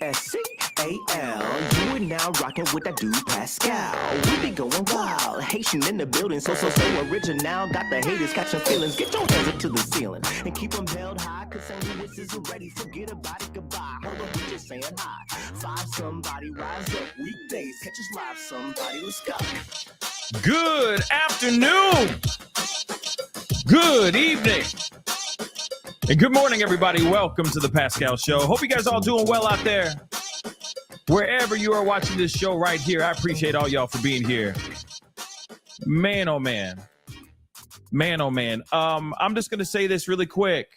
Pascal. You are now rocking with that dude Pascal. We be going wild, Haitian in the building, so original. Got the haters catching feelings. Get your hands up to the ceiling and keep them held high. Cause St. Louis isn't ready. Forget about it, goodbye. Hold on, we just saying hi. Five somebody, rise up. Weekdays, catch us live. Somebody, let's go. Good afternoon. Good evening. And good morning, everybody. Welcome to the Pascal Show. Hope you guys all doing well out there. Wherever you are watching this show right here, I appreciate all y'all for being here. Man, oh man. Man, oh man. I'm just gonna say this really quick.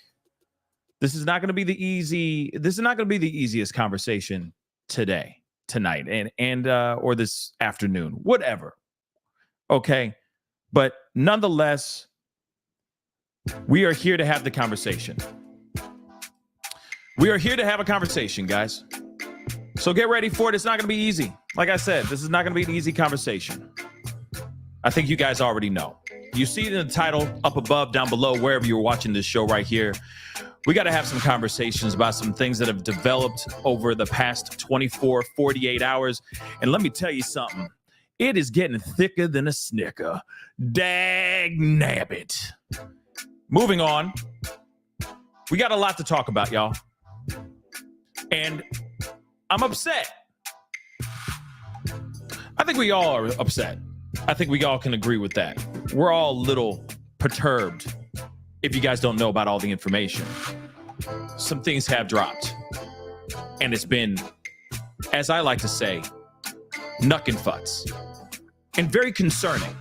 This is not gonna be the easiest conversation tonight, or this afternoon, whatever. Okay. But nonetheless, we are here to have the conversation. We are here to have a conversation, guys. So get ready for it. It's not going to be easy. Like I said, this is not going to be an easy conversation. I think you guys already know. You see it in the title up above, down below, wherever you're watching this show right here. We got to have some conversations about some things that have developed over the past 24, 48 hours. And let me tell you something. It is getting thicker than a snicker. Dag nabbit. Moving on. We got a lot to talk about, y'all. And I'm upset. I think we all are upset. I think we all can agree with that. We're all a little perturbed if you guys don't know about all the information. Some things have dropped. And it's been, as I like to say, knuck and futz. And very concerning.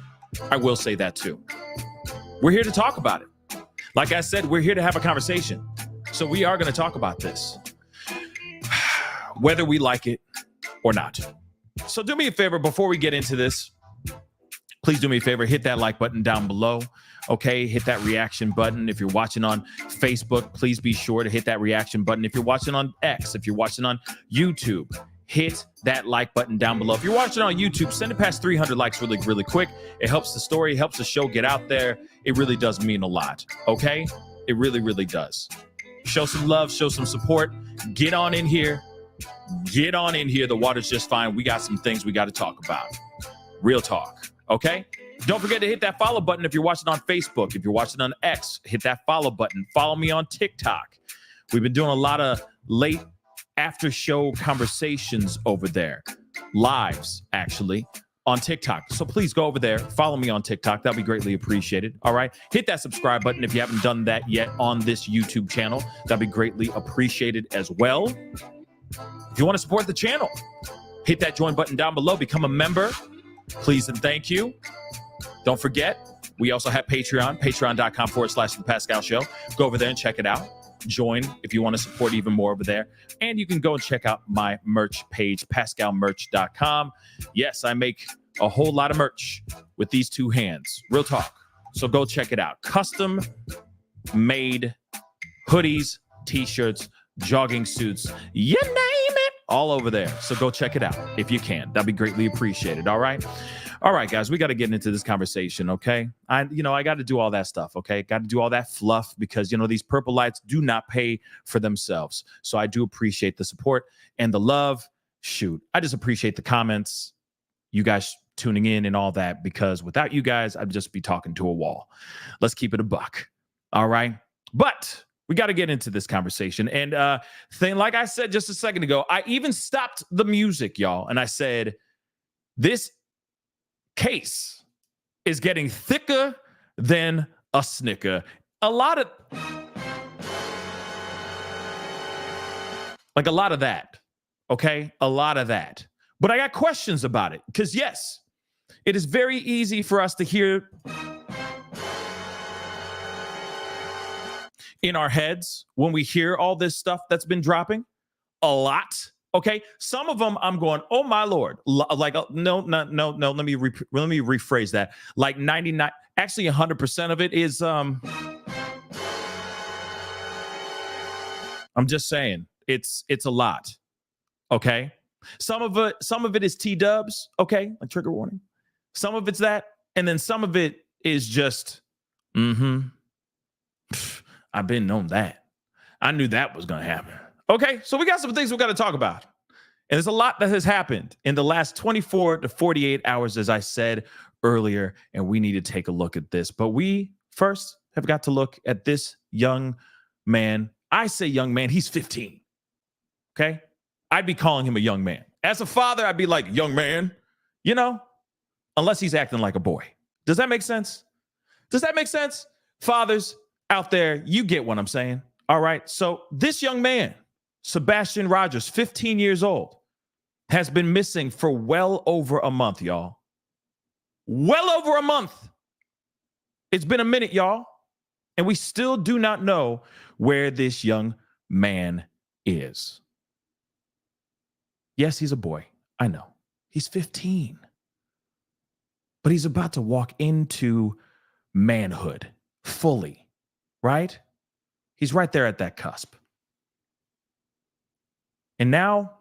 I will say that too. We're here to talk about it. Like I said, we're here to have a conversation. So we are going to talk about this, whether we like it or not. So do me a favor before we get into this. Please do me a favor. Hit that like button down below. Okay. Hit that reaction button. If you're watching on Facebook, please be sure to hit that reaction button. If you're watching on X, if you're watching on YouTube, hit that like button down below. If you're watching on YouTube, send it past 300 likes really, really quick. It helps the story, helps the show get out there. It really does mean a lot, okay? It really, really does. Show some love, show some support. Get on in here. Get on in here. The water's just fine. We got some things we got to talk about. Real talk, okay? Don't forget to hit that follow button if you're watching on Facebook. If you're watching on X, hit that follow button. Follow me on TikTok. We've been doing a lot of late after show conversations over there. Lives, actually, on TikTok. So please go over there. Follow me on TikTok. That'll be greatly appreciated. All right. Hit that subscribe button if you haven't done that yet on this YouTube channel. That'd be greatly appreciated as well. If you want to support the channel, hit that join button down below. Become a member. Please and thank you. Don't forget, we also have Patreon, patreon.com/The Pascal Show. Go over there and check it out. Join if you want to support even more over there. And you can go and check out my merch page, pascalmerch.com. Yes, I make a whole lot of merch with these two hands. Real talk. So go check it out. Custom made hoodies, t-shirts, jogging suits, you name it, all over there. So go check it out if you can. That'd be greatly appreciated. All right. All right, guys, we got to get into this conversation, okay? I got to do all that stuff, okay? Got to do all that fluff because, these purple lights do not pay for themselves. So I do appreciate the support and the love. Shoot, I just appreciate the comments, you guys tuning in and all that, because without you guys, I'd just be talking to a wall. Let's keep it a buck, all right? But we got to get into this conversation. And like I said just a second ago, I even stopped the music, y'all, and I said, this case is getting thicker than a snicker. A lot of that. Okay. A lot of that. But I got questions about it because yes, it is very easy for us to hear in our heads when we hear all this stuff that's been dropping a lot. Okay, some of them I'm going, oh my Lord, no. Let me rephrase that. Like 99, actually 100% of it is. I'm just saying, it's a lot. Okay, some of it is T-dubs. Okay, a trigger warning. Some of it's that, and then some of it is just, I've been on that. I knew that was gonna happen. Okay, so we got some things we got to talk about. And there's a lot that has happened in the last 24 to 48 hours, as I said earlier, and we need to take a look at this. But we first have got to look at this young man. I say young man, he's 15. Okay? I'd be calling him a young man. As a father, I'd be like, young man, unless he's acting like a boy. Does that make sense? Does that make sense? Fathers out there, you get what I'm saying. All right. So this young man, Sebastian Rogers, 15 years old, has been missing for well over a month, y'all. Well over a month. It's been a minute, y'all. And we still do not know where this young man is. Yes, he's a boy. I know. He's 15. But he's about to walk into manhood fully, right? He's right there at that cusp. And now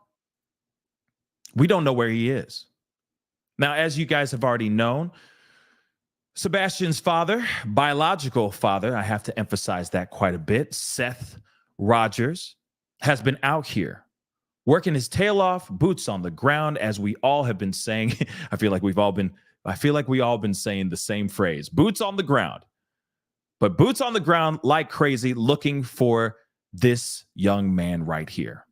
we don't know where he is. Now, as you guys have already known, Sebastian's father, biological father, I have to emphasize that quite a bit, Seth Rogers, has been out here working his tail off, boots on the ground, as we all have been saying. I feel like we all been saying the same phrase, boots on the ground. But boots on the ground like crazy, looking for this young man right here.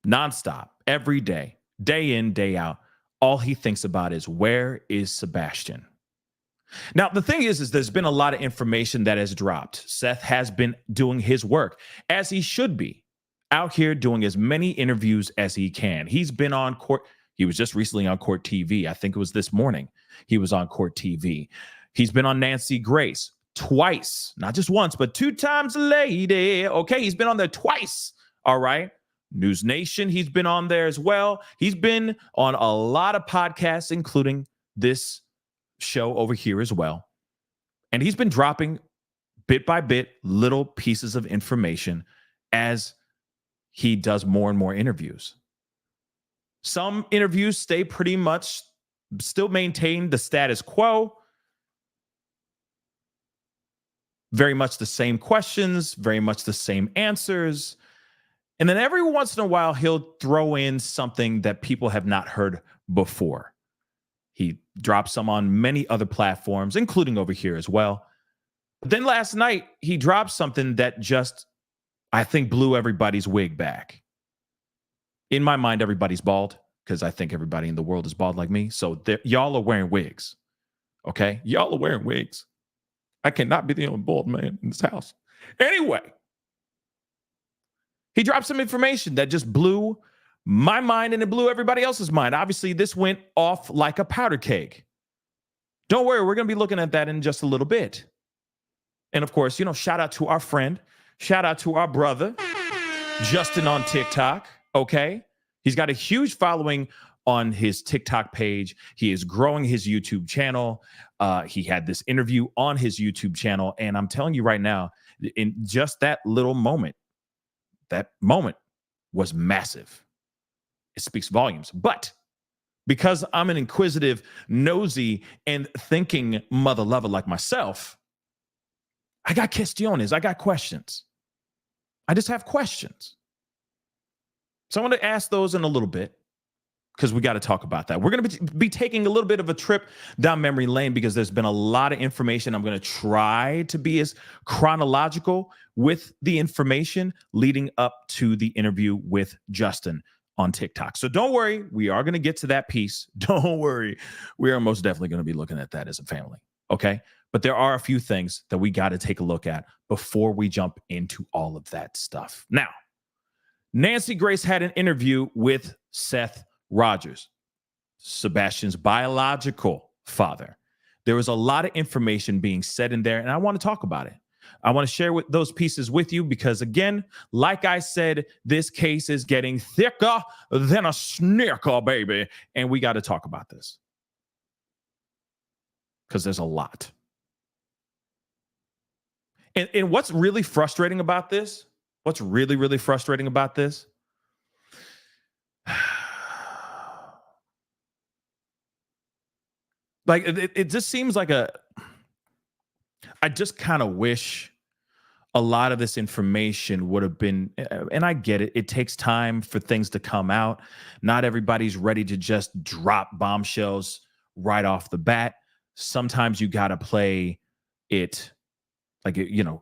Nonstop, every day, day in, day out, all he thinks about is, where is Sebastian? Now, the thing is there's been a lot of information that has dropped. Seth has been doing his work, as he should be, out here doing as many interviews as he can. He's been on court. He was just recently on Court TV. I think it was this morning he was on Court TV. He's been on Nancy Grace twice, not just once, but 2 times a lady. Okay, he's been on there twice. All right. News Nation, he's been on there as well. He's been on a lot of podcasts, including this show over here as well. And he's been dropping bit by bit little pieces of information as he does more and more interviews. Some interviews stay pretty much, still maintain the status quo. Very much the same questions, very much the same answers. And then every once in a while, he'll throw in something that people have not heard before. He dropped some on many other platforms, including over here as well. But then last night, he dropped something that just, I think, blew everybody's wig back. In my mind, everybody's bald, because I think everybody in the world is bald like me. So y'all are wearing wigs. Okay? Y'all are wearing wigs. I cannot be the only bald man in this house. Anyway, he dropped some information that just blew my mind and it blew everybody else's mind. Obviously, this went off like a powder keg. Don't worry, we're going to be looking at that in just a little bit. And of course, shout out to our friend, shout out to our brother, Justin on TikTok, okay? He's got a huge following on his TikTok page. He is growing his YouTube channel. He had this interview on his YouTube channel. And I'm telling you right now, in just that little moment, that moment was massive. It speaks volumes. But because I'm an inquisitive, nosy, and thinking mother lover like myself, I got questiones. I got questions. I just have questions. So I want to ask those in a little bit, because we got to talk about that. We're going to be taking a little bit of a trip down memory lane, because there's been a lot of information. I'm going to try to be as chronological with the information leading up to the interview with Justin on TikTok. So don't worry, we are going to get to that piece. Don't worry. We are most definitely going to be looking at that as a family. Okay? But there are a few things that we got to take a look at before we jump into all of that stuff. Now, Nancy Grace had an interview with Seth Rogers, Sebastian's biological father. There was a lot of information being said in there, and I want to talk about it. I want to share those pieces with you because, again, like I said, this case is getting thicker than a snicker, baby, and we got to talk about this because there's a lot. And what's really frustrating about this, what's really, really frustrating about this, like it just seems like I just kind of wish a lot of this information would have been, and I get it, it takes time for things to come out. Not everybody's ready to just drop bombshells right off the bat. Sometimes you got to play it like,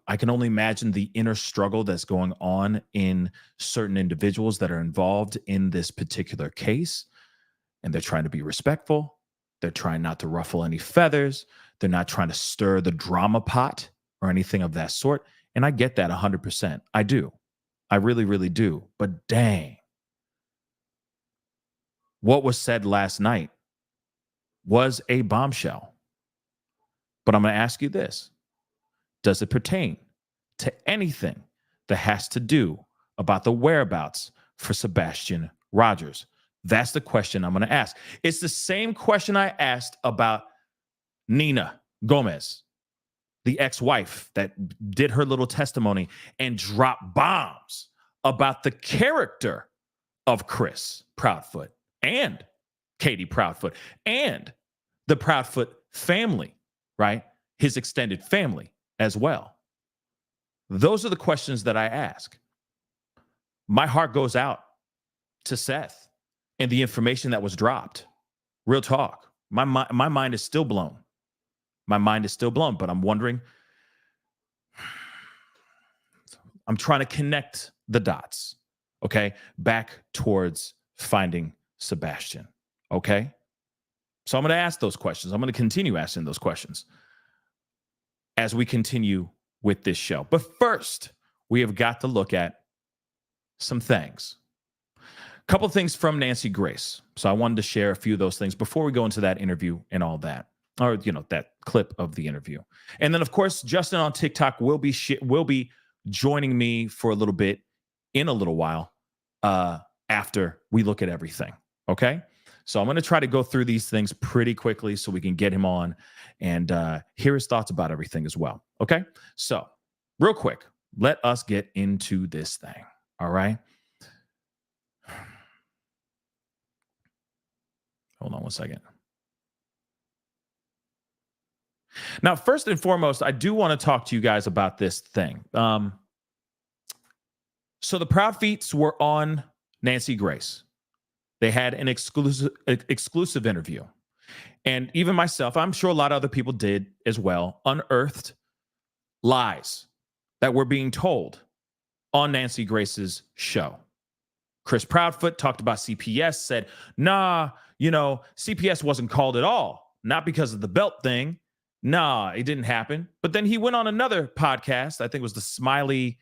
I can only imagine the inner struggle that's going on in certain individuals that are involved in this particular case. And they're trying to be respectful. They're trying not to ruffle any feathers. They're not trying to stir the drama pot or anything of that sort. And I get that 100%. I do. I really, really do. But dang, what was said last night was a bombshell. But I'm going to ask you this. Does it pertain to anything that has to do about the whereabouts for Sebastian Rogers? That's the question I'm going to ask. It's the same question I asked about Nina Gomez, the ex-wife that did her little testimony and dropped bombs about the character of Chris Proudfoot and Katie Proudfoot and the Proudfoot family, right? His extended family as well. Those are the questions that I ask. My heart goes out to Seth and the information that was dropped. Real talk. My mind is still blown. My mind is still blown, but I'm wondering, I'm trying to connect the dots, okay, back towards finding Sebastian, okay? So I'm going to ask those questions. I'm going to continue asking those questions as we continue with this show. But first, we have got to look at some things. A couple of things from Nancy Grace. So I wanted to share a few of those things before we go into that interview and all that. Or, that clip of the interview. And then, of course, Justin on TikTok will be joining me for a little bit in a little while after we look at everything. Okay? So I'm going to try to go through these things pretty quickly so we can get him on and hear his thoughts about everything as well. Okay? So real quick, let us get into this thing. All right? Hold on one second. Now, first and foremost, I do want to talk to you guys about this thing. So the Proud Feets were on Nancy Grace. They had an exclusive interview. And even myself, I'm sure a lot of other people did as well, unearthed lies that were being told on Nancy Grace's show. Chris Proudfoot talked about CPS, said, CPS wasn't called at all. Not because of the belt thing. Nah, it didn't happen. But then he went on another podcast. I think it was the Smiley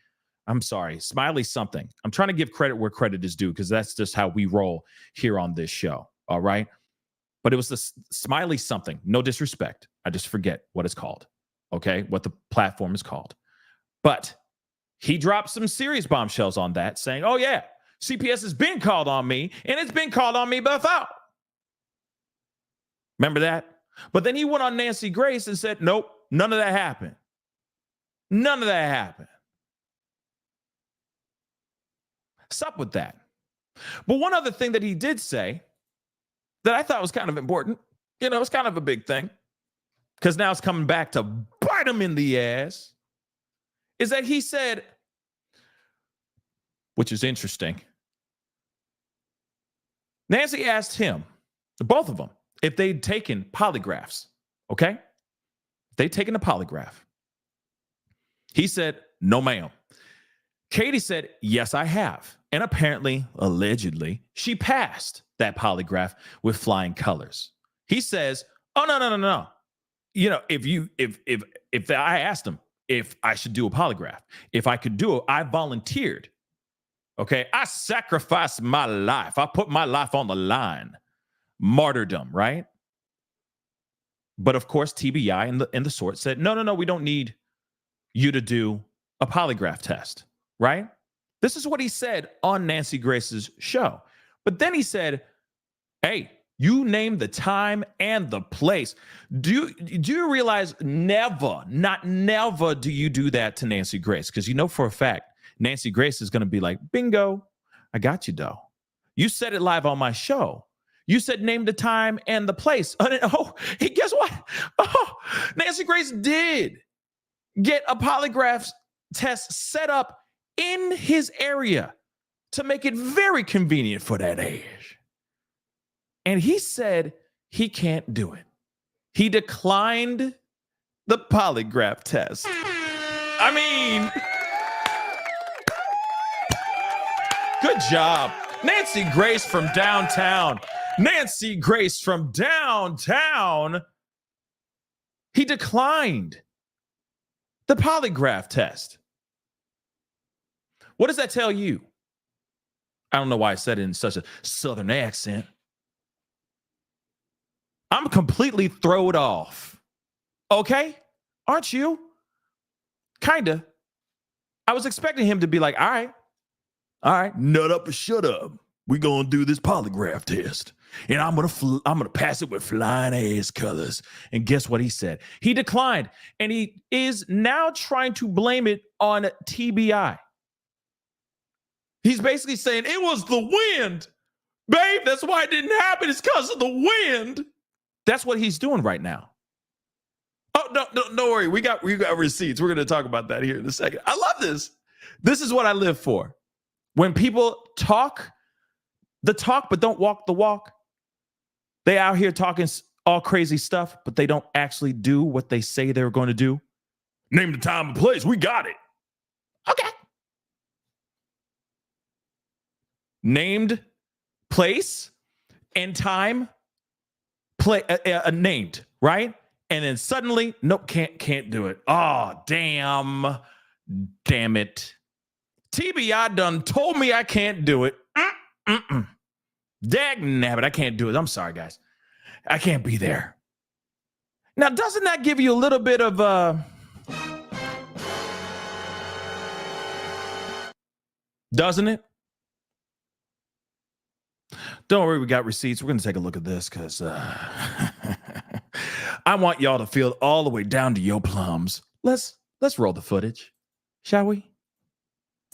something. I'm trying to give credit where credit is due because that's just how we roll here on this show. All right. But it was the Smiley something. No disrespect. I just forget what it's called. Okay. What the platform is called. But he dropped some serious bombshells on that saying, oh, yeah, CPS has been called on me and it's been called on me before. Remember that? But then he went on Nancy Grace and said, nope, none of that happened. None of that happened. What's up with that? But one other thing that he did say that I thought was kind of important, it's kind of a big thing, because now it's coming back to bite him in the ass, is that he said, which is interesting, Nancy asked him, both of them, if they'd taken polygraphs, okay? They'd taken a polygraph. He said, no, ma'am. Katie said, yes, I have. And apparently, allegedly, she passed that polygraph with flying colors. He says, oh, no. If I asked him if I should do a polygraph, if I could do it, I volunteered. Okay, I sacrificed my life. I put my life on the line. Martyrdom, right? But of course, TBI and the sort said, no, we don't need you to do a polygraph test, right? This is what he said on Nancy Grace's show. But then he said, hey, you name the time and the place. Do you realize never do you do that to Nancy Grace? Because for a fact, Nancy Grace is going to be like, bingo, I got you, though. You said it live on my show. You said name the time and the place. Guess what? Oh, Nancy Grace did get a polygraph test set up in his area to make it very convenient for that age. And he said he can't do it. He declined the polygraph test. I mean, good job. Nancy Grace from downtown. Nancy Grace from downtown. He declined the polygraph test. What does that tell you? I don't know why I said it in such a Southern accent. I'm completely thrown off. Okay? Aren't you? Kinda. I was expecting him to be like, all right, nut up or shut up. We're gonna do this polygraph test. And I'm gonna pass it with flying ass colors. And guess what he said? He declined. And he is now trying to blame it on TBI. He's basically saying it was the wind. Babe, that's why it didn't happen. It's because of the wind. That's what he's doing right now. Oh, no, don't worry. We got receipts. We're going to talk about that here in a second. I love this. This is what I live for. When people talk the talk, but don't walk the walk. They out here talking all crazy stuff, but they don't actually do what they say they're going to do. Name the time and place. We got it. Okay. Named place and time named, right? And then suddenly, nope, can't do it. Oh, damn it. TBI done told me I can't do it. Dagnabbit, I can't do it. I'm sorry, guys. I can't be there. Now, doesn't that give you a little bit of doesn't it? Don't worry, we got receipts. We're going to take a look at this because I want y'all to feel all the way down to your plums. Let's roll the footage, shall we?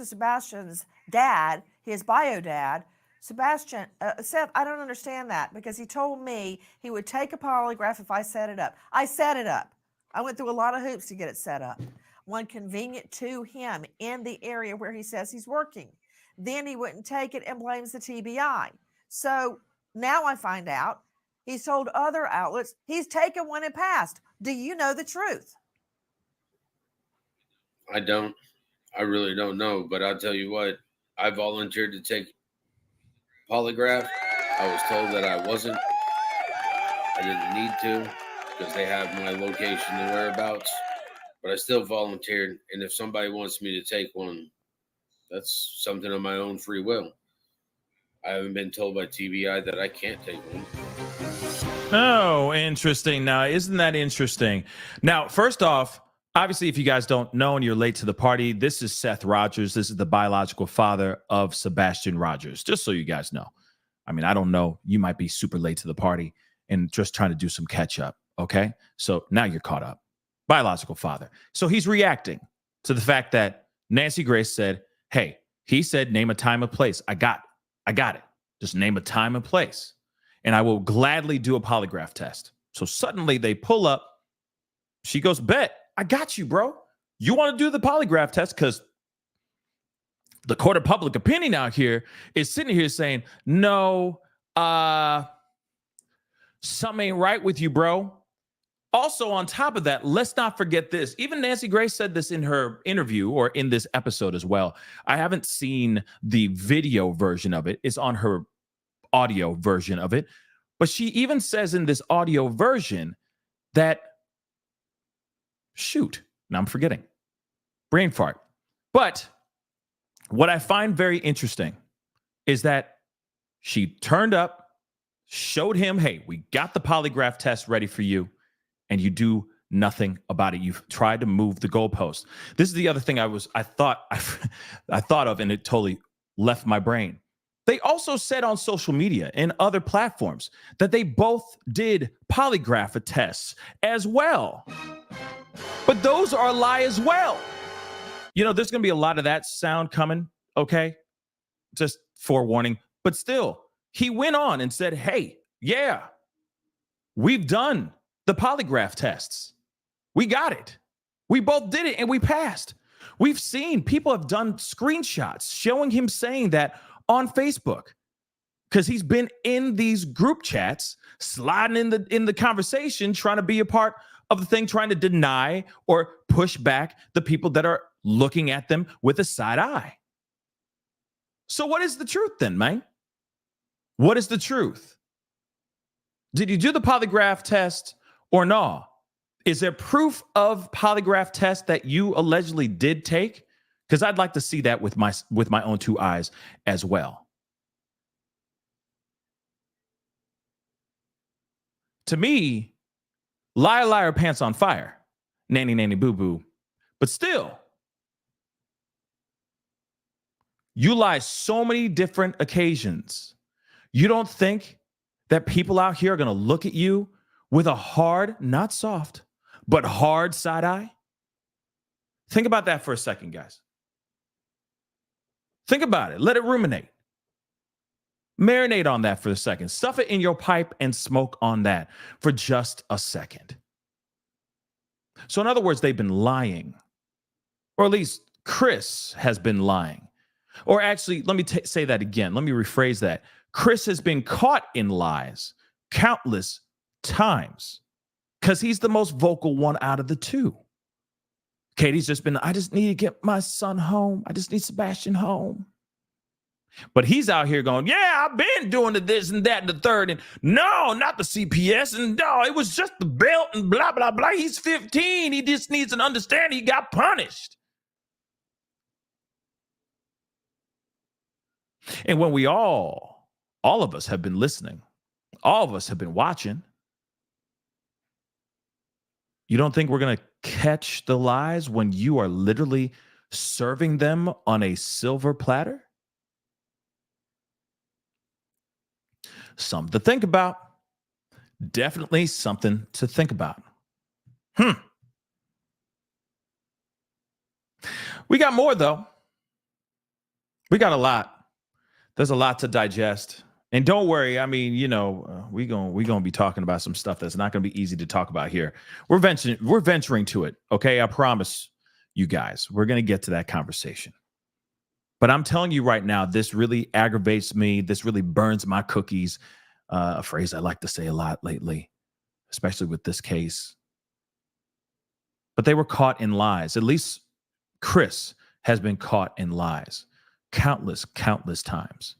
Sebastian's dad, his bio dad, Sebastian, Seth, I don't understand that because he told me he would take a polygraph if I set it up. I set it up. I went through a lot of hoops to get it set up. One convenient to him in the area where he says he's working. Then he wouldn't take it and blames the TBI. So now I find out he's told other outlets he's taken one and passed. Do you know the truth? I don't. I really don't know, but I'll tell you what. I volunteered to take polygraph. I was told that I wasn't. I didn't need to because they have my location and whereabouts, but I still volunteered. And if somebody wants me to take one, that's something of my own free will. I haven't been told by TBI that I can't take one. Oh, interesting. Now, isn't that interesting? Now, first off, obviously, if you guys don't know and you're late to the party, this is Seth Rogers. This is the biological father of Sebastian Rogers, just so you guys know. I mean, I don't know. You might be super late to the party and just trying to do some catch up, okay? So now you're caught up. Biological father. So he's reacting to the fact that Nancy Grace said, hey, he said, name a time and place. I got it. Just name a time and place. And I will gladly do a polygraph test. So suddenly they pull up. She goes, bet. I got you, bro. You want to do the polygraph test? Because the court of public opinion out here is sitting here saying, no, something ain't right with you, bro. Also, on top of that, let's not forget this. Even Nancy Grace said this in her interview or in this episode as well. I haven't seen the video version of it. It's on her audio version of it. But she even says in this audio version that shoot, now I'm forgetting. Brain fart. But what I find very interesting is that she turned up, showed him, hey, we got the polygraph test ready for you, and you do nothing about it. You've tried to move the goalpost. This is the other thing I thought of, and it totally left my brain. They also said on social media and other platforms that they both did polygraph tests as well. But those are a lie as well. You know, there's going to be a lot of that sound coming, okay? Just forewarning. But still, he went on and said, hey, yeah, we've done the polygraph tests. We got it. We both did it and we passed. We've seen people have done screenshots showing him saying that on Facebook because he's been in these group chats, sliding in the conversation, trying to be a part of the thing, trying to deny or push back the people that are looking at them with a side eye. So what is the truth then, man? What is the truth? Did you do the polygraph test or no? Is there proof of polygraph test that you allegedly did take? Because I'd like to see that with my own two eyes as well. To me, liar, liar, pants on fire, nanny, nanny, boo, boo. But still, you lie so many different occasions. You don't think that people out here are going to look at you with a hard, not soft, but hard side eye? Think about that for a second, guys. Think about it. Let it ruminate. Marinate on that for a second. Stuff it in your pipe and smoke on that for just a second. So in other words, they've been lying. Or at least Chris has been lying. Or actually, let me say that again. Let me rephrase that. Chris has been caught in lies countless times because he's the most vocal one out of the two. Katie's just been, I just need to get my son home. I just need Sebastian home. But he's out here going, yeah, I've been doing this and that and the third. And no, not the CPS. And no, it was just the belt and blah, blah, blah. He's 15. He just needs an understanding. He got punished. And when we all of us have been listening, all of us have been watching, you don't think we're going to catch the lies when you are literally serving them on a silver platter? Something to think about. Definitely something to think about. We got more, though. We got a lot. There's a lot to digest. And don't worry, I mean, you know, we're gonna be talking about some stuff that's not gonna be easy to talk about here. We're venturing to it, okay? I promise you guys, we're gonna get to that conversation. But I'm telling you right now, this really aggravates me. This really burns my cookies. A phrase I like to say a lot lately, especially with this case. But they were caught in lies. At least Chris has been caught in lies countless times.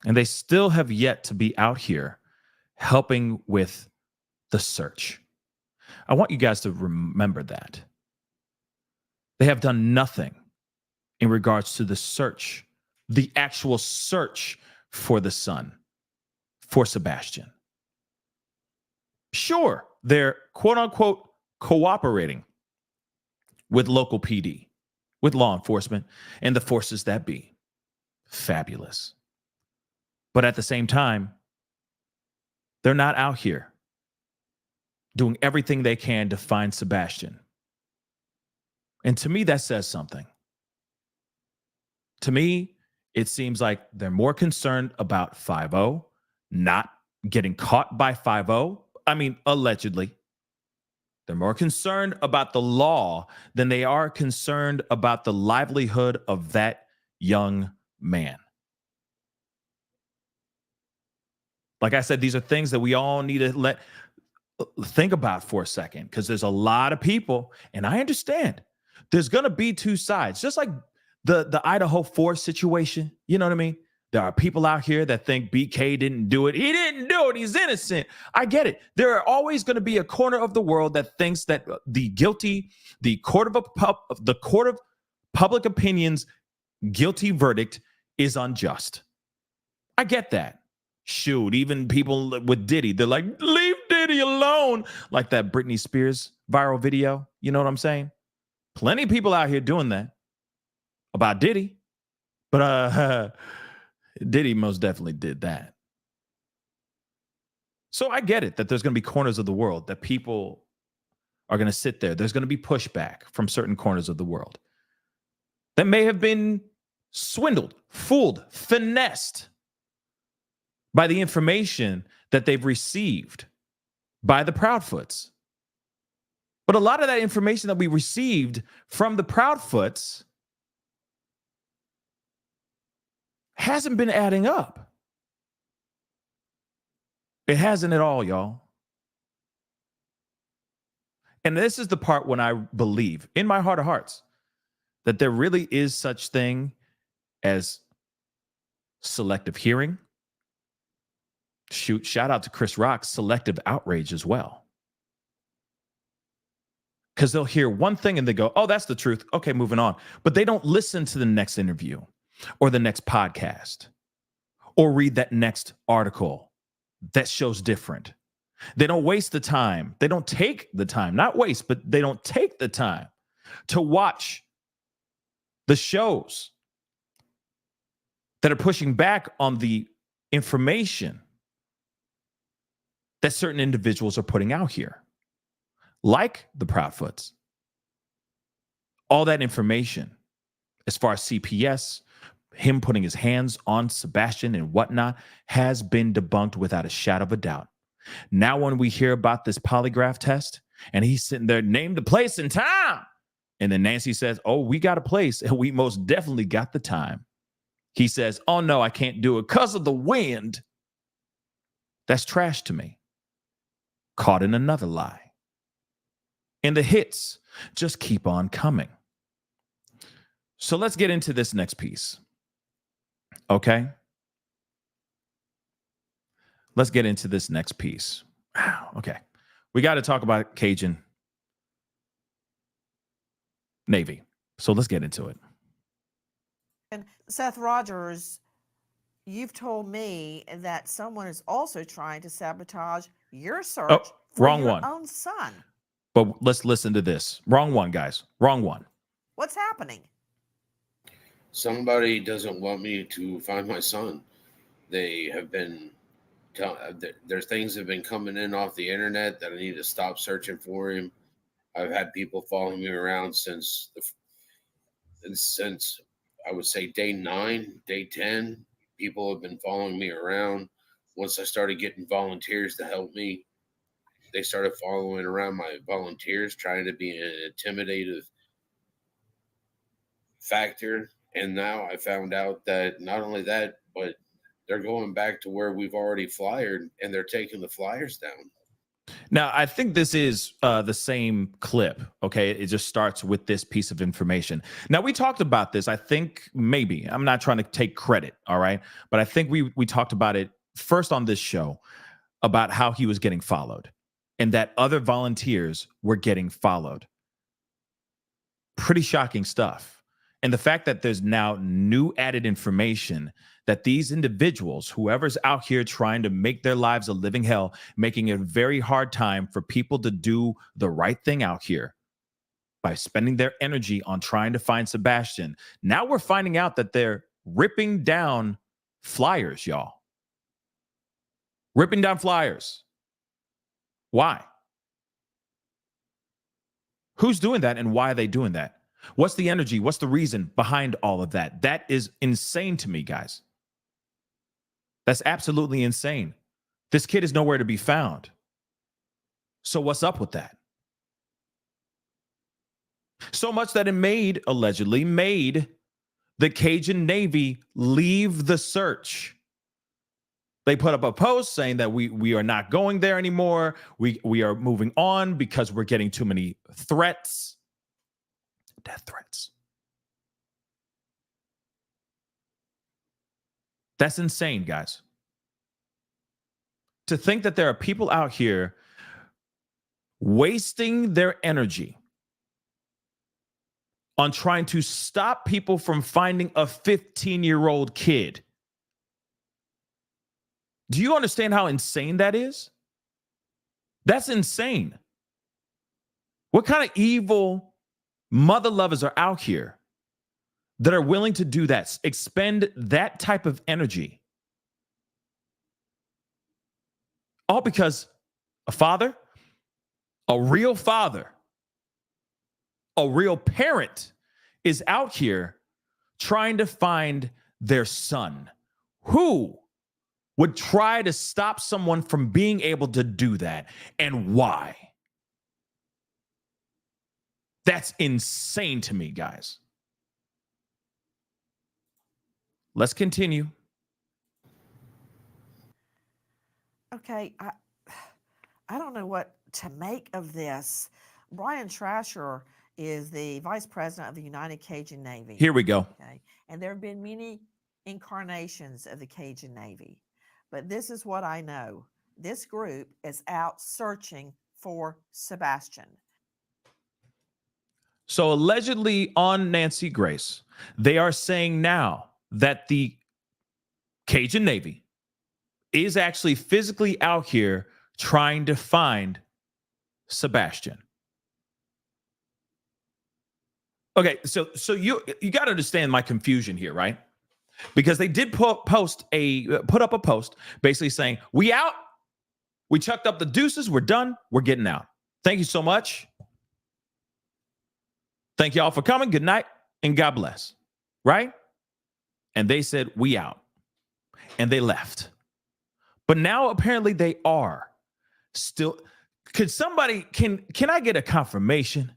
And they still have yet to be out here helping with the search. I want you guys to remember that. They have done nothing in regards to the search, the actual search for the son, for Sebastian. Sure, they're quote unquote cooperating with local PD, with law enforcement and the forces that be. Fabulous. But at the same time, they're not out here doing everything they can to find Sebastian. And to me, that says something. To me, it seems like they're more concerned about 5-0, not getting caught by 5-0. I mean, allegedly. They're more concerned about the law than they are concerned about the livelihood of that young man. Like I said, these are things that we all need to think about for a second, because there's a lot of people, and I understand there's going to be two sides, just like the Idaho 4 situation. You know what I mean? There are people out here that think BK didn't do it. He didn't do it. He's innocent. I get it. There are always going to be a corner of the world that thinks that the court of public opinion's guilty verdict is unjust. I get that. Shoot, even people with Diddy, they're like, leave Diddy alone. Like that Britney Spears viral video. You know what I'm saying? Plenty of people out here doing that about Diddy. But Diddy most definitely did that. So I get it that there's going to be corners of the world that people are going to sit there. There's going to be pushback from certain corners of the world that may have been swindled, fooled, finessed by the information that they've received by the Proudfoots. But a lot of that information that we received from the Proudfoots hasn't been adding up. It hasn't at all, y'all. And this is the part when I believe in my heart of hearts that there really is such thing as selective hearing. Shout out to Chris Rock's selective outrage as well. Because they'll hear one thing and they go, oh, that's the truth. Okay, moving on. But they don't listen to the next interview or the next podcast or read that next article that shows different. They don't waste the time. They don't take the time, not waste, but they don't take the time to watch the shows that are pushing back on the information that certain individuals are putting out here, like the Proudfoots. All that information, as far as CPS, him putting his hands on Sebastian and whatnot, has been debunked without a shadow of a doubt. Now, when we hear about this polygraph test and he's sitting there, name the place and time, and then Nancy says, oh, we got a place and we most definitely got the time. He says, oh, no, I can't do it because of the wind. That's trash to me. Caught in another lie. And the hits just keep on coming. So let's get into this next piece. Okay? Let's get into this next piece. Okay. We got to talk about Cajun Navy. So let's get into it. And Seth Rogers, you've told me that someone is also trying to sabotage your search for wrong your one. own son. But let's listen to this. Wrong one, guys. Wrong one. What's happening? Somebody doesn't want me to find my son. They have been there's things that have been coming in off the internet that I need to stop searching for him. I've had people following me around since I would say day 9, day 10. People have been following me around. Once I started getting volunteers to help me, they started following around my volunteers, trying to be an intimidative factor. And now I found out that not only that, but they're going back to where we've already flyered, and they're taking the flyers down. Now, I think this is the same clip, okay? It just starts with this piece of information. Now, we talked about this, I think maybe. I'm not trying to take credit, all right? But I think we talked about it first on this show about how he was getting followed and that other volunteers were getting followed. Pretty shocking stuff. And the fact that there's now new added information that these individuals, whoever's out here trying to make their lives a living hell, making it a very hard time for people to do the right thing out here by spending their energy on trying to find Sebastian. Now we're finding out that they're ripping down flyers, y'all. Ripping down flyers. Why? Who's doing that and why are they doing that? What's the energy? What's the reason behind all of that? That is insane to me, guys. That's absolutely insane. This kid is nowhere to be found. So what's up with that? So much that it allegedly made the Cajun Navy leave the search. They put up a post saying that we are not going there anymore. We are moving on because we're getting too many threats. Death threats. That's insane, guys. To think that there are people out here wasting their energy on trying to stop people from finding a 15-year-old kid. Do you understand how insane that is? That's insane. What kind of evil mother lovers are out here that are willing to do that, expend that type of energy? All because a father, a real parent is out here trying to find their son. Who would try to stop someone from being able to do that, and why? That's insane to me, guys. Let's continue. Okay, I don't know what to make of this. Brian Trasher is the vice president of the United Cajun Navy. Here we go. Okay, and there have been many incarnations of the Cajun Navy, but this is what I know. This group is out searching for Sebastian. So allegedly on Nancy Grace, they are saying now that the Cajun Navy is actually physically out here trying to find Sebastian. Okay, so you got to understand my confusion here, right? Because they did put up a post basically saying, "We out. We chucked up the deuces. We're done. We're getting out. Thank you so much. Thank y'all for coming. Good night and God bless." Right? And they said, "We out." And they left. But now apparently they are still. Could somebody, can I get a confirmation?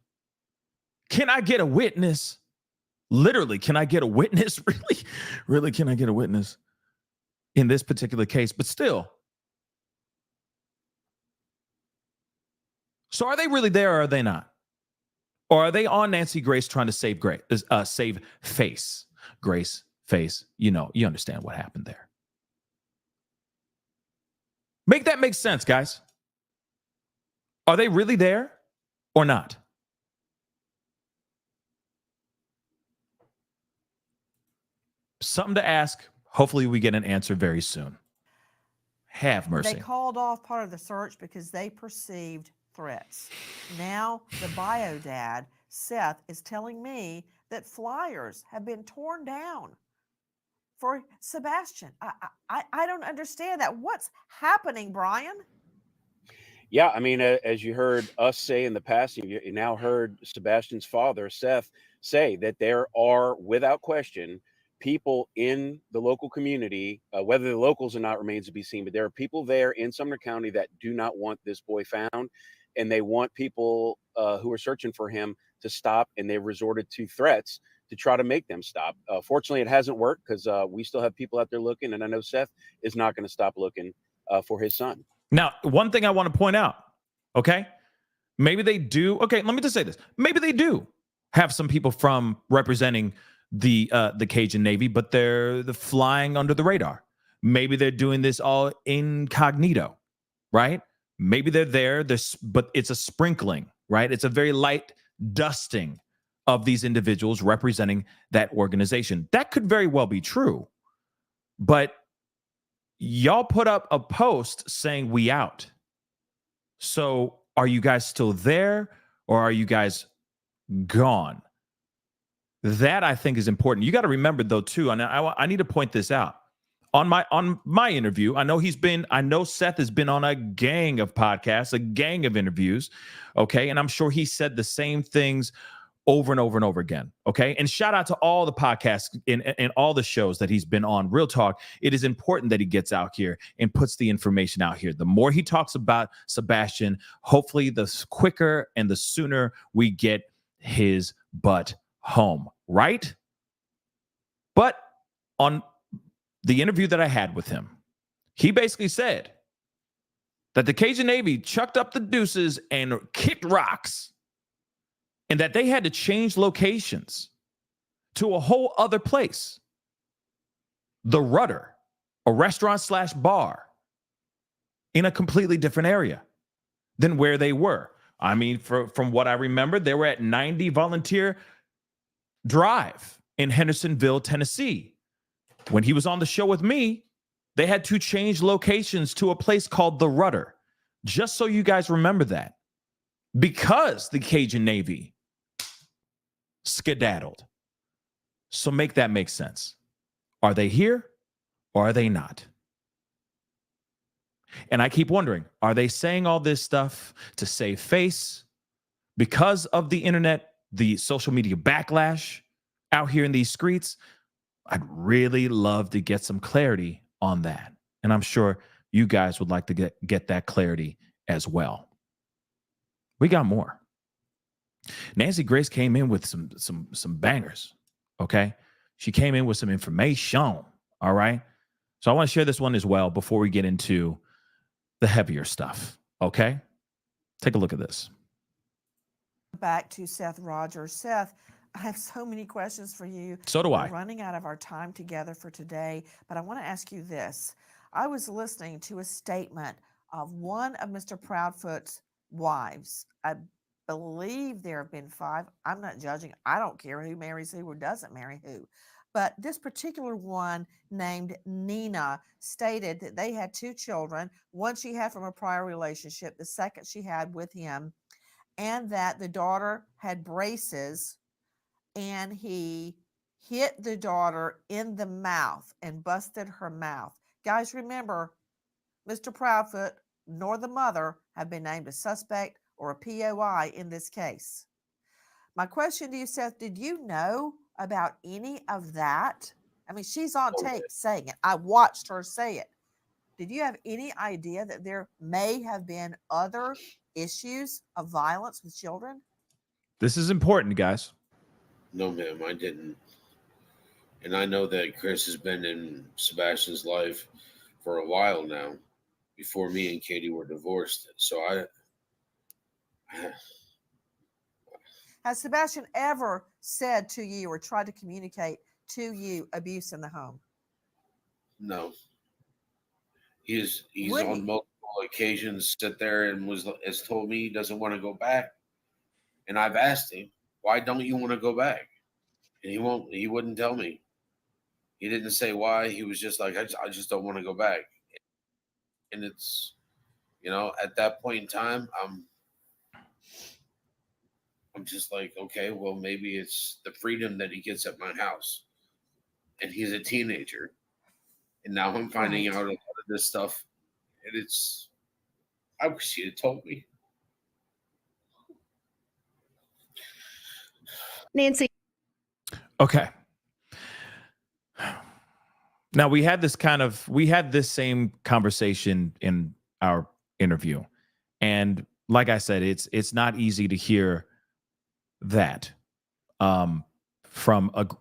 Can I get a witness? Literally, can I get a witness? Really, can I get a witness in this particular case? But still. So are they really there or are they not? Or are they on Nancy Grace trying to save face? Grace, face. You know, you understand what happened there. Make that make sense, guys. Are they really there or not? Something to ask. Hopefully we get an answer very soon. Have mercy. They called off part of the search because they perceived threats. Now the bio dad, Seth, is telling me that flyers have been torn down for Sebastian. I don't understand that. What's happening, Brian? Yeah, I mean, as you heard us say in the past, you now heard Sebastian's father, Seth, say that there are, without question, people in the local community, whether the locals or not remains to be seen, but there are people there in Sumner County that do not want this boy found, and they want people who are searching for him to stop, and they've resorted to threats to try to make them stop. Fortunately, it hasn't worked because we still have people out there looking, and I know Seth is not going to stop looking for his son. Now, one thing I want to point out, okay? Maybe they do. Okay, let me just say this. Maybe they do have some people from representing the Cajun Navy, but they're flying under the radar. Maybe they're doing this all incognito, right? Maybe they're there, but it's a sprinkling, right? It's a very light dusting of these individuals representing that organization. That could very well be true, but y'all put up a post saying "we out." So are you guys still there or are you guys gone? That I think is important. You got to remember though too, and I need to point this out. On my interview, I know Seth has been on a gang of podcasts, a gang of interviews, okay? And I'm sure he said the same things over and over and over again, okay? And shout out to all the podcasts and all the shows that he's been on. Real talk, it is important that he gets out here and puts the information out here. The more he talks about Sebastian, hopefully the quicker and the sooner we get his butt home, right? But on the interview that I had with him, he basically said that the Cajun Navy chucked up the deuces and kicked rocks, and that they had to change locations to a whole other place. The Rudder, a restaurant/bar in a completely different area than where they were. I mean, from what I remember, they were at 90 Volunteer Drive in Hendersonville, Tennessee. When he was on the show with me, they had to change locations to a place called the Rudder. Just so you guys remember that. Because the Cajun Navy skedaddled. So make that make sense. Are they here or are they not? And I keep wondering, are they saying all this stuff to save face because of the internet, the social media backlash out here in these streets? I'd really love to get some clarity on that. And I'm sure you guys would like to get that clarity as well. We got more. Nancy Grace came in with some bangers. Okay. She came in with some information. All right. So I want to share this one as well before we get into the heavier stuff. Okay. Take a look at this. Back to Seth Rogers. Seth, I have so many questions for you. So do I. We're running out of our time together for today, but I want to ask you this. I was listening to a statement of one of Mr. Proudfoot's wives. I believe there have been 5. I'm not judging. I don't care who marries who or doesn't marry who. But this particular one, named Nina, stated that they had 2 children. One she had from a prior relationship, the second she had with him, and that the daughter had braces, and he hit the daughter in the mouth and busted her mouth. Guys, remember, Mr. Proudfoot nor the mother have been named a suspect or a POI in this case. My question to you, Seth, did you know about any of that? I mean, she's on tape saying it. I watched her say it. Did you have any idea that there may have been other issues of violence with children? This is important, guys. No, ma'am, I didn't. And I know that Chris has been in Sebastian's life for a while now, before me and Katie were divorced. So Has Sebastian ever said to you or tried to communicate to you abuse in the home? No. He's Would on he? multiple occasions sit there and has told me he doesn't want to go back. And I've asked him, why don't you want to go back? And he wouldn't tell me. He didn't say why. He was just like, I just don't want to go back. And it's, at that point in time, I'm just like, okay, well, maybe it's the freedom that he gets at my house. And he's a teenager. And now I'm finding out a lot of this stuff. And I wish he had told me. Nancy. Okay. Now we had this same conversation in our interview. And like I said, it's not easy to hear that from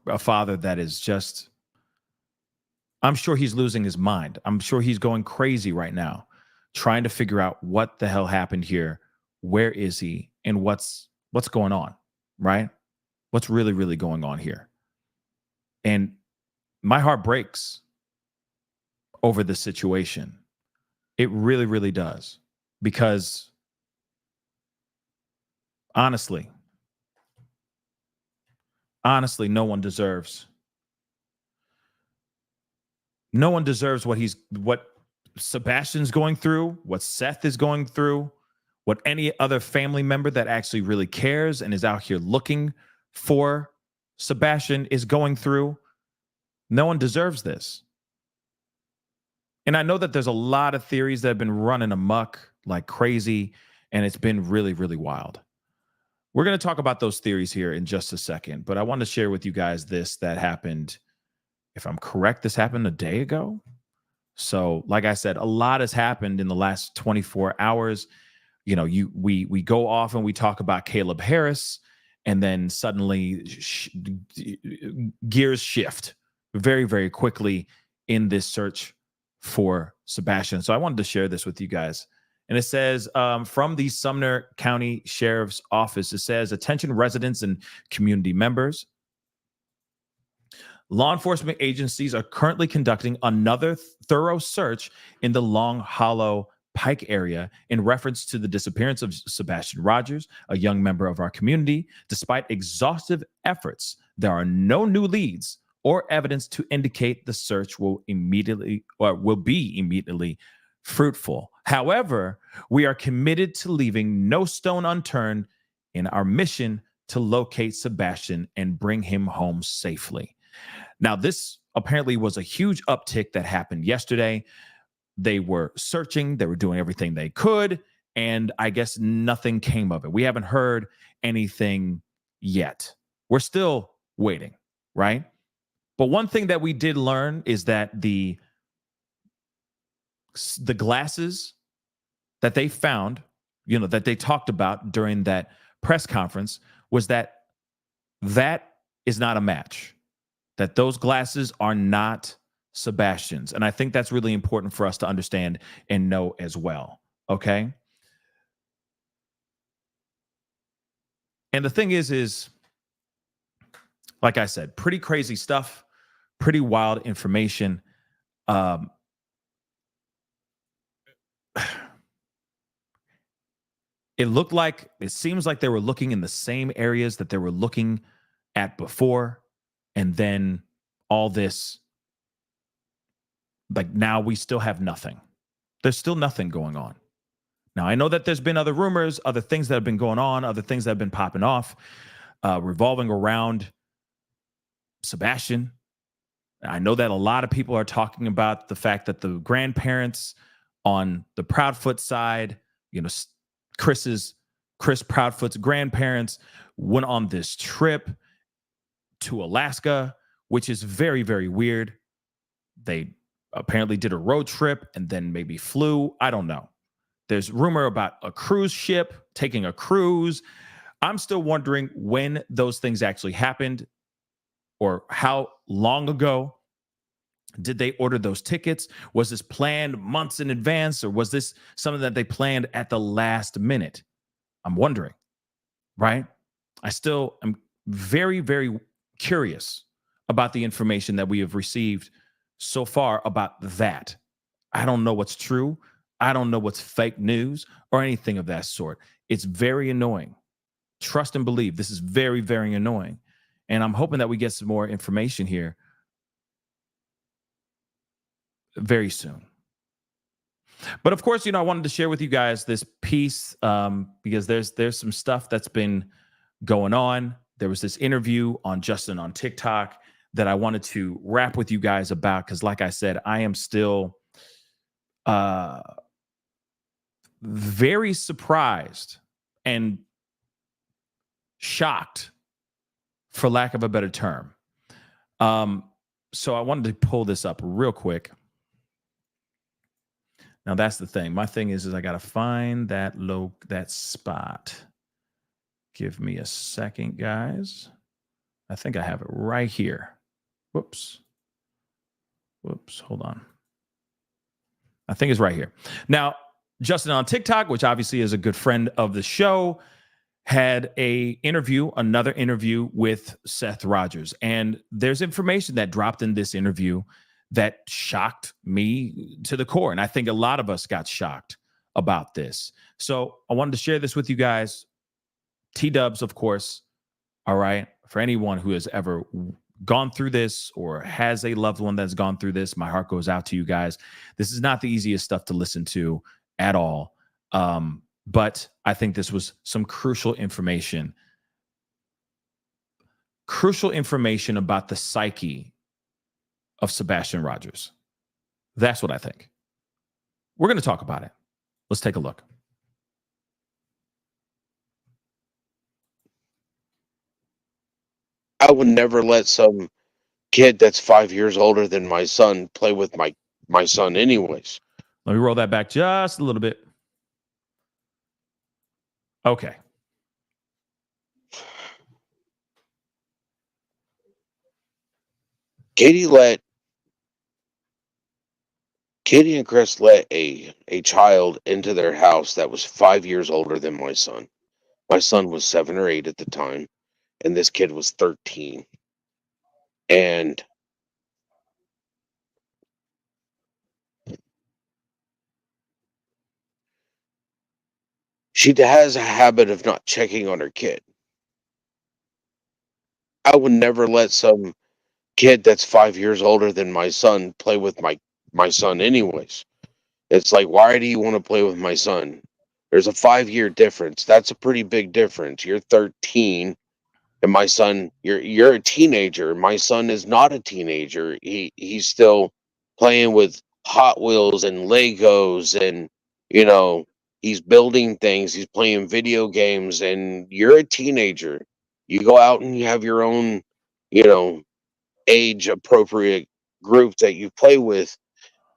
a father that is just, I'm sure he's losing his mind. I'm sure he's going crazy right now, trying to figure out what the hell happened here. Where is he? And what's going on, right? What's really, really going on here? And my heart breaks over this situation. It really, really does. Because honestly, no one deserves what Sebastian's going through, what Seth is going through, what any other family member that actually really cares and is out here looking for Sebastian is going through. No one deserves this. And I know that there's a lot of theories that have been running amok like crazy, and it's been really, really wild. We're going to talk about those theories here in just a second, but I want to share with you guys this that happened. If I'm correct, this happened a day ago. So, like I said, a lot has happened in the last 24 hours. We go off and we talk about Caleb Harris, and then suddenly gears shift very, very quickly in this search for Sebastian. So I wanted to share this with you guys. And it says from the Sumner County Sheriff's Office, it says, attention residents and community members. Law enforcement agencies are currently conducting another thorough search in the Long Hollow Pike area in reference to the disappearance of Sebastian Rogers, a young member of our community. Despite exhaustive efforts, there are no new leads or evidence to indicate the search will be immediately fruitful. However, we are committed to leaving no stone unturned in our mission to locate Sebastian and bring him home safely. Now, this apparently was a huge uptick that happened yesterday. They were searching, they were doing everything they could, and I guess nothing came of it. We haven't heard anything yet. We're still waiting, right? But one thing that we did learn is that the glasses that they found, that they talked about during that press conference was that is not a match, that those glasses are not Sebastian's. And I think that's really important for us to understand and know as well. Okay. And the thing is, like I said, pretty crazy stuff, pretty wild information. It seems like they were looking in the same areas that they were looking at before. And then all this, like now we still have nothing. There's still nothing going on. Now, I know that there's been other rumors, other things that have been going on, other things that have been popping off, revolving around Sebastian. I know that a lot of people are talking about the fact that the grandparents on the Proudfoot side, Chris Proudfoot's grandparents went on this trip to Alaska, which is very, very weird. They apparently did a road trip and then maybe flew. I don't know. There's rumor about a cruise ship taking a cruise. I'm still wondering when those things actually happened or how long ago did they order those tickets? Was this planned months in advance or was this something that they planned at the last minute? I'm wondering, right? I still am very, very curious about the information that we have received so far about that. I don't know what's true. I don't know what's fake news or anything of that sort. It's very annoying. Trust and believe. This is very, very annoying. And I'm hoping that we get some more information here very soon. But of course, I wanted to share with you guys this piece because there's some stuff that's been going on. There was this interview on Justin on TikTok that I wanted to wrap with you guys about because, like I said, I am still very surprised and shocked, for lack of a better term. So I wanted to pull this up real quick. Now that's the thing. My thing is I got to find that spot. Give me a second, guys. I think I have it right here. Whoops. Hold on. I think it's right here. Now, Justin on TikTok, which obviously is a good friend of the show, had another interview with Seth Rogers. And there's information that dropped in this interview that shocked me to the core. And I think a lot of us got shocked about this. So I wanted to share this with you guys. T-dubs, of course. All right. For anyone who has ever gone through this or has a loved one that's gone through this, my heart goes out to you guys. This is not the easiest stuff to listen to at all. But I think this was some crucial information about the psyche of Sebastian Rogers. That's what I think. We're going to talk about it. Let's take a look. I would never let some kid that's 5 years older than my son play with my son anyways. Let me roll that back just a little bit. Okay. Katie and Chris let a child into their house that was 5 years older than my son. My son was 7 or 8 at the time, and this kid was 13. And she has a habit of not checking on her kid. I would never let some kid that's 5 years older than my son play with my son anyways. It's like, why do you want to play with my son? There's a 5-year difference. That's a pretty big difference. You're 13 and my son, you're a teenager. My son is not a teenager. He's still playing with Hot Wheels and Legos and he's building things, he's playing video games, and you're a teenager. You go out and you have your own, age appropriate group that you play with,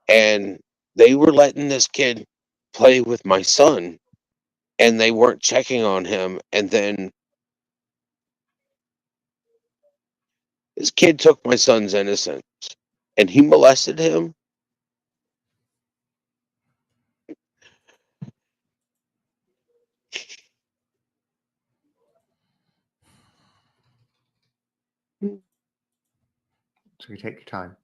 and they were letting this kid play with my son. And I would never let some kid that's 5 years older than my son play with my son anyways. It's like, why do you want to play with my son? There's a 5-year difference. That's a pretty big difference. You're 13 and my son is not a teenager. He's still playing with Hot Wheels and Legos and, he's building things, he's playing video games, and you're a teenager. You go out and you have your own, age appropriate group that you play with, and they were letting this kid play with my son. and they weren't checking on him. And then this kid took my son's innocence and he molested him. So you take your time.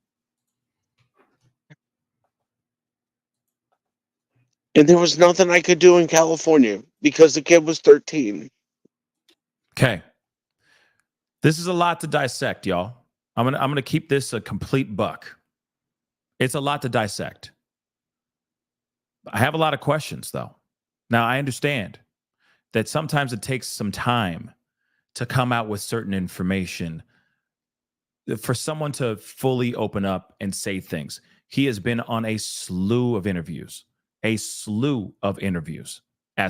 And there was nothing I could do in California because the kid was 13. Okay. This is a lot to dissect, y'all. I'm gonna keep this a complete buck. It's a lot to dissect. I have a lot of questions, though. Now, I understand that sometimes it takes some time to come out with certain information for someone to fully open up and say things. He has been on a slew of interviews as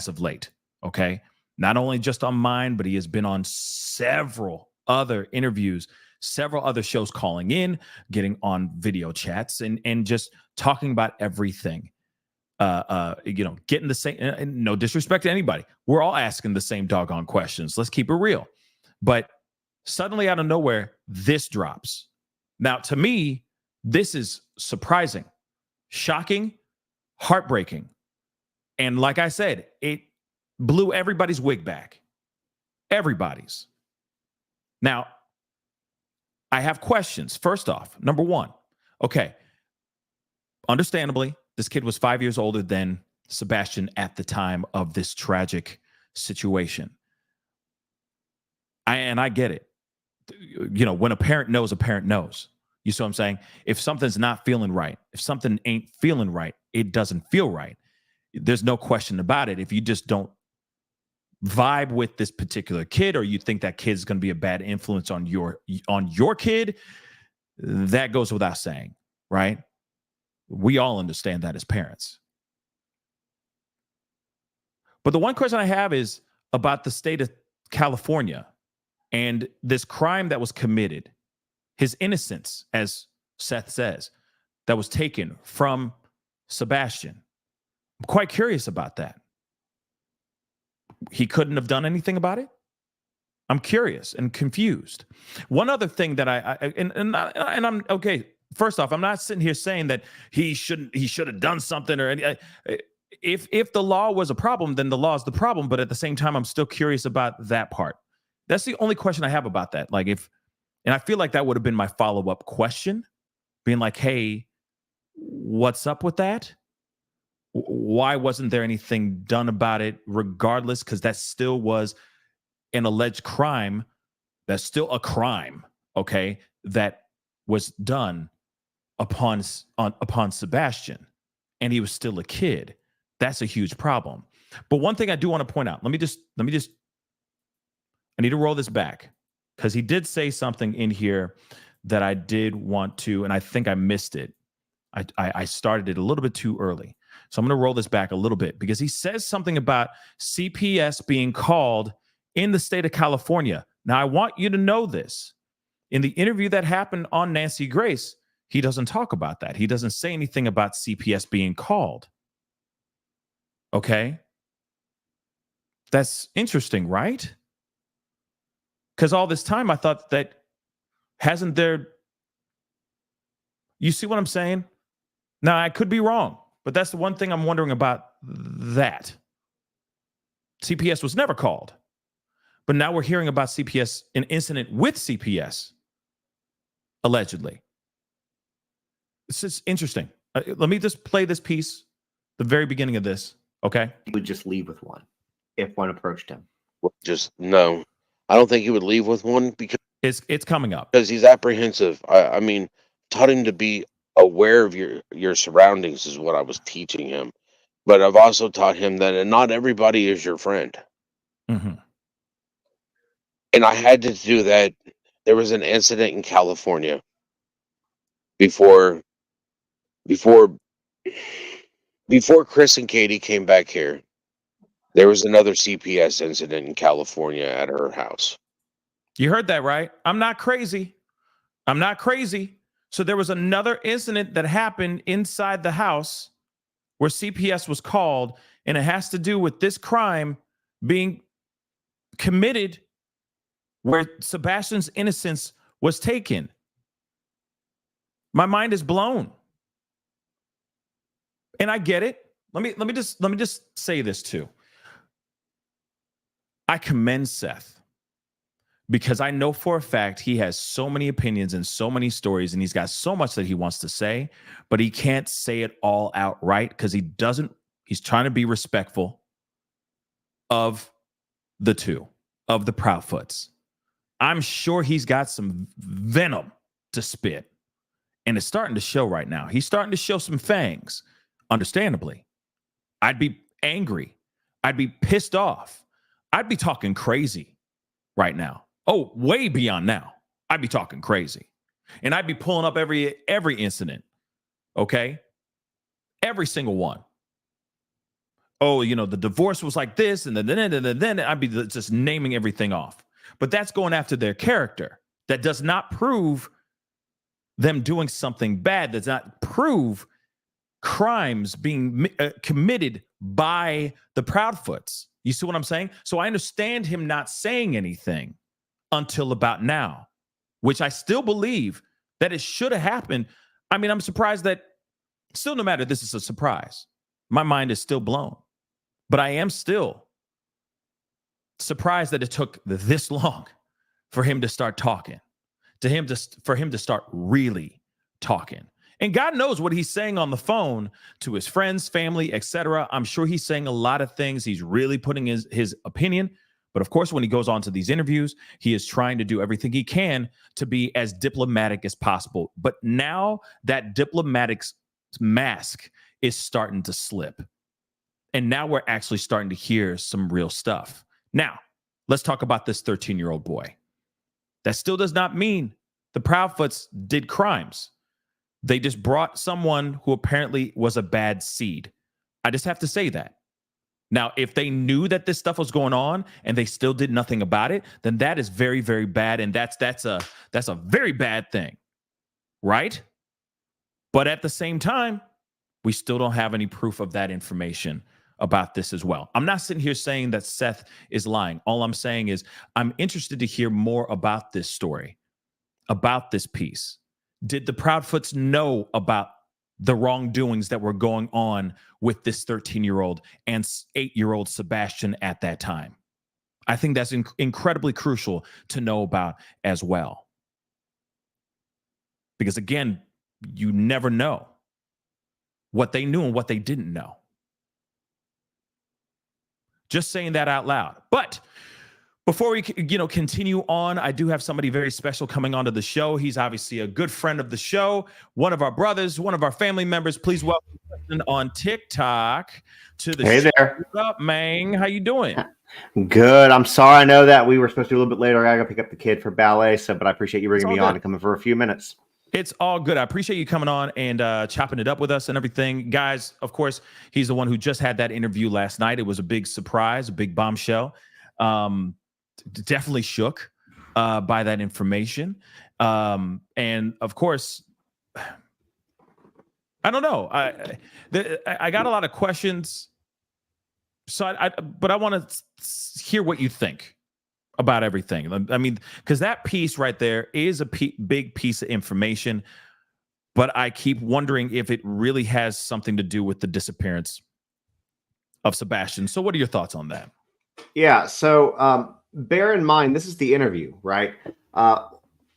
of late. Okay. Not only just on mine, but he has been on several other interviews, several other shows, calling in, getting on video chats, and just talking about everything. Getting the same, and no disrespect to anybody. We're all asking the same doggone questions. Let's keep it real. But suddenly out of nowhere, this drops. Now, to me, this is surprising, shocking, heartbreaking. And like I said, it blew everybody's wig back. Everybody's. Now, I have questions. First off, number one, okay, understandably, this kid was 5 years older than Sebastian at the time of this tragic situation. I get it. You know, when a parent knows, a parent knows. You see what I'm saying? If something's not feeling right, if something ain't feeling right, it doesn't feel right. There's no question about it. If you just don't vibe with this particular kid, or you think that kid's going to be a bad influence on your kid, that goes without saying, right? We all understand that as parents. But the one question I have is about the state of California and this crime that was committed, his innocence, as Seth says, that was taken from Sebastian. I'm quite curious about that. He couldn't have done anything about it? I'm curious and confused. One other thing that I'm okay. First off, I'm not sitting here saying that he should have done something or any. If the law was a problem, then the law is the problem. But at the same time, I'm still curious about that part. That's the only question I have about that. And I feel like that would have been my follow-up question, being like, hey, what's up with that? Why wasn't there anything done about it regardless? Because that still was an alleged crime. That's still a crime, okay, that was done upon Sebastian, and he was still a kid. That's a huge problem. But one thing I do want to point out, let me just I need to roll this back, because he did say something in here that I did want to, and I think I missed it. I started it a little bit too early. So I'm going to roll this back a little bit, because he says something about CPS being called in the state of California. Now, I want you to know this. In the interview that happened on Nancy Grace, he doesn't talk about that. He doesn't say anything about CPS being called. Okay? That's interesting, right? Because all this time I thought that hasn't there... You see what I'm saying? Now, I could be wrong, but that's the one thing I'm wondering about that. CPS was never called. But now we're hearing about CPS, an incident with CPS, allegedly. This is interesting. Let me just play this piece, the very beginning of this, okay? He would just leave with one if one approached him. No. I don't think he would leave with one because It's coming up. he's apprehensive. I mean, taught him to be aware of your surroundings is what I was teaching him. But I've also taught him that not everybody is your friend. Mm-hmm. And I had to do that. There was an incident in California before Chris and Katie came back here. There was another CPS incident in California at her house. You heard that, right? I'm not crazy. I'm not crazy. So there was another incident that happened inside the house where CPS was called, and it has to do with this crime being committed where Sebastian's innocence was taken. My mind is blown. And I get it. Let me just say this too. I commend Seth because I know for a fact he has so many opinions and so many stories, and he's got so much that he wants to say, but he can't say it all outright because he's trying to be respectful of the two, of the Proudfoots. I'm sure he's got some venom to spit, and it's starting to show right now. He's starting to show some fangs, understandably. I'd be angry. I'd be pissed off. I'd be talking crazy right now. Oh, way beyond now. I'd be talking crazy. And I'd be pulling up every incident. Okay? Every single one. Oh, the divorce was like this, and then I'd be just naming everything off. But that's going after their character. That does not prove them doing something bad. Does not prove crimes being committed by the Proudfoots. You see what I'm saying? So I understand him not saying anything until about now, which I still believe that it should have happened. I mean, I'm surprised that still, no matter this is a surprise, my mind is still blown. But I am still surprised that it took this long for him to start talking, for him to start really talking. And God knows what he's saying on the phone to his friends, family, etc. I'm sure he's saying a lot of things. He's really putting his opinion. But of course, when he goes on to these interviews, he is trying to do everything he can to be as diplomatic as possible. But now that diplomatic mask is starting to slip. And now we're actually starting to hear some real stuff. Now, let's talk about this 13-year-old boy. That still does not mean the Proudfoots did crimes. They just brought someone who apparently was a bad seed. I just have to say that. Now, if they knew that this stuff was going on and they still did nothing about it, then that is very, very bad. And that's a very bad thing, right? But at the same time, we still don't have any proof of that information about this as well. I'm not sitting here saying that Seth is lying. All I'm saying is I'm interested to hear more about this story, about this piece. Did the Proudfoots know about the wrongdoings that were going on with this 13-year-old and 8-year-old Sebastian at that time? I think that's incredibly crucial to know about as well. Because again, you never know what they knew and what they didn't know. Just saying that out loud. But before we continue on, I do have somebody very special coming onto the show. He's obviously a good friend of the show, one of our brothers, one of our family members. Please welcome Justin on TikTok to the show. Hey there. What's up, man? How you doing? Good. I'm sorry. I know that we were supposed to do a little bit later. I got to pick up the kid for ballet, but I appreciate you bringing me on and coming for a few minutes. It's all good. I appreciate you coming on and chopping it up with us and everything. Guys, of course, he's the one who just had that interview last night. It was a big surprise, a big bombshell. Definitely shook by that information. And of course, I don't know. I got a lot of questions. So but I want to hear what you think about everything. I mean, because that piece right there is a big piece of information, but I keep wondering if it really has something to do with the disappearance of Sebastian. So what are your thoughts on that? Yeah. So bear in mind, this is the interview, right?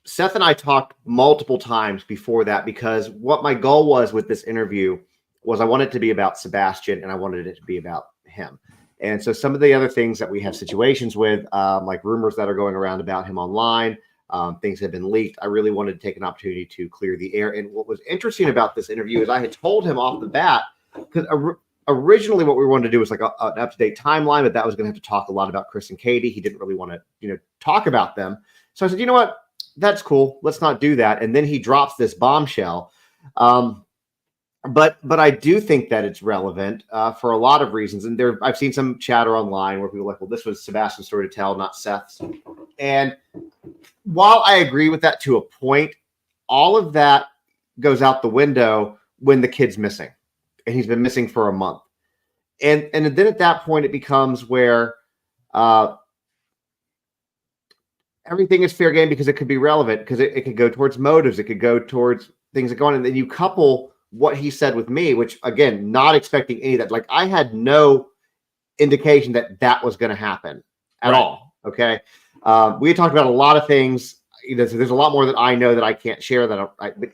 Seth and I talked multiple times before that because what my goal was with this interview was I wanted it to be about Sebastian and I wanted it to be about him. And so some of the other things that we have situations with, like rumors that are going around about him online, things have been leaked. I really wanted to take an opportunity to clear the air. And what was interesting about this interview is I had told him off the bat, because originally what we wanted to do was like an up-to-date timeline, but that was going to have to talk a lot about Chris and Katie. He didn't really want to, talk about them. So I said, you know what? That's cool. Let's not do that. And then he drops this bombshell. But I do think that it's relevant for a lot of reasons. And I've seen some chatter online where people are like, well, this was Sebastian's story to tell, not Seth's. And while I agree with that to a point, all of that goes out the window when the kid's missing. and he's been missing for a month. And then at that point, it becomes where everything is fair game because it could be relevant, because it could go towards motives. It could go towards things that go on. And then you couple what he said with me, which, again, not expecting any of that. Like, I had no indication that was going to happen at all. Okay. We had talked about a lot of things. So there's a lot more that I know that I can't share,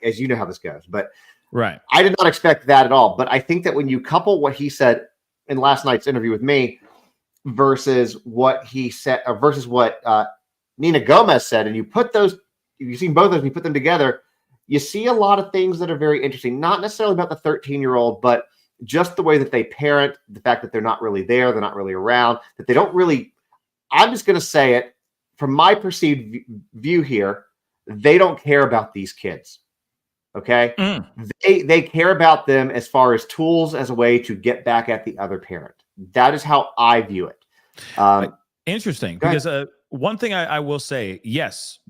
as you know how this goes. But Right. I did not expect that at all. But I think that when you couple what he said in last night's interview with me versus what he said, or versus what Nina Gomez said, and you put those, you've seen both of those, and you put them together, you see a lot of things that are very interesting. Not necessarily about the 13-year-old, but just the way that they parent, the fact that they're not really there, they're not really around, that they don't really, I'm just going to say it, from my perceived view here, they don't care about these kids. Okay. They care about them as far as tools, as a way to get back at the other parent. That is how I view it. Interesting, because one thing I will say, yes,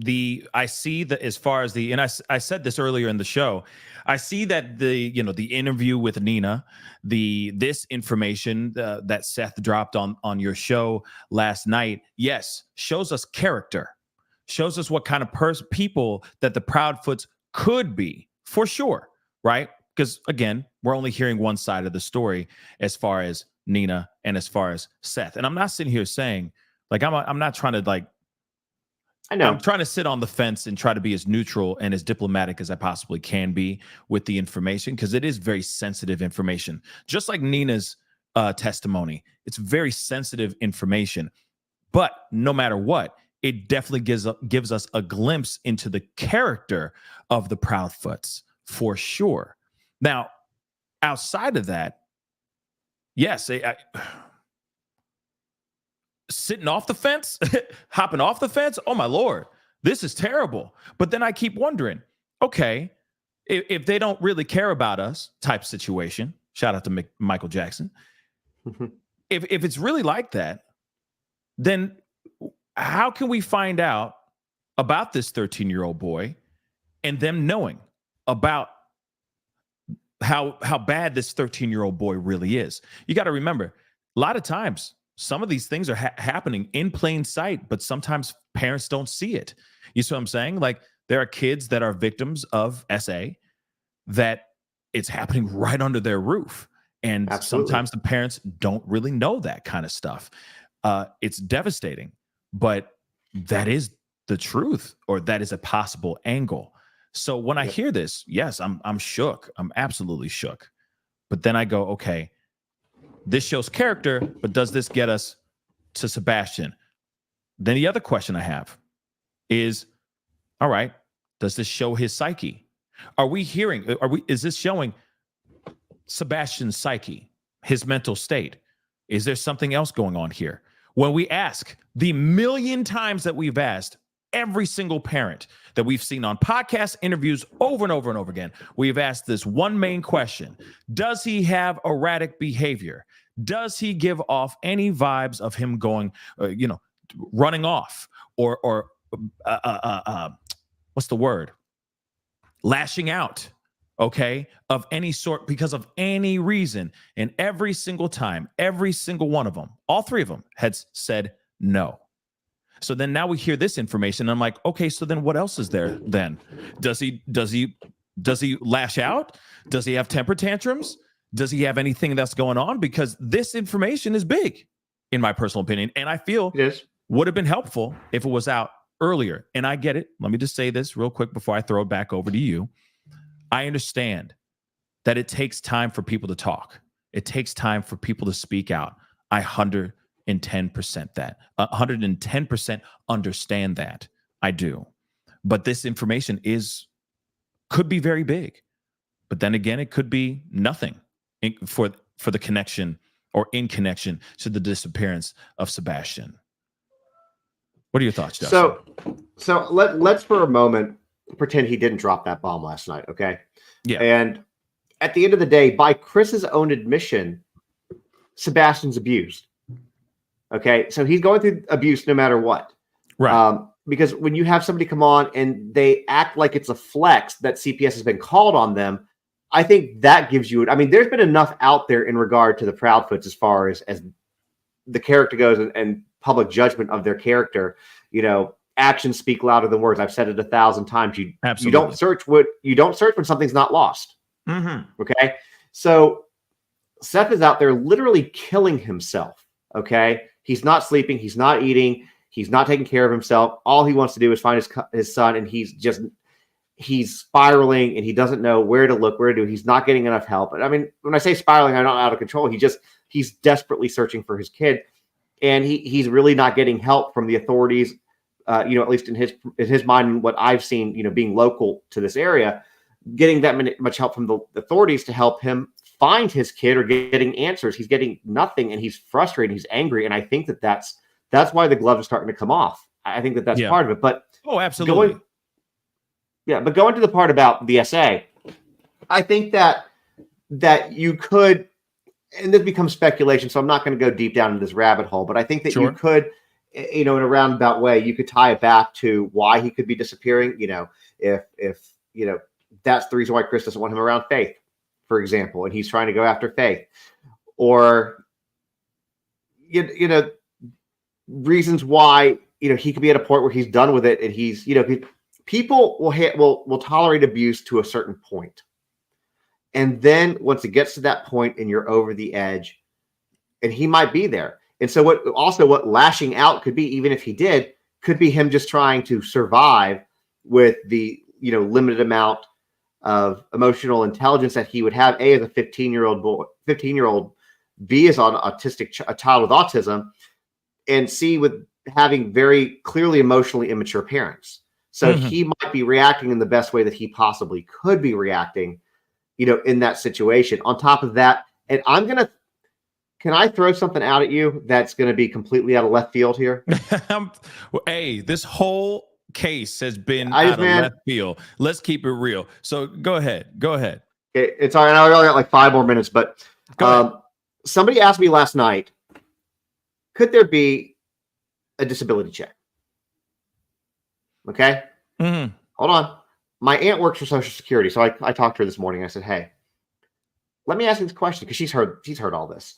I see that as far as and I said this earlier in the show, I see that the interview with Nina, this information that Seth dropped on your show last night, yes, shows us character, shows us what kind of people that the Proudfoots could be, for sure, right? Because again, we're only hearing one side of the story as far as Nina and as far as Seth. And I'm not sitting here saying, like, I'm not trying to, like, I know I'm trying to sit on the fence and try to be as neutral and as diplomatic as I possibly can be with the information, because it is very sensitive information. Just like Nina's testimony, it's very sensitive information. But no matter what, it definitely gives us a glimpse into the character of the Proudfoots, for sure. Now, outside of that, yes, sitting off the fence, hopping off the fence. Oh my Lord, this is terrible. But then I keep wondering, okay, if they don't really care about us, type situation, shout out to Michael Jackson. If it's really like that, then how can we find out about this 13-year-old boy and them knowing about how bad this 13-year-old boy really is? You got to remember, a lot of times, some of these things are happening in plain sight, but sometimes parents don't see it. You see what I'm saying? Like, there are kids that are victims of SA that it's happening right under their roof. And sometimes the parents don't really know that kind of stuff. It's devastating, but that is the truth, or that is a possible angle. So when I hear this, yes, I'm shook. I'm absolutely shook. But then I go, okay, this shows character, but does this get us to Sebastian? Then the other question I have is, all right, does this show his psyche? Is this showing Sebastian's psyche, his mental state? Is there something else going on here? When we ask the million times that we've asked every single parent that we've seen on podcast interviews over and over and over again, we've asked this one main question: does he have erratic behavior? Does he give off any vibes of him going, running off, or what's the word? Lashing out, okay, of any sort, because of any reason? And every single time, every single one of them, all three of them had said no. So then now we hear this information, and I'm like, okay, so then what else is there then? Does he lash out? Does he have temper tantrums? Does he have anything that's going on? Because this information is big, in my personal opinion, and I feel would have been helpful if it was out earlier. And I get it. Let me just say this real quick before I throw it back over to you. I understand that it takes time for people to talk. It takes time for people to speak out. I 110% that. 110% understand that. I do. But this information could be very big. But then again, it could be nothing for the connection, or in connection to the disappearance of Sebastian. What are your thoughts, Justin? So let's for a moment pretend he didn't drop that bomb last night, okay? Yeah. And at the end of the day, by Chris's own admission, Sebastian's abused. Okay, so he's going through abuse no matter what. Right. Because when you have somebody come on and they act like it's a flex that CPS has been called on them, I think that gives you, I mean, there's been enough out there in regard to the Proudfoots as far as the character goes and public judgment of their character. You know, actions speak louder than words. I've said it 1,000 times. You don't search when something's not lost. Okay. So Seth is out there literally killing himself. Okay. He's not sleeping. He's not eating. He's not taking care of himself. All he wants to do is find his son. And he's spiraling and he doesn't know where to look, where to do. He's not getting enough help. And I mean, when I say spiraling, I'm not out of control. He's desperately searching for his kid. And he's really not getting help from the authorities, you know, at least in his mind, and what I've seen, you know, being local to this area, getting that much help from the authorities to help him find his kid or getting answers. He's getting nothing, and he's frustrated. He's angry, and I think that's why the gloves are starting to come off. I think that's part of it. But absolutely, but going to the part about the SA, I think that you could. And this becomes speculation, so I'm not going to go deep down into this rabbit hole, but I think that you could, you know, in a roundabout way, you could tie it back to why he could be disappearing. You know, if you know, that's the reason why Chris doesn't want him around Faith, for example, and he's trying to go after Faith, or you know, reasons why, you know, he could be at a point where he's done with it, and he's, you know, people will tolerate abuse to a certain point. And then once it gets to that point and you're over the edge, and he might be there. And so what lashing out could be, even if he did, could be him just trying to survive with the, you know, limited amount of emotional intelligence that he would have, A, as a 15-year-old boy, 15-year-old, B, as an a child with autism, and C, with having very clearly emotionally immature parents. So he might be reacting in the best way that he possibly could be reacting, you know, in that situation. On top of that, and can I throw something out at you that's going to be completely out of left field here? Hey, this whole case has been out of left field. Let's keep it real. So go ahead. It's all right. I only got like 5 more minutes, but somebody asked me last night, could there be a disability check? Okay. Hold on. My aunt works for Social Security, so I talked to her this morning. I said, "Hey, let me ask you this question," because she's heard all this,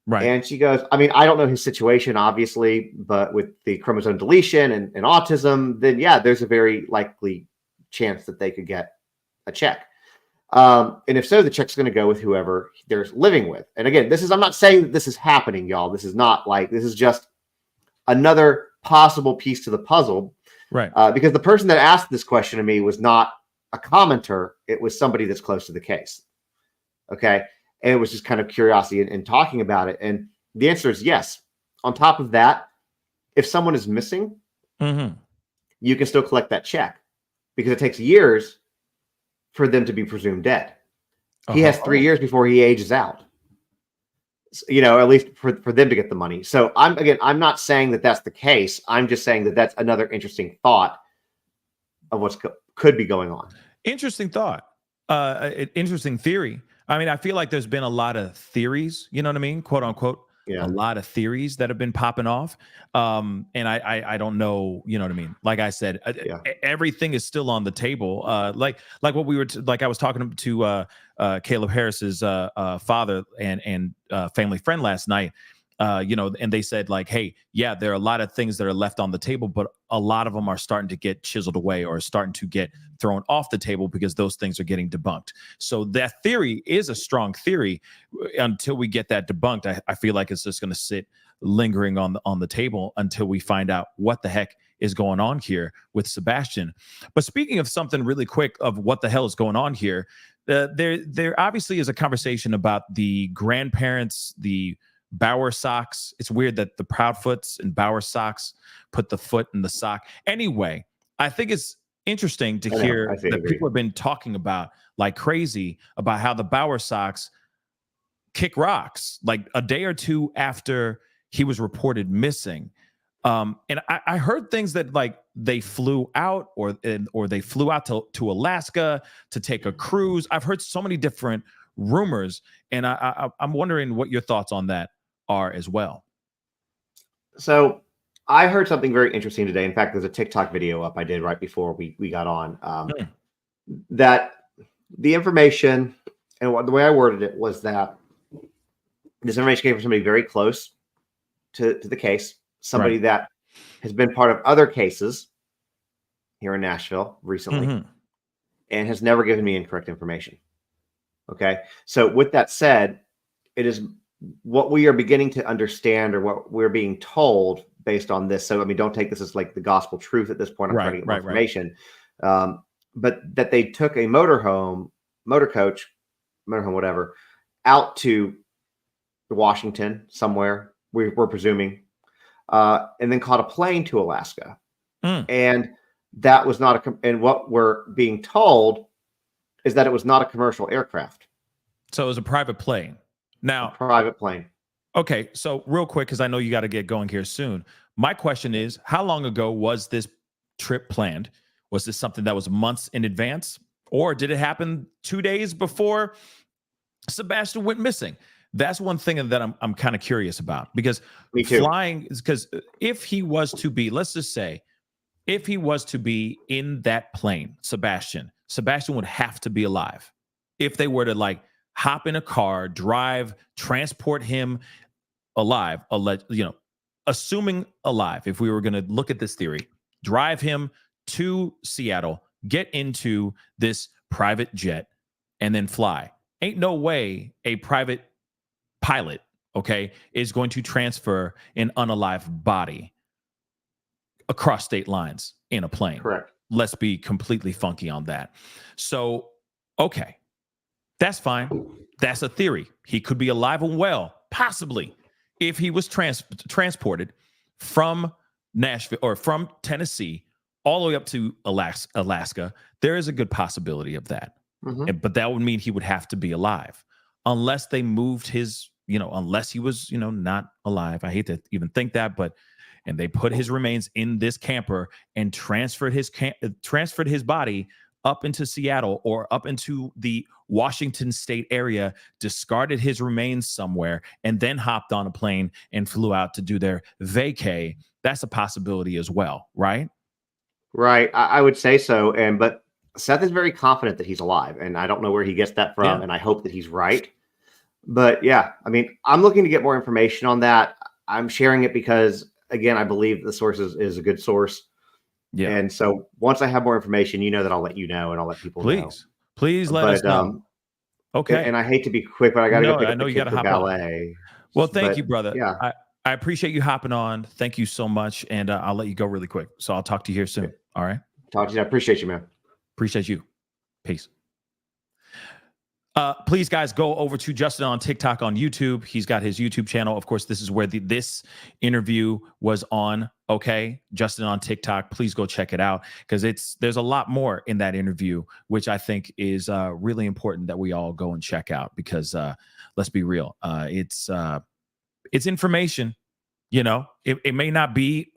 right? And she goes, "I mean, I don't know his situation, obviously, but with the chromosome deletion and autism, then yeah, there's a very likely chance that they could get a check. And if so, the check's going to go with whoever they're living with. And again, I'm not saying that this is happening, y'all. This is just another possible piece to the puzzle." Right. Because the person that asked this question to me was not a commenter. It was somebody that's close to the case. Okay. And it was just kind of curiosity and talking about it. And the answer is yes. On top of that, if someone is missing, you can still collect that check, because it takes years for them to be presumed dead. He has 3 years before he ages out. You know, at least for them to get the money. So I'm not saying that that's the case. I'm just saying that that's another interesting thought of what could be going on. Interesting thought. Interesting theory. I mean, I feel like there's been a lot of theories, you know what I mean? Quote unquote. A lot of theories that have been popping off. And I don't know, you know what I mean? Like I said, everything is still on the table. Like what we were, like I was talking to Caleb Harris's father and family friend last night, you know, and they said like, hey, yeah, there are a lot of things that are left on the table, but a lot of them are starting to get chiseled away or starting to get thrown off the table because those things are getting debunked. So that theory is a strong theory. Until we get that debunked, I feel like it's just going to sit lingering on the table until we find out what the heck is going on here with Sebastian. But speaking of something really quick of what the hell is going on here, there obviously is a conversation about the grandparents, the Bauer socks. It's weird that the Proudfoots and Bauer socks put the foot in the sock. Anyway, I think it's interesting to hear that people have been talking about like crazy about how the Bauer socks kick rocks like a day or two after he was reported missing. And I heard things that like they flew out or they flew out to Alaska to take a cruise. I've heard so many different rumors, and I'm wondering what your thoughts on that are as well. So I heard something very interesting today. In fact, there's a TikTok video up I did right before we got on, that the information And the way I worded it was that this information came from somebody very close to the case, somebody Right. that has been part of other cases here in Nashville recently Mhm. and has never given me incorrect information. Okay. So with that said, it is what we are beginning to understand or what we're being told based on this. So, I mean, don't take this as like the gospel truth at this point. I'm trying to get more information. But that they took a motor coach, motorhome, whatever, out to Washington somewhere, we're presuming, and then caught a plane to Alaska. And that was not and what we're being told is that it was not a commercial aircraft. So it was a private plane. Now, a private plane. Okay, so real quick, because I know you got to get going here soon. My question is, how long ago was this trip planned? Was this something that was months in advance? Or did it happen 2 days before Sebastian went missing? That's one thing that I'm kind of curious about, because flying is, because if he was to be, let's just say, if he was to be in that plane, Sebastian would have to be alive. If they were to like hop in a car, drive, transport him alive, assuming alive, if we were going to look at this theory, drive him to Seattle, get into this private jet, and then fly. Ain't no way a private pilot, okay, is going to transfer an unalive body across state lines in a plane. Correct. Let's be completely funky on that. So, okay, that's fine. That's a theory. He could be alive and well, possibly, if he was transported from Nashville or from Tennessee all the way up to Alaska. There is a good possibility of that. But that would mean he would have to be alive, unless they moved his, unless he was, not alive. I hate to even think that, and they put his remains in this camper and transferred his body up into Seattle or up into the Washington state area, discarded his remains somewhere, and then hopped on a plane and flew out to do their vacay. That's a possibility as well, right? Right. I would say so. But Seth is very confident that he's alive, and I don't know where he gets that from, and I hope that he's right. But yeah, I mean, I'm looking to get more information on that. I'm sharing it because, again, I believe the source is a good source. Yeah. And so once I have more information, that I'll let you know, and I'll let people know. Please let us know. Okay. And I hate to be quick, but I got to go pick up the kid for ballet. Well, thank you, brother. Yeah. I appreciate you hopping on. Thank you so much. And I'll let you go really quick. So I'll talk to you here soon. All right. Talk to you. I appreciate you, man. Appreciate you. Peace. Please, guys, go over to Justin on TikTok, on YouTube. He's got his YouTube channel. Of course, this is where this interview was on. Okay, Justin on TikTok. Please go check it out, because there's a lot more in that interview, which I think is really important that we all go and check out. Because let's be real, it's information. It may not be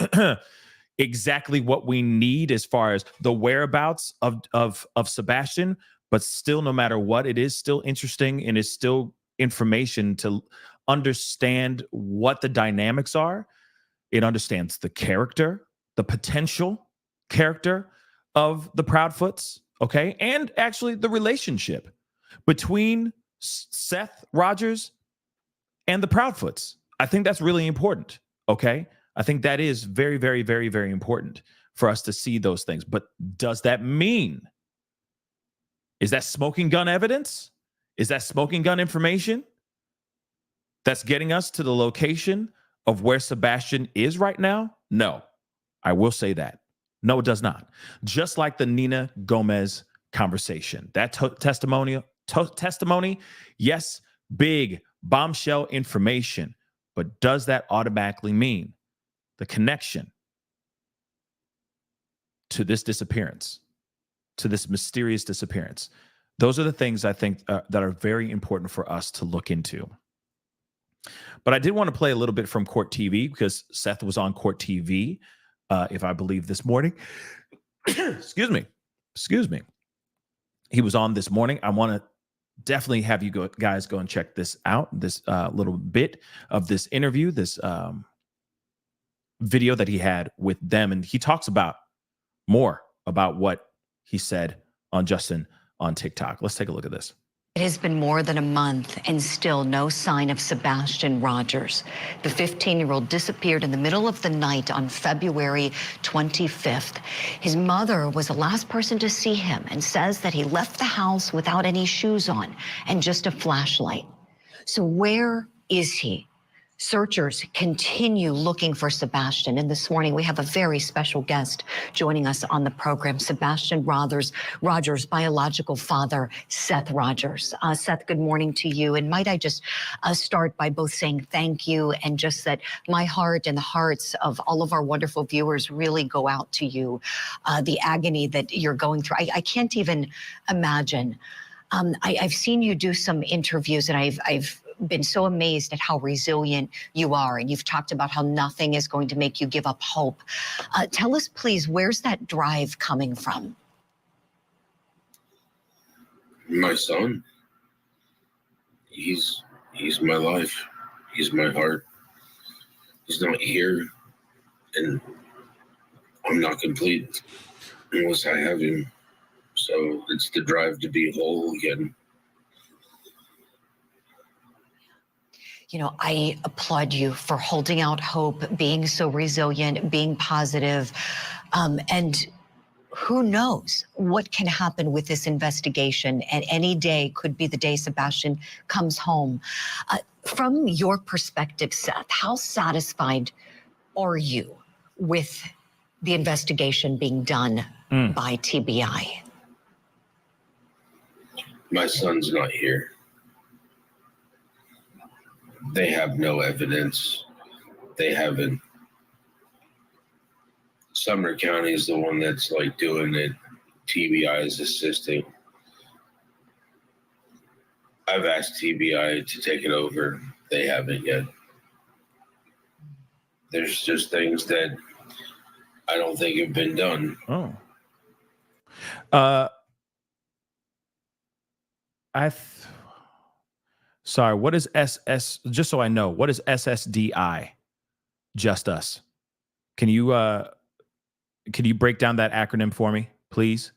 exactly what we need as far as the whereabouts of Sebastian. But still, no matter what, it is still interesting, and it's still information to understand what the dynamics are. It understands the character, the potential character of the Proudfoots, okay? And actually the relationship between Seth Rogers and the Proudfoots. I think that's really important, okay? I think that is very, very, very, very important for us to see those things. But does that mean... is that smoking gun evidence? Is that smoking gun information that's getting us to the location of where Sebastian is right now? No, I will say that. No, it does not. Just like the Nina Gomez conversation, that testimony, yes, big bombshell information, but does that automatically mean the connection to this disappearance? To this mysterious disappearance? Those are the things I think that are very important for us to look into. But I did want to play a little bit from Court TV, because Seth was on Court TV, if I believe this morning. Excuse me. He was on this morning. I want to definitely have you guys go and check this out, this little bit of this interview, this video that he had with them. And he talks about more about what he said on Justin on TikTok. Let's take a look at this. It has been more than a month and still no sign of Sebastian Rogers. The 15-year-old disappeared in the middle of the night on February 25th. His mother was the last person to see him and says that he left the house without any shoes on and just a flashlight. So where is he? Searchers continue looking for Sebastian. And this morning, we have a very special guest joining us on the program, Sebastian Rogers' biological father, Seth Rogers. Seth, good morning to you. And might I just start by both saying thank you and just that my heart and the hearts of all of our wonderful viewers really go out to you. The agony that you're going through, I can't even imagine. I've seen you do some interviews, and I've been so amazed at how resilient you are. And you've talked about how nothing is going to make you give up hope. Tell us, please, where's that drive coming from? My son. He's my life. He's my heart. He's not here, and I'm not complete unless I have him. So it's the drive to be whole again. You know, I applaud you for holding out hope, being so resilient, being positive, and who knows what can happen with this investigation, and any day could be the day Sebastian comes home. From your perspective, Seth, how satisfied are you with the investigation being done by TBI? My son's not here. They have no evidence. They haven't. Sumner County is the one that's like doing it. TBI is assisting. I've asked TBI to take it over. They haven't yet. There's just things that I don't think have been done. Sorry, what is SS? Just so I know, what is SSDI? Just Us. Can you break down that acronym for me, please?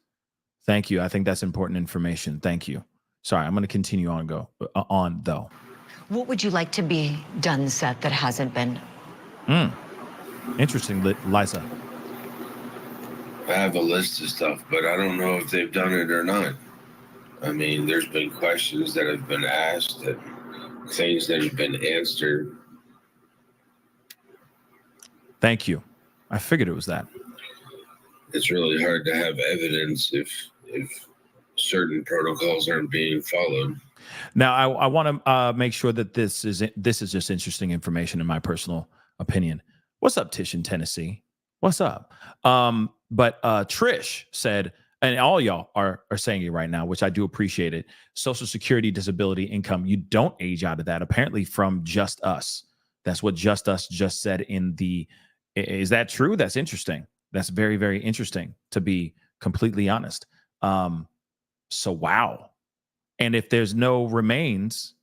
Thank you. I think that's important information. Thank you. Sorry, I'm going to continue on though. What would you like to be done, Seth, that hasn't been? Interesting, Liza. I have a list of stuff, but I don't know if they've done it or not. I mean, there's been questions that have been asked and things that have been answered. Thank you. I figured it was that. It's really hard to have evidence if certain protocols aren't being followed. Now, I want to make sure that this is just interesting information in my personal opinion. What's up, Tish in Tennessee? What's up? But Trish said, and all y'all are saying it right now, which I do appreciate it. Social Security, disability, income. You don't age out of that, apparently, from Just Us. That's what Just Us just said in the. Is that true? That's interesting. That's very, very interesting, to be completely honest. So, wow. And if there's no remains,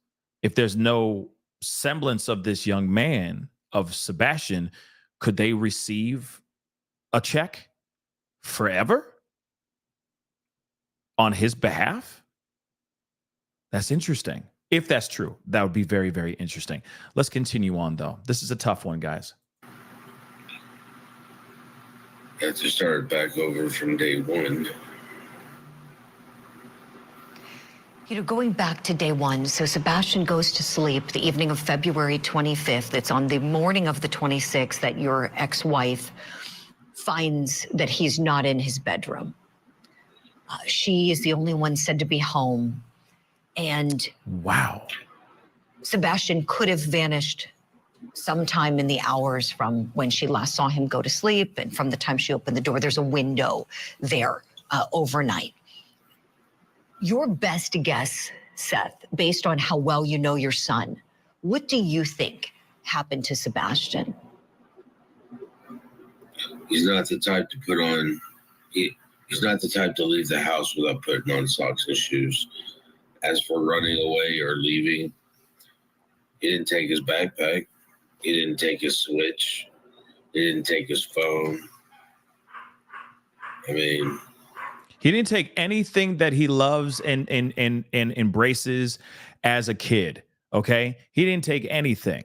if there's no semblance of this young man, of Sebastian, could they receive a check forever on his behalf? That's interesting. If that's true, that would be very, very interesting. Let's continue on, though. This is a tough one, guys. I have to start back over from day one. You know, going back to day one, so Sebastian goes to sleep the evening of February 25th. It's on the morning of the 26th that your ex-wife finds that he's not in his bedroom. She is the only one said to be home. And wow, Sebastian could have vanished sometime in the hours from when she last saw him go to sleep and from the time she opened the door. There's a window there overnight. Your best guess, Seth, based on how well you know your son, what do you think happened to Sebastian? He's not the type to put on, he's not the type to leave the house without putting on socks and shoes. As for running away or leaving, he didn't take his backpack. He didn't take his switch. He didn't take his phone. I mean, He didn't take anything that he loves and embraces as a kid. Okay. He didn't take anything.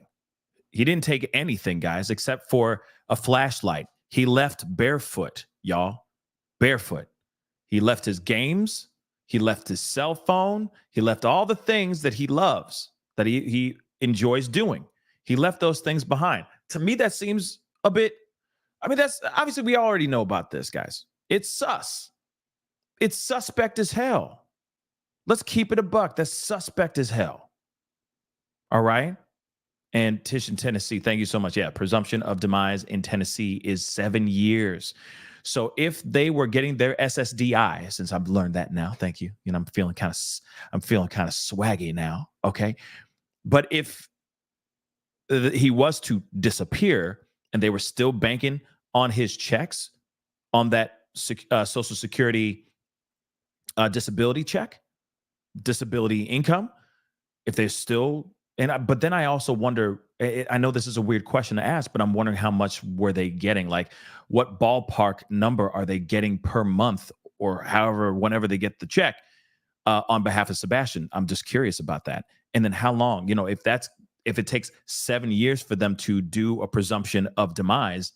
He didn't take anything, guys, except for a flashlight. He left barefoot, y'all. Barefoot. He left his games. He left his cell phone. He left all the things that he loves, that he enjoys doing. He left those things behind. To me, that seems a bit, I mean, that's obviously we already know about this, guys. It's sus. It's suspect as hell. Let's keep it a buck. That's suspect as hell. All right. And Tish in Tennessee, thank you so much. Yeah, presumption of demise in Tennessee is 7 years. So if they were getting their SSDI, since I've learned that now, thank you. You know, I'm feeling kind of swaggy now. Okay. But if he was to disappear and they were still banking on his checks, on that Social Security disability check, disability income, if they're still, but then I also wonder, I know this is a weird question to ask, but I'm wondering how much were they getting? Like, what ballpark number are they getting per month or however, whenever they get the check on behalf of Sebastian? I'm just curious about that. And then how long, if it takes 7 years for them to do a presumption of demise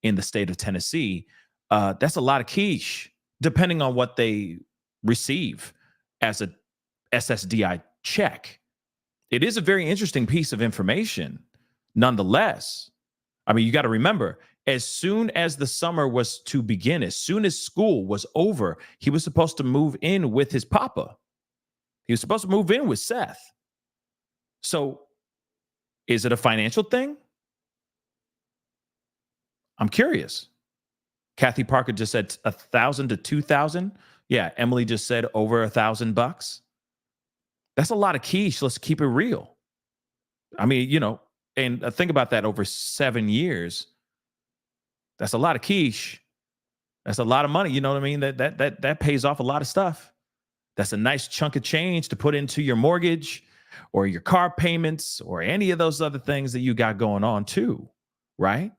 in the state of Tennessee, that's a lot of quiche, depending on what they receive as a SSDI check. It is a very interesting piece of information, nonetheless. I mean, you got to remember, as soon as the summer was to begin, as soon as school was over, he was supposed to move in with his papa. He was supposed to move in with Seth. So is it a financial thing? I'm curious. Kathy Parker just said $1,000 to $2,000. Yeah, Emily just said over $1,000. That's a lot of quiche. Let's keep it real. I mean, and think about that over 7 years. That's a lot of quiche. That's a lot of money. You know what I mean? That pays off a lot of stuff. That's a nice chunk of change to put into your mortgage or your car payments or any of those other things that you got going on too, right?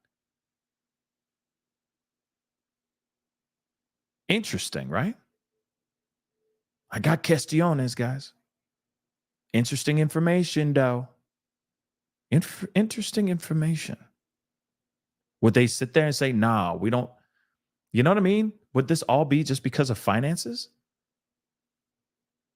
Interesting, right? I got questiones, guys. Interesting information, though. Interesting information. Would they sit there and say, nah, we don't, you know what I mean? Would this all be just because of finances?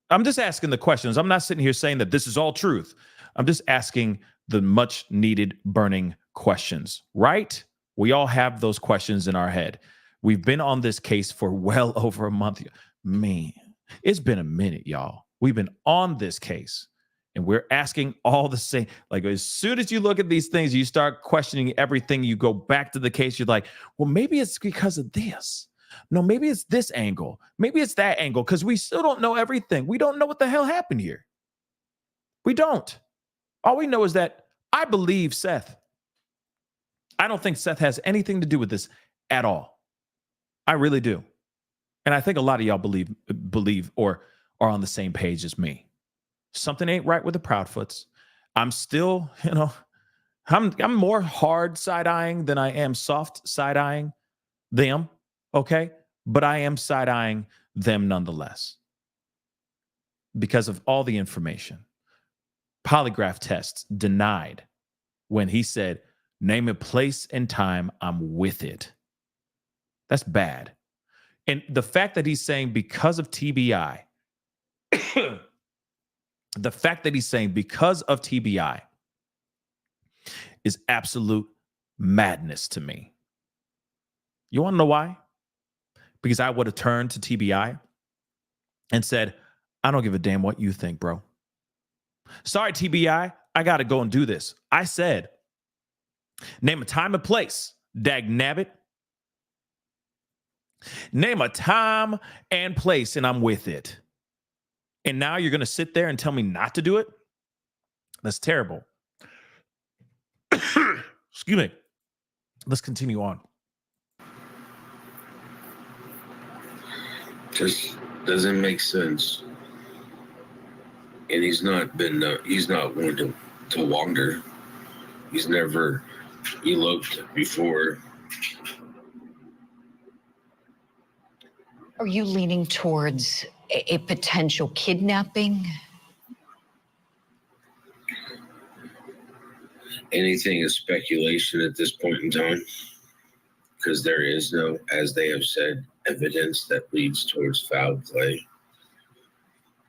I'm just asking the questions. I'm not sitting here saying that this is all truth. I'm just asking the much needed burning questions, right? We all have those questions in our head. We've been on this case for well over a month. Man, it's been a minute, y'all. We've been on this case and we're asking all the same. Like, as soon as you look at these things, you start questioning everything. You go back to the case. You're like, well, maybe it's because of this. No, maybe it's this angle. Maybe it's that angle, because we still don't know everything. We don't know what the hell happened here. We don't. All we know is that I believe Seth. I don't think Seth has anything to do with this at all. I really do. And I think a lot of y'all believe or are on the same page as me. Something ain't right with the Proudfoots. I'm still, I'm more hard side-eyeing than I am soft side-eyeing them, okay? But I am side-eyeing them nonetheless because of all the information. Polygraph tests denied when he said, name a place and time, I'm with it. That's bad. And the fact that he's saying because of TBI, the fact that he's saying because of TBI is absolute madness to me. You want to know why? Because I would have turned to TBI and said, I don't give a damn what you think, bro. Sorry, TBI, I got to go and do this. I said, name a time and place, dag nabbit. Name a time and place, and I'm with it. And now you're going to sit there and tell me not to do it? That's terrible. Excuse me. Let's continue on. Just doesn't make sense. And he's not one to wander. He's never eloped before. Are you leaning towards a potential kidnapping? Anything is speculation at this point in time, because there is no, as they have said, evidence that leads towards foul play.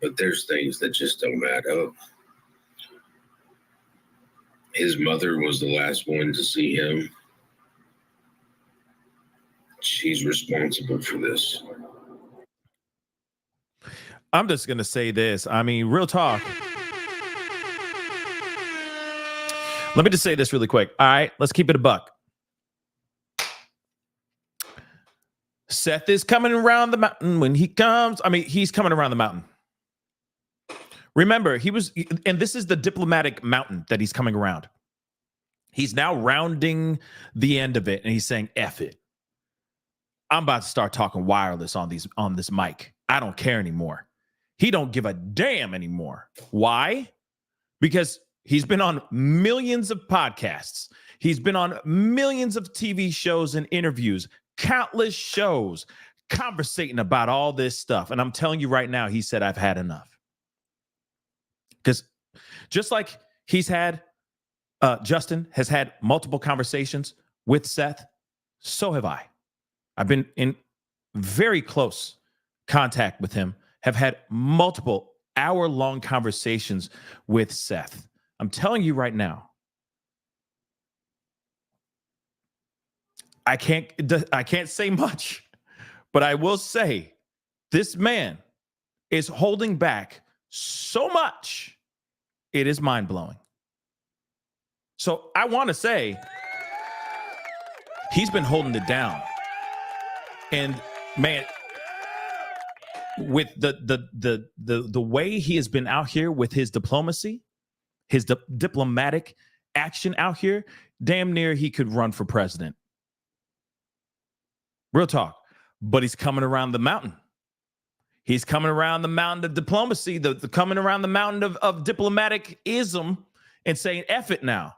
But there's things that just don't add up. His mother was the last one to see him. She's responsible for this. I'm just going to say this. I mean, real talk. Let me just say this really quick. All right, let's keep it a buck. Seth is coming around the mountain when he comes. I mean, he's coming around the mountain. Remember, and this is the diplomatic mountain that he's coming around. He's now rounding the end of it, and he's saying, F it. I'm about to start talking wireless on this mic. I don't care anymore. He don't give a damn anymore. Why? Because he's been on millions of podcasts. He's been on millions of TV shows and interviews, countless shows, conversating about all this stuff. And I'm telling you right now, he said, I've had enough. Because just like he's had, Justin has had multiple conversations with Seth, so have I. I've been in very close contact with him, have had multiple hour-long conversations with Seth. I'm telling you right now, I can't say much, but I will say this man is holding back so much, it is mind-blowing. So I want to say he's been holding it down. And man, with the way he has been out here with his diplomacy, his diplomatic action out here, damn near he could run for president. Real talk. But he's coming around the mountain. He's coming around the mountain of diplomacy, the coming around the mountain of diplomatic-ism and saying, F it now.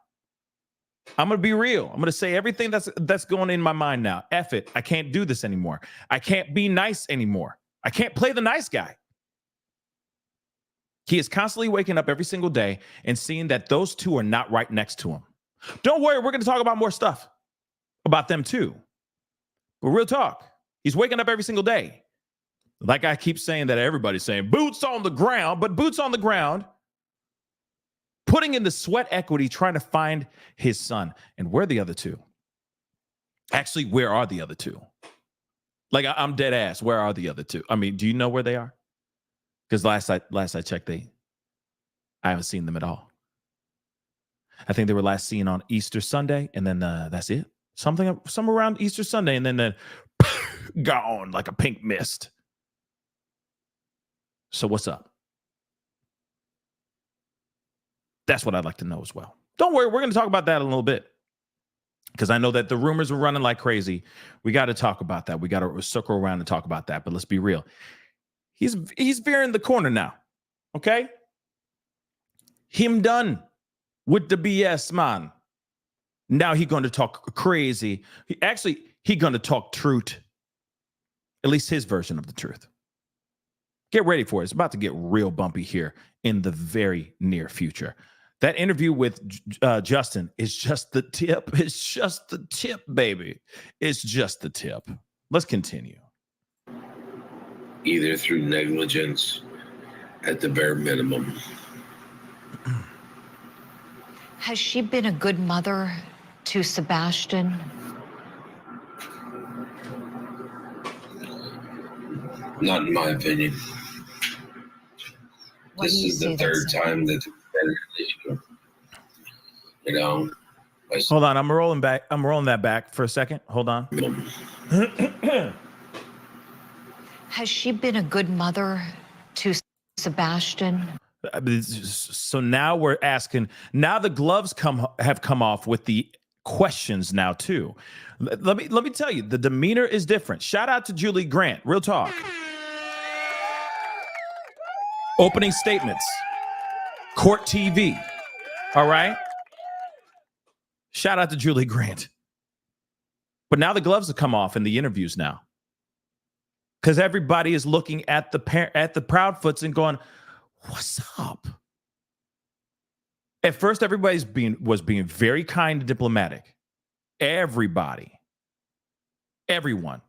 I'm going to be real. I'm going to say everything that's going in my mind now. F it. I can't do this anymore. I can't be nice anymore. I can't play the nice guy. He is constantly waking up every single day and seeing that those two are not right next to him. Don't worry. We're going to talk about more stuff about them too. But real talk. He's waking up every single day. Like I keep saying that everybody's saying, boots on the ground, but boots on the ground, putting in the sweat equity, trying to find his son. And where are the other two? Actually, where are the other two? Like, I'm dead ass. Where are the other two? I mean, do you know where they are? Because last I checked, I haven't seen them at all. I think they were last seen on Easter Sunday, and then that's it. Something around Easter Sunday, and then gone like a pink mist. So what's up? That's what I'd like to know as well. Don't worry, we're going to talk about that in a little bit. Because I know that the rumors are running like crazy. We got to talk about that. We got to circle around and talk about that. But let's be real. He's veering the corner now. Okay? Him done with the BS, man. Now he going to talk crazy. He going to talk truth. At least his version of the truth. Get ready for it. It's about to get real bumpy here in the very near future. That interview with Justin is just the tip. It's just the tip, baby. It's just the tip. Let's continue. Either through negligence at the bare minimum. Has she been a good mother to Sebastian? Not in my opinion. Why This do you is the say third that? time that you know. Hold on, I'm rolling that back for a second. Hold on. Has she been a good mother to Sebastian? So now we're asking. Now the gloves have come off with the questions now too. Let me tell you, the demeanor is different. Shout out to Julie Grant. Real talk. Opening statements. Court TV. All right. Shout out to Julie Grant. But now the gloves have come off in the interviews now. because everybody is looking at the Proudfoots and going, "What's up?" At first, everybody's was being very kind and diplomatic. Everybody, everyone,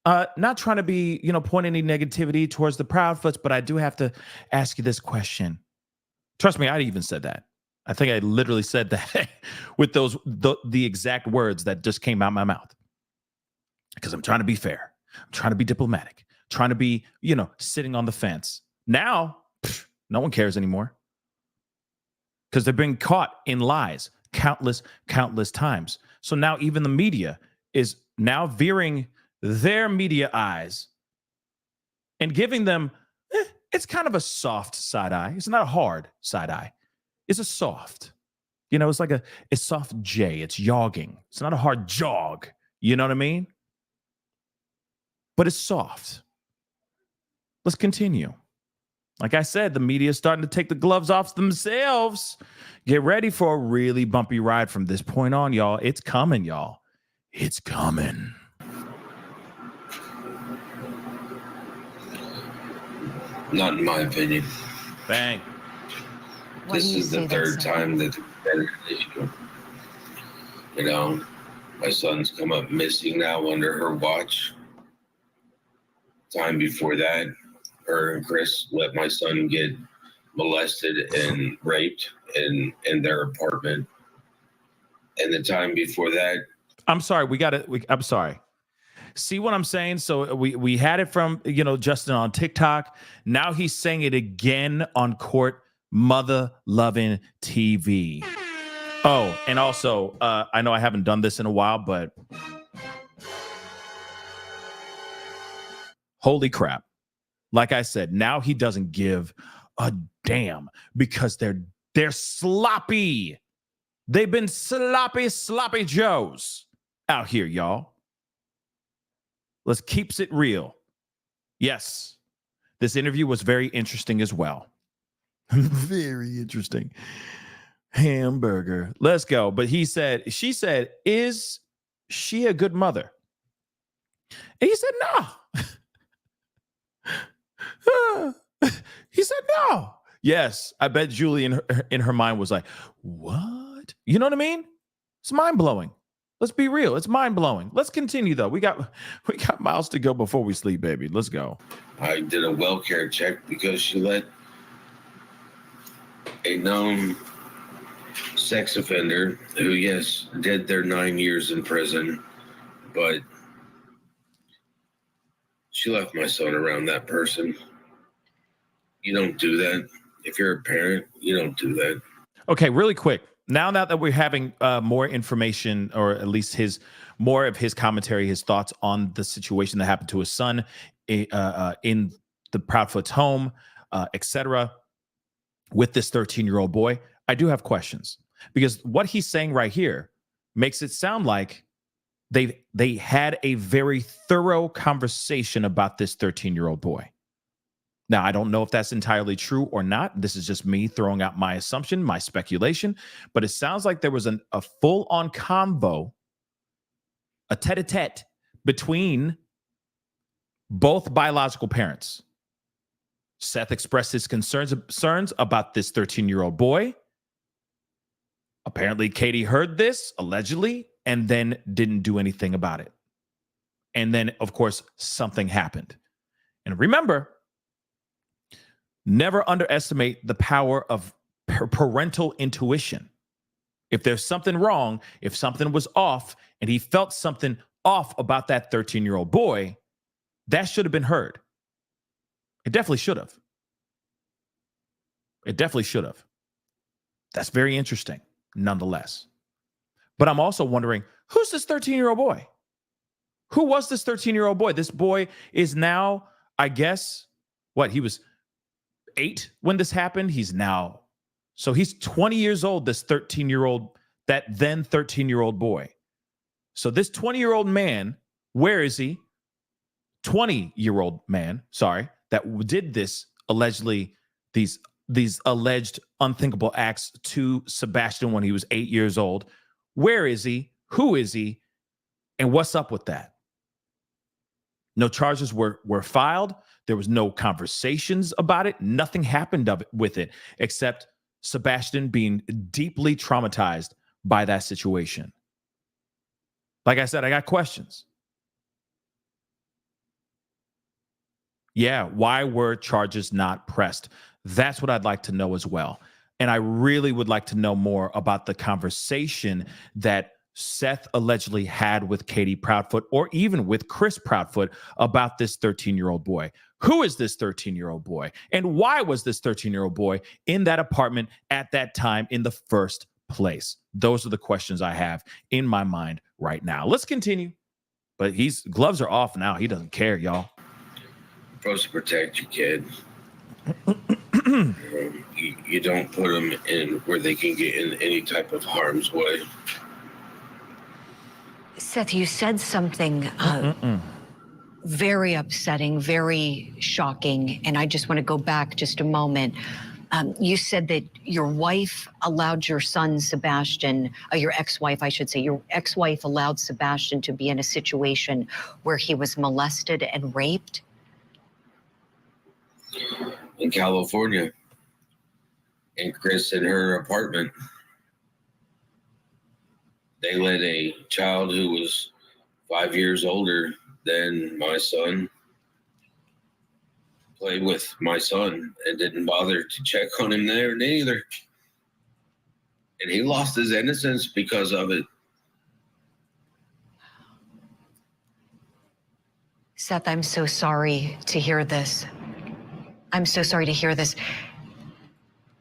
not trying to be, point any negativity towards the Proudfoots, but I do have to ask you this question. Trust me, I even said that. I think I literally said that with the exact words that just came out my mouth. Because I'm trying to be fair. I'm trying to be diplomatic. Trying to be, sitting on the fence. Now, no one cares anymore. Because they've been caught in lies countless times. So now even the media is now veering their media eyes and giving them, it's kind of a soft side eye. It's not a hard side eye. It's a soft. It's like a soft J. It's jogging. It's not a hard jog. You know what I mean? But it's soft. Let's continue. Like I said, the media is starting to take the gloves off themselves. Get ready for a really bumpy ride from this point on, y'all. It's coming, y'all. It's coming. Not in my opinion. Bang. This is the third time that the issue. My son's come up missing now under her watch. Time before that, her and Chris let my son get molested and raped in their apartment. And the time before that, I'm sorry. I'm sorry. See what I'm saying? So we had it from, Justin on TikTok. Now he's saying it again on Court Mother Loving TV. Oh, and also, I know I haven't done this in a while, but holy crap. Like I said, now he doesn't give a damn because they're sloppy. They've been sloppy Joes out here, y'all. Let's keep it real. Yes, this interview was very interesting as well. Very interesting. Hamburger. Let's go. But she said, is she a good mother? And he said, no. He said, no. Yes. I bet Julie in her mind was like, what? You know what I mean? It's mind blowing. Let's be real. It's mind blowing. Let's continue though. We got miles to go before we sleep, baby. Let's go. I did a well care check because she let a known sex offender who, yes, did their 9 years in prison, but she left my son around that person. You don't do that. If you're a parent, you don't do that. Okay, really quick. Now that we're having more information, or at least more of his commentary, his thoughts on the situation that happened to his son in the Proudfoot's home, etc., with this 13-year-old boy, I do have questions. Because what he's saying right here makes it sound like they had a very thorough conversation about this 13-year-old boy. Now, I don't know if that's entirely true or not. This is just me throwing out my assumption, my speculation. But it sounds like there was a full-on convo, a tete-a-tete between both biological parents. Seth expressed his concerns about this 13-year-old boy. Apparently, Katie heard this, allegedly, and then didn't do anything about it. And then, of course, something happened. And remember, never underestimate the power of parental intuition. If there's something wrong, if something was off, and he felt something off about that 13-year-old boy, that should have been heard. It definitely should have. It definitely should have. That's very interesting, nonetheless. But I'm also wondering, who's this 13-year-old boy? Who was this 13-year-old boy? This boy is now, I guess, he was 8 when this happened. He's 20 years old, this 13-year-old, that then 13-year-old boy. So this 20-year-old man, where is he? 20-year-old man, sorry, that did this allegedly, these alleged unthinkable acts to Sebastian when he was 8 years old. Where is he? Who is he? And what's up with that? No charges were filed. There was no conversations about it. Nothing happened with it except Sebastian being deeply traumatized by that situation. Like I said, I got questions. Yeah, why were charges not pressed? That's what I'd like to know as well. And I really would like to know more about the conversation that Seth allegedly had with Katie Proudfoot, or even with Chris Proudfoot, about this 13-year-old boy. Who is this 13-year-old boy? And why was this 13-year-old boy in that apartment at that time in the first place? Those are the questions I have in my mind right now. Let's continue. But gloves are off now. He doesn't care, y'all. Supposed to protect your kid. You don't put them in where they can get in any type of harm's way. Seth, you said something very upsetting, very shocking, and I just want to go back just a moment. You said that your wife allowed your son, Sebastian, your ex-wife, I should say, your ex-wife allowed Sebastian to be in a situation where he was molested and raped. In California, and Chris in her apartment, they let a child who was 5 years older than my son play with my son and didn't bother to check on him there neither. And he lost his innocence because of it. Seth, I'm so sorry to hear this. I'm so sorry to hear this.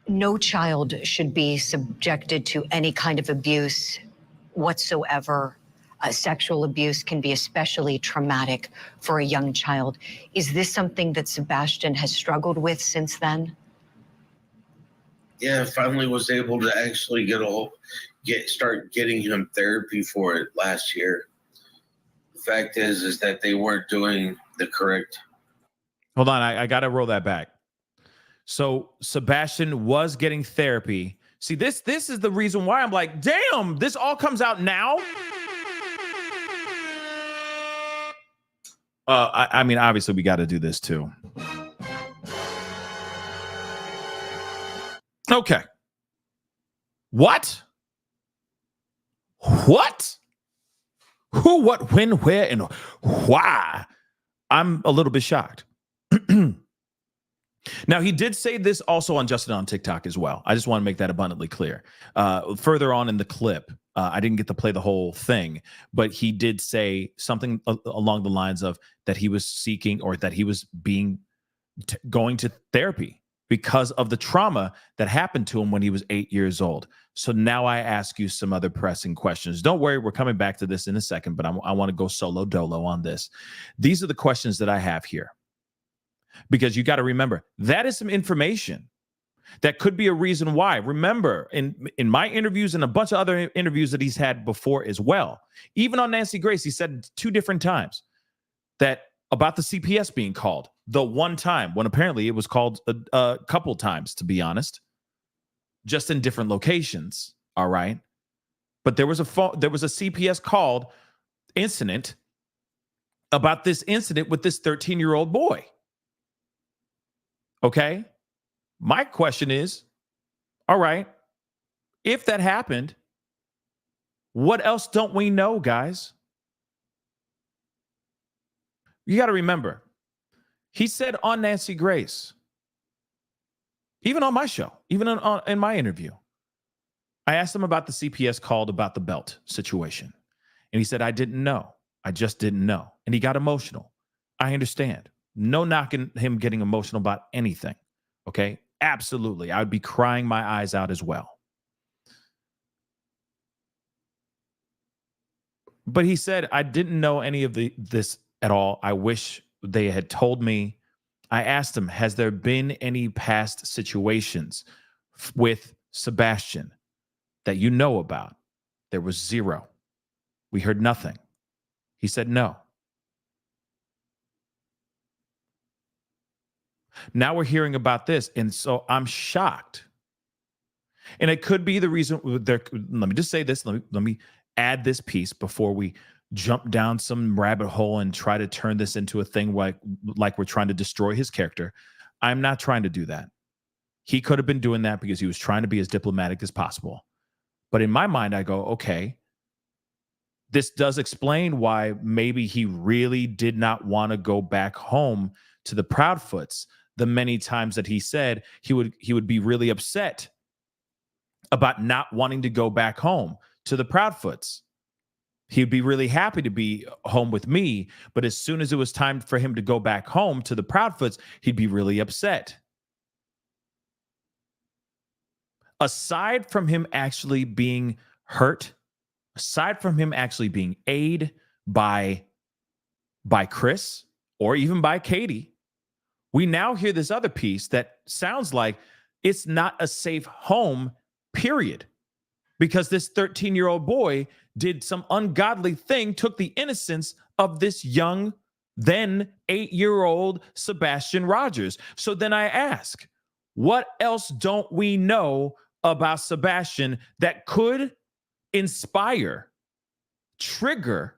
No child should be subjected to any kind of abuse whatsoever. Sexual abuse can be especially traumatic for a young child. Is this something that Sebastian has struggled with since then? Yeah, I finally was able to actually start getting him therapy for it last year. The fact is that they weren't doing the correct. Hold on, I got to roll that back. So Sebastian was getting therapy. See, this is the reason why I'm like, damn, this all comes out now. I mean, obviously we got to do this too. Okay. What? Who, what, when, where, and why? I'm a little bit shocked. Now, he did say this also on Justin on TikTok as well. I just want to make that abundantly clear. Further on in the clip, I didn't get to play the whole thing, but he did say something along the lines of that he was seeking, or that he was going to therapy because of the trauma that happened to him when he was 8 years old. So now I ask you some other pressing questions. Don't worry, we're coming back to this in a second, but I want to go solo dolo on this. These are the questions that I have here. Because you got to remember, that is some information that could be a reason why. Remember, in my interviews and a bunch of other interviews that he's had before as well, even on Nancy Grace, he said 2 different times that about the CPS being called. The one time when apparently it was called a couple times, to be honest, just in different locations. All right. But there was a CPS called incident about this incident with this 13-year-old boy. Okay. My question is, all right, if that happened, what else don't we know, guys? You got to remember, he said on Nancy Grace, even on my show, even in my interview, I asked him about the CPS called about the belt situation. And he said, I didn't know. I just didn't know. And he got emotional. I understand. No knocking him getting emotional about anything. Okay? Absolutely. I would be crying my eyes out as well. But he said, I didn't know any of this at all. I wish they had told me. I asked him, has there been any past situations with Sebastian that you know about? There was 0. We heard nothing. He said no. Now we're hearing about this, and so I'm shocked. And it could be the reason. Let me just say this. Let me add this piece before we jump down some rabbit hole and try to turn this into a thing like we're trying to destroy his character. I'm not trying to do that. He could have been doing that because he was trying to be as diplomatic as possible. But in my mind, I go, okay, this does explain why maybe he really did not want to go back home to the Proudfoots. The many times that he said he would be really upset about not wanting to go back home to the Proudfoots. He'd be really happy to be home with me, but as soon as it was time for him to go back home to the Proudfoots, he'd be really upset. Aside from him actually being hurt, aside from him actually being aided by Chris or even by Katie, we now hear this other piece that sounds like it's not a safe home, period. Because this 13-year-old boy did some ungodly thing, took the innocence of this young, then 8-year-old Sebastian Rogers. So then I ask, what else don't we know about Sebastian that could inspire, trigger,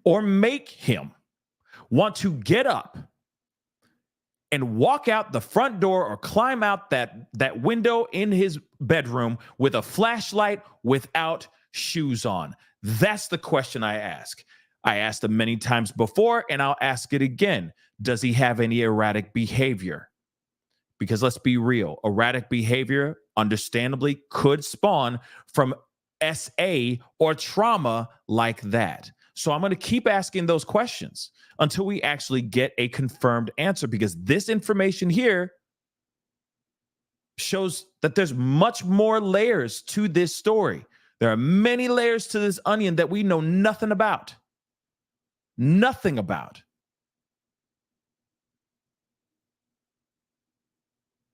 or make him want to get up and walk out the front door or climb out that window in his bedroom with a flashlight without shoes on? That's the question I ask. I asked him many times before, and I'll ask it again. Does he have any erratic behavior? Because let's be real, erratic behavior understandably could spawn from SA or trauma like that. So I'm going to keep asking those questions until we actually get a confirmed answer, because this information here shows that there's much more layers to this story. There are many layers to this onion that we know nothing about. Nothing about.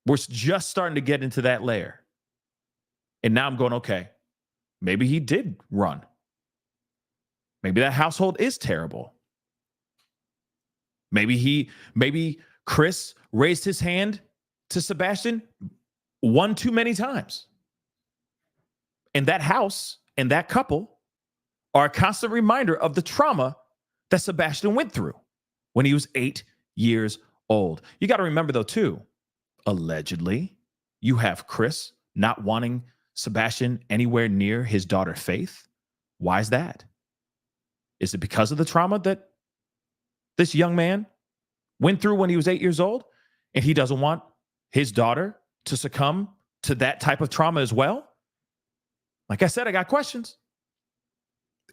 We're just starting to get into that layer. And now I'm going, okay, maybe he did run. Maybe that household is terrible. Maybe Chris raised his hand to Sebastian one too many times. And that house and that couple are a constant reminder of the trauma that Sebastian went through when he was 8 years old. You got to remember, though, too, allegedly, you have Chris not wanting Sebastian anywhere near his daughter, Faith. Why is that? Is it because of the trauma that this young man went through when he was 8 years old, and he doesn't want his daughter to succumb to that type of trauma as well? Like I said, I got questions.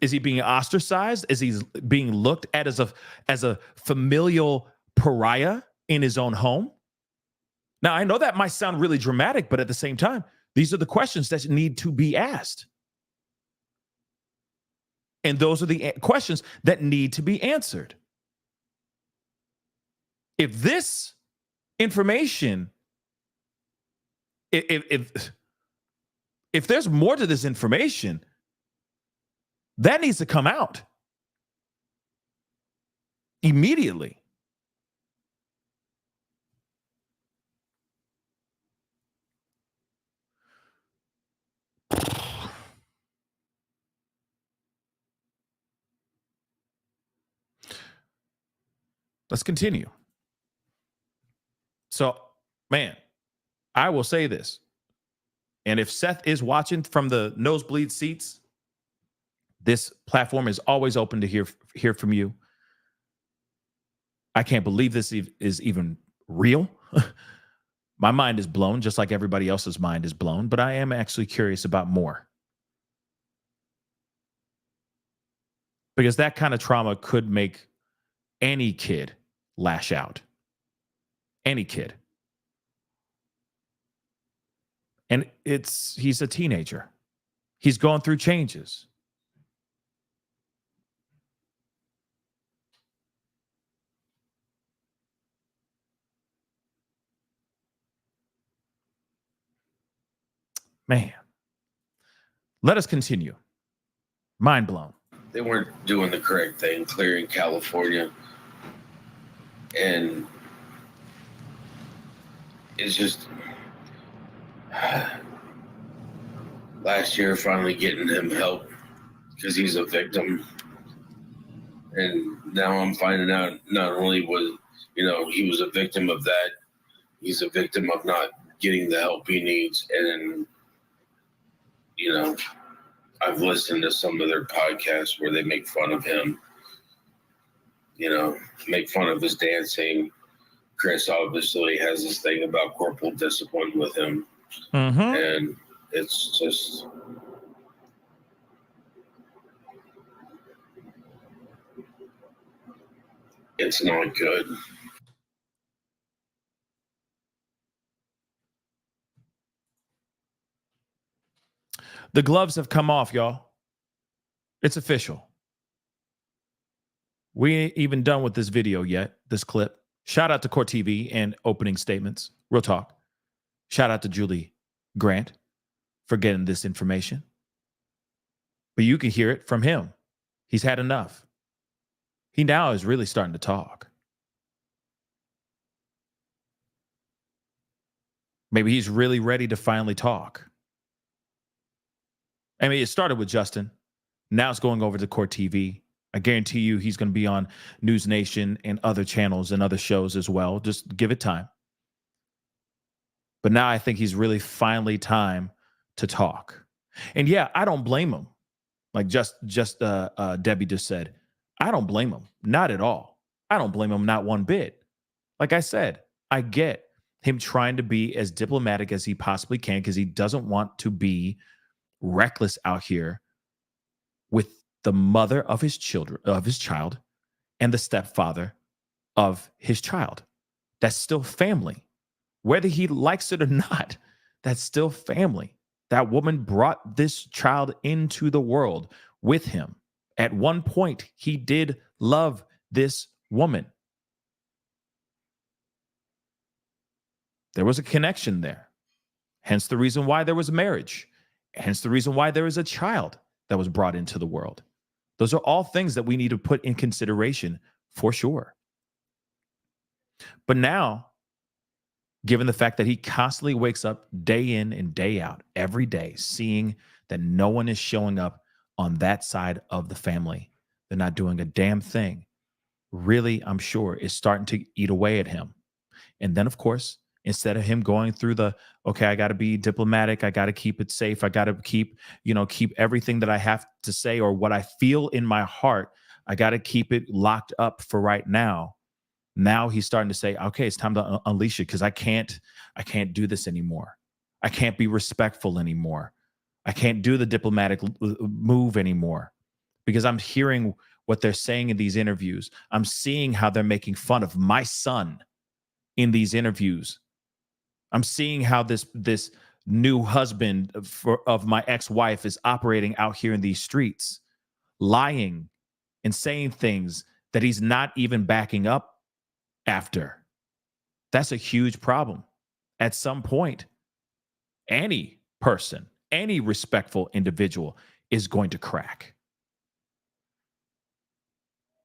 Is he being ostracized? Is he being looked at as a familial pariah in his own home? Now, I know that might sound really dramatic, but at the same time, these are the questions that need to be asked. And those are the questions that need to be answered. If this information, if there's more to this information, that needs to come out immediately. Let's continue. So, man, I will say this. And if Seth is watching from the nosebleed seats, this platform is always open to hear from you. I can't believe this is even real. My mind is blown, just like everybody else's mind is blown, but I am actually curious about more. Because that kind of trauma could make any kid lash out. Any kid. And he's a teenager. He's going through changes. Man, let us continue. Mind blown. They weren't doing the correct thing, clearing California. And it's just last year finally getting him help because he's a victim. And now I'm finding out not only was, he was a victim of that, he's a victim of not getting the help he needs. And, I've listened to some of their podcasts where they make fun of him, make fun of his dancing. Chris obviously has this thing about corporal discipline with him. Mm-hmm. And it's just... it's not good. The gloves have come off, y'all. It's official. We ain't even done with this video yet, this clip. Shout out to Court TV and opening statements. Real talk. Shout out to Julie Grant for getting this information. But you can hear it from him. He's had enough. He now is really starting to talk. Maybe he's really ready to finally talk. I mean, it started with Justin. Now it's going over to Court TV. I guarantee you he's going to be on News Nation and other channels and other shows as well. Just give it time. But now I think he's really finally time to talk. And yeah, I don't blame him. Like Debbie just said, I don't blame him. Not at all. I don't blame him, not one bit. Like I said, I get him trying to be as diplomatic as he possibly can because he doesn't want to be reckless out here with the mother of his child and the stepfather of his child. That's still family. Whether he likes it or not, that's still family. That woman brought this child into the world with him. At one point, he did love this woman. There was a connection there. Hence the reason why there was a marriage. Hence the reason why there is a child that was brought into the world. Those are all things that we need to put in consideration for sure. But now, given the fact that he constantly wakes up day in and day out, every day, seeing that no one is showing up on that side of the family, they're not doing a damn thing, really, I'm sure, is starting to eat away at him. And then, of course, instead of him going through okay, I got to be diplomatic, I got to keep it safe, I got to keep everything that I have to say or what I feel in my heart, I got to keep it locked up for right now. Now he's starting to say, okay, it's time to unleash it because I can't do this anymore. I can't be respectful anymore. I can't do the diplomatic move anymore because I'm hearing what they're saying in these interviews. I'm seeing how they're making fun of my son in these interviews. I'm seeing how this new husband of my ex-wife is operating out here in these streets, lying and saying things that he's not even backing up after. That's a huge problem. At some point, any person, any respectful individual is going to crack.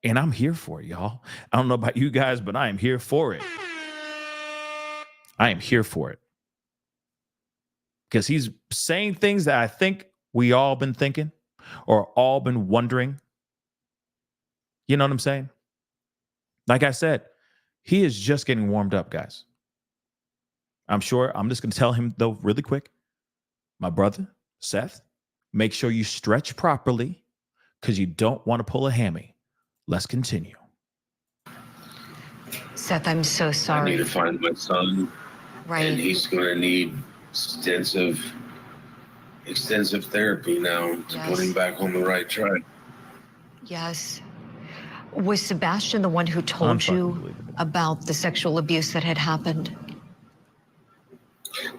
And I'm here for it, y'all. I don't know about you guys, but I am here for it. I am here for it. Because he's saying things that I think we all been thinking or all been wondering. You know what I'm saying? Like I said, he is just getting warmed up, guys. I'm sure I'm just going to tell him, though, really quick. My brother, Seth, make sure you stretch properly because you don't want to pull a hammy. Let's continue. Seth, I'm so sorry. I need to find my son. Right. And he's going to need extensive therapy now to put him back on the right track. Yes. Was Sebastian the one who told you about the sexual abuse that had happened?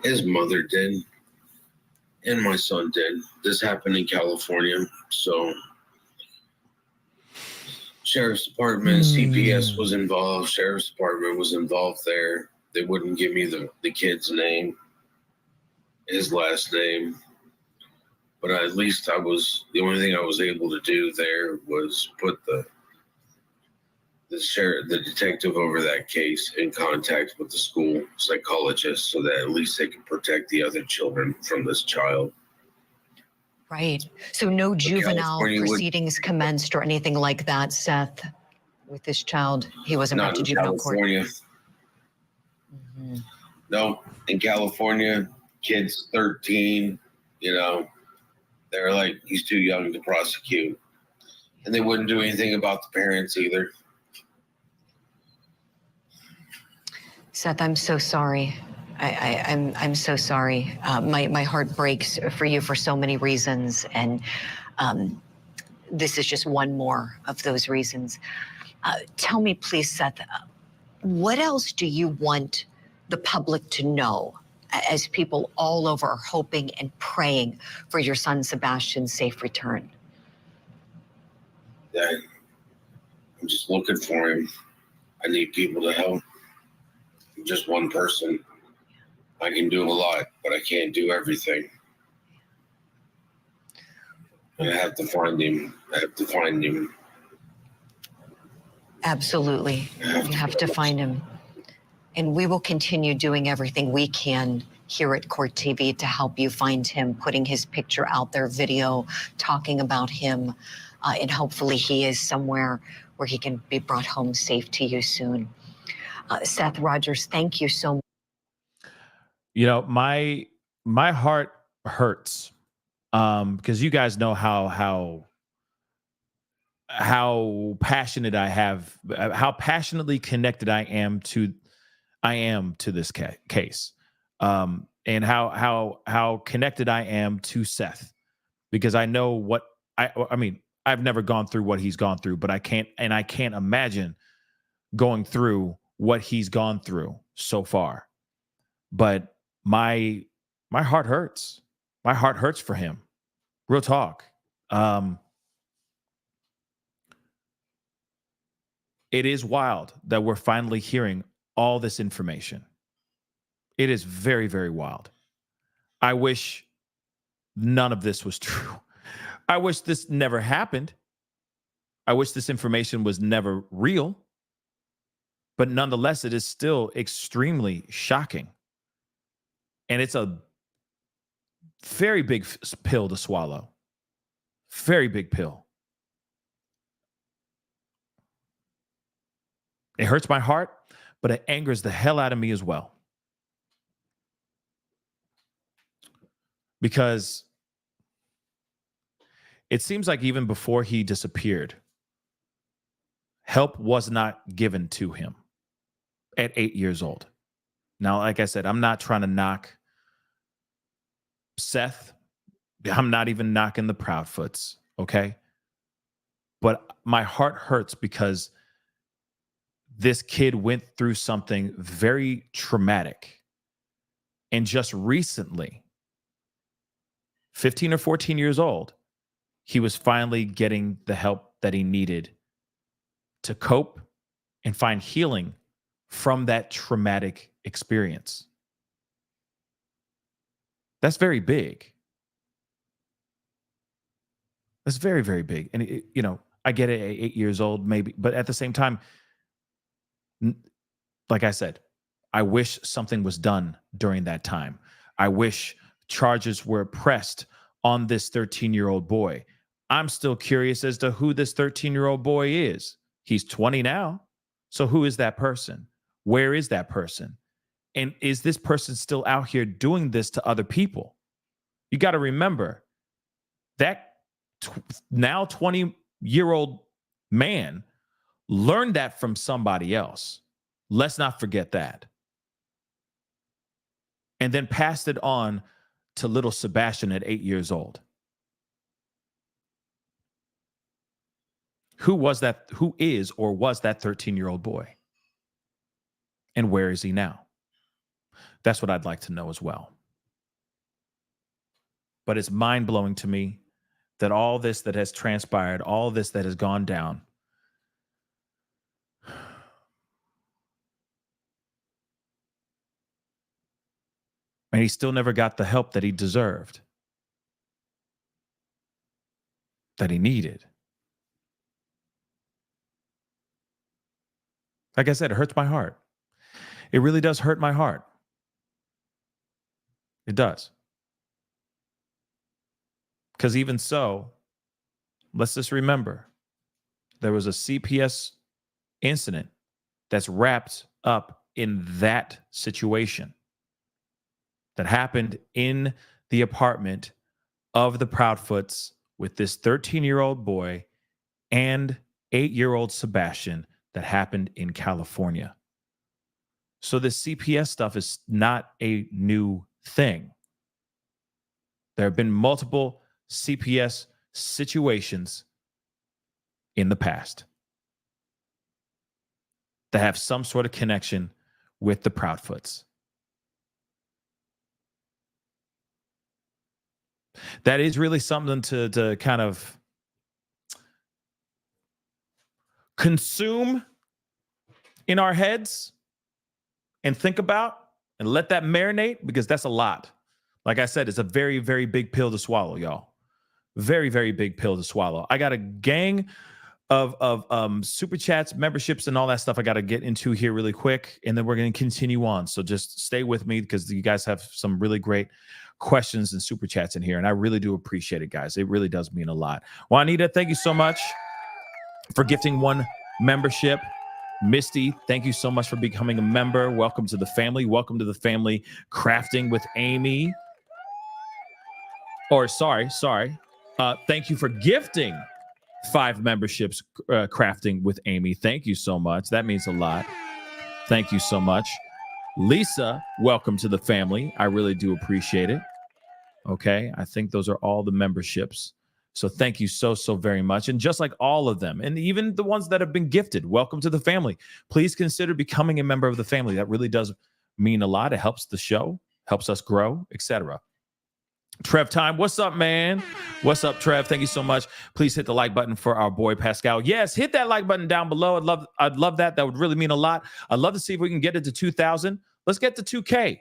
His mother did, and my son did. This happened in California, so Sheriff's Department, CPS was involved. Sheriff's Department was involved there. They wouldn't give me the kid's name, his last name. But at least the only thing I was able to do there was put the detective over that case in contact with the school psychologist so that at least they could protect the other children from this child. Right. So no juvenile California would- proceedings commenced or anything like that, Seth, with this child. He wasn't brought Not to in juvenile court. California. Mhm. No, in California, kids 13, you know, they're like, he's too young to prosecute. And they wouldn't do anything about the parents either. Seth, I'm so sorry. I'm so sorry. My heart breaks for you for so many reasons, and this is just one more of those reasons. Tell me, please, Seth, what else do you want the public to know as people all over are hoping and praying for your son Sebastian's safe return? That I'm just looking for him. I need people to help. I'm just one person. I can do a lot, but I can't do everything. And I have to find him. I have to find him. Absolutely. You have to find him. And we will continue doing everything we can here at Court TV to help you find him, putting his picture out there, video, talking about him. And hopefully he is somewhere where he can be brought home safe to you soon. Seth Rogers, thank you so much. You know, my heart hurts because you guys know how passionate I have, how passionately connected I am to this case, and how connected I am to Seth, because I know what I mean. I've never gone through what he's gone through, but I can't imagine going through what he's gone through so far. But my heart hurts. My heart hurts for him. Real talk. It is wild that we're finally hearing all this information. It is very, very wild. I wish none of this was true. I wish this never happened. I wish this information was never real. But nonetheless, it is still extremely shocking. And it's a very big pill to swallow. Very big pill. It hurts my heart, but it angers the hell out of me as well. Because it seems like even before he disappeared, help was not given to him at 8 years old. Now, like I said, I'm not trying to knock Seth. I'm not even knocking the Proudfoots, okay? But my heart hurts because this kid went through something very traumatic. And just recently, 15 or 14 years old, he was finally getting the help that he needed to cope and find healing from that traumatic experience. That's very big. That's very, very big. And, you know, I get it at 8 years old, maybe, but at the same time, like I said, I wish something was done during that time. I wish charges were pressed on this 13-year-old boy. I'm still curious as to who this 13-year-old boy is. He's 20 now. So who is that person? Where is that person? And is this person still out here doing this to other people? You got to remember that now 20-year-old man learned that from somebody else. Let's not forget that. And then passed it on to little Sebastian at 8 years old. Who was that? Who is or was that 13-year-old boy? And where is he now? That's what I'd like to know as well. But it's mind-blowing to me that all this that has transpired, all this that has gone down, and he still never got the help that he deserved, that he needed. Like I said, it hurts my heart. It really does hurt my heart. It does. Because even so, let's just remember there was a CPS incident that's wrapped up in that situation that happened in the apartment of the Proudfoots with this 13-year-old boy and 8-year-old Sebastian that happened in California. So this CPS stuff is not a new thing. There have been multiple CPS situations in the past that have some sort of connection with the Proudfoots. That is really something to kind of consume in our heads and think about and let that marinate, because that's a lot. Like I said, it's a very, very big pill to swallow, y'all. Very, very big pill to swallow. I got a gang of super chats, memberships, and all that stuff I got to get into here really quick, and then we're going to continue on. So just stay with me, because you guys have some really great questions and super chats in here, and I really do appreciate it, guys. It really does mean a lot. Juanita, thank you so much for gifting one membership. Misty, thank you so much for becoming a member. Welcome to the family. Welcome to the family crafting with Amy. Or sorry. Thank you for gifting 5 memberships, crafting with Amy. Thank you so much. That means a lot. Thank you so much. Lisa, welcome to the family. I really do appreciate it. Okay, I think those are all the memberships. So thank you so very much. And just like all of them, and even the ones that have been gifted, welcome to the family. Please consider becoming a member of the family. That really does mean a lot. It helps the show, helps us grow, etc. Trev Time, what's up, man? What's up, Trev? Thank you so much. Please hit the like button for our boy Pascal. Yes, hit that like button down below. I'd love that. That would really mean a lot. I'd love to see if we can get it to 2,000. Let's get to 2K.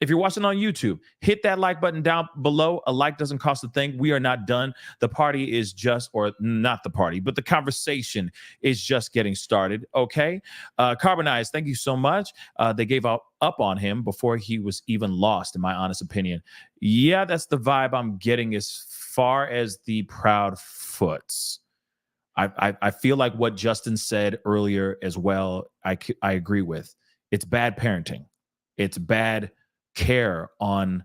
If you're watching on YouTube, hit that like button down below. A like doesn't cost a thing. We are not done. The party is just, or not the party, but the conversation is just getting started. Okay. Carbonized, thank you so much. They gave up on him before he was even lost, in my honest opinion. Yeah, that's the vibe I'm getting as far as the Proudfoots. I feel like what Justin said earlier as well, I agree with. It's bad parenting. It's bad care on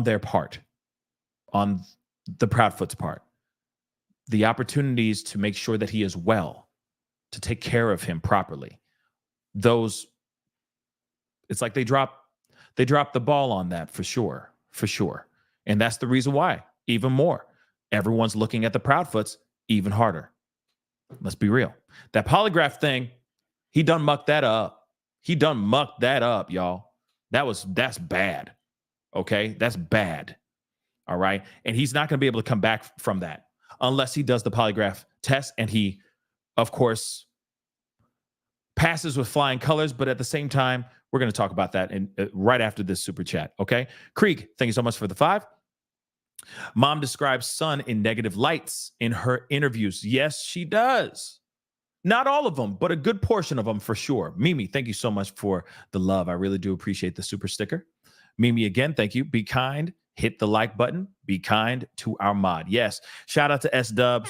their part, on the Proudfoots' part. The opportunities to make sure that he is well, to take care of him properly. Those, it's like they dropped the ball on that for sure. And that's the reason why, even more, everyone's looking at the Proudfoots even harder. Let's be real. That polygraph thing, he done mucked that up. Y'all. That's bad. Okay? That's bad. All right? And he's not going to be able to come back from that unless he does the polygraph test, and he, of course, passes with flying colors. But at the same time, we're going to talk about that right after this super chat. Okay? Krieg, thank you so much for the 5. Mom describes son in negative lights in her interviews. Yes, she does. Not all of them, but a good portion of them for sure. Mimi, thank you so much for the love. I really do appreciate the super sticker. Mimi, again, thank you. Be kind. Hit the like button. Be kind to our mod. Yes. Shout out to S-Dubs.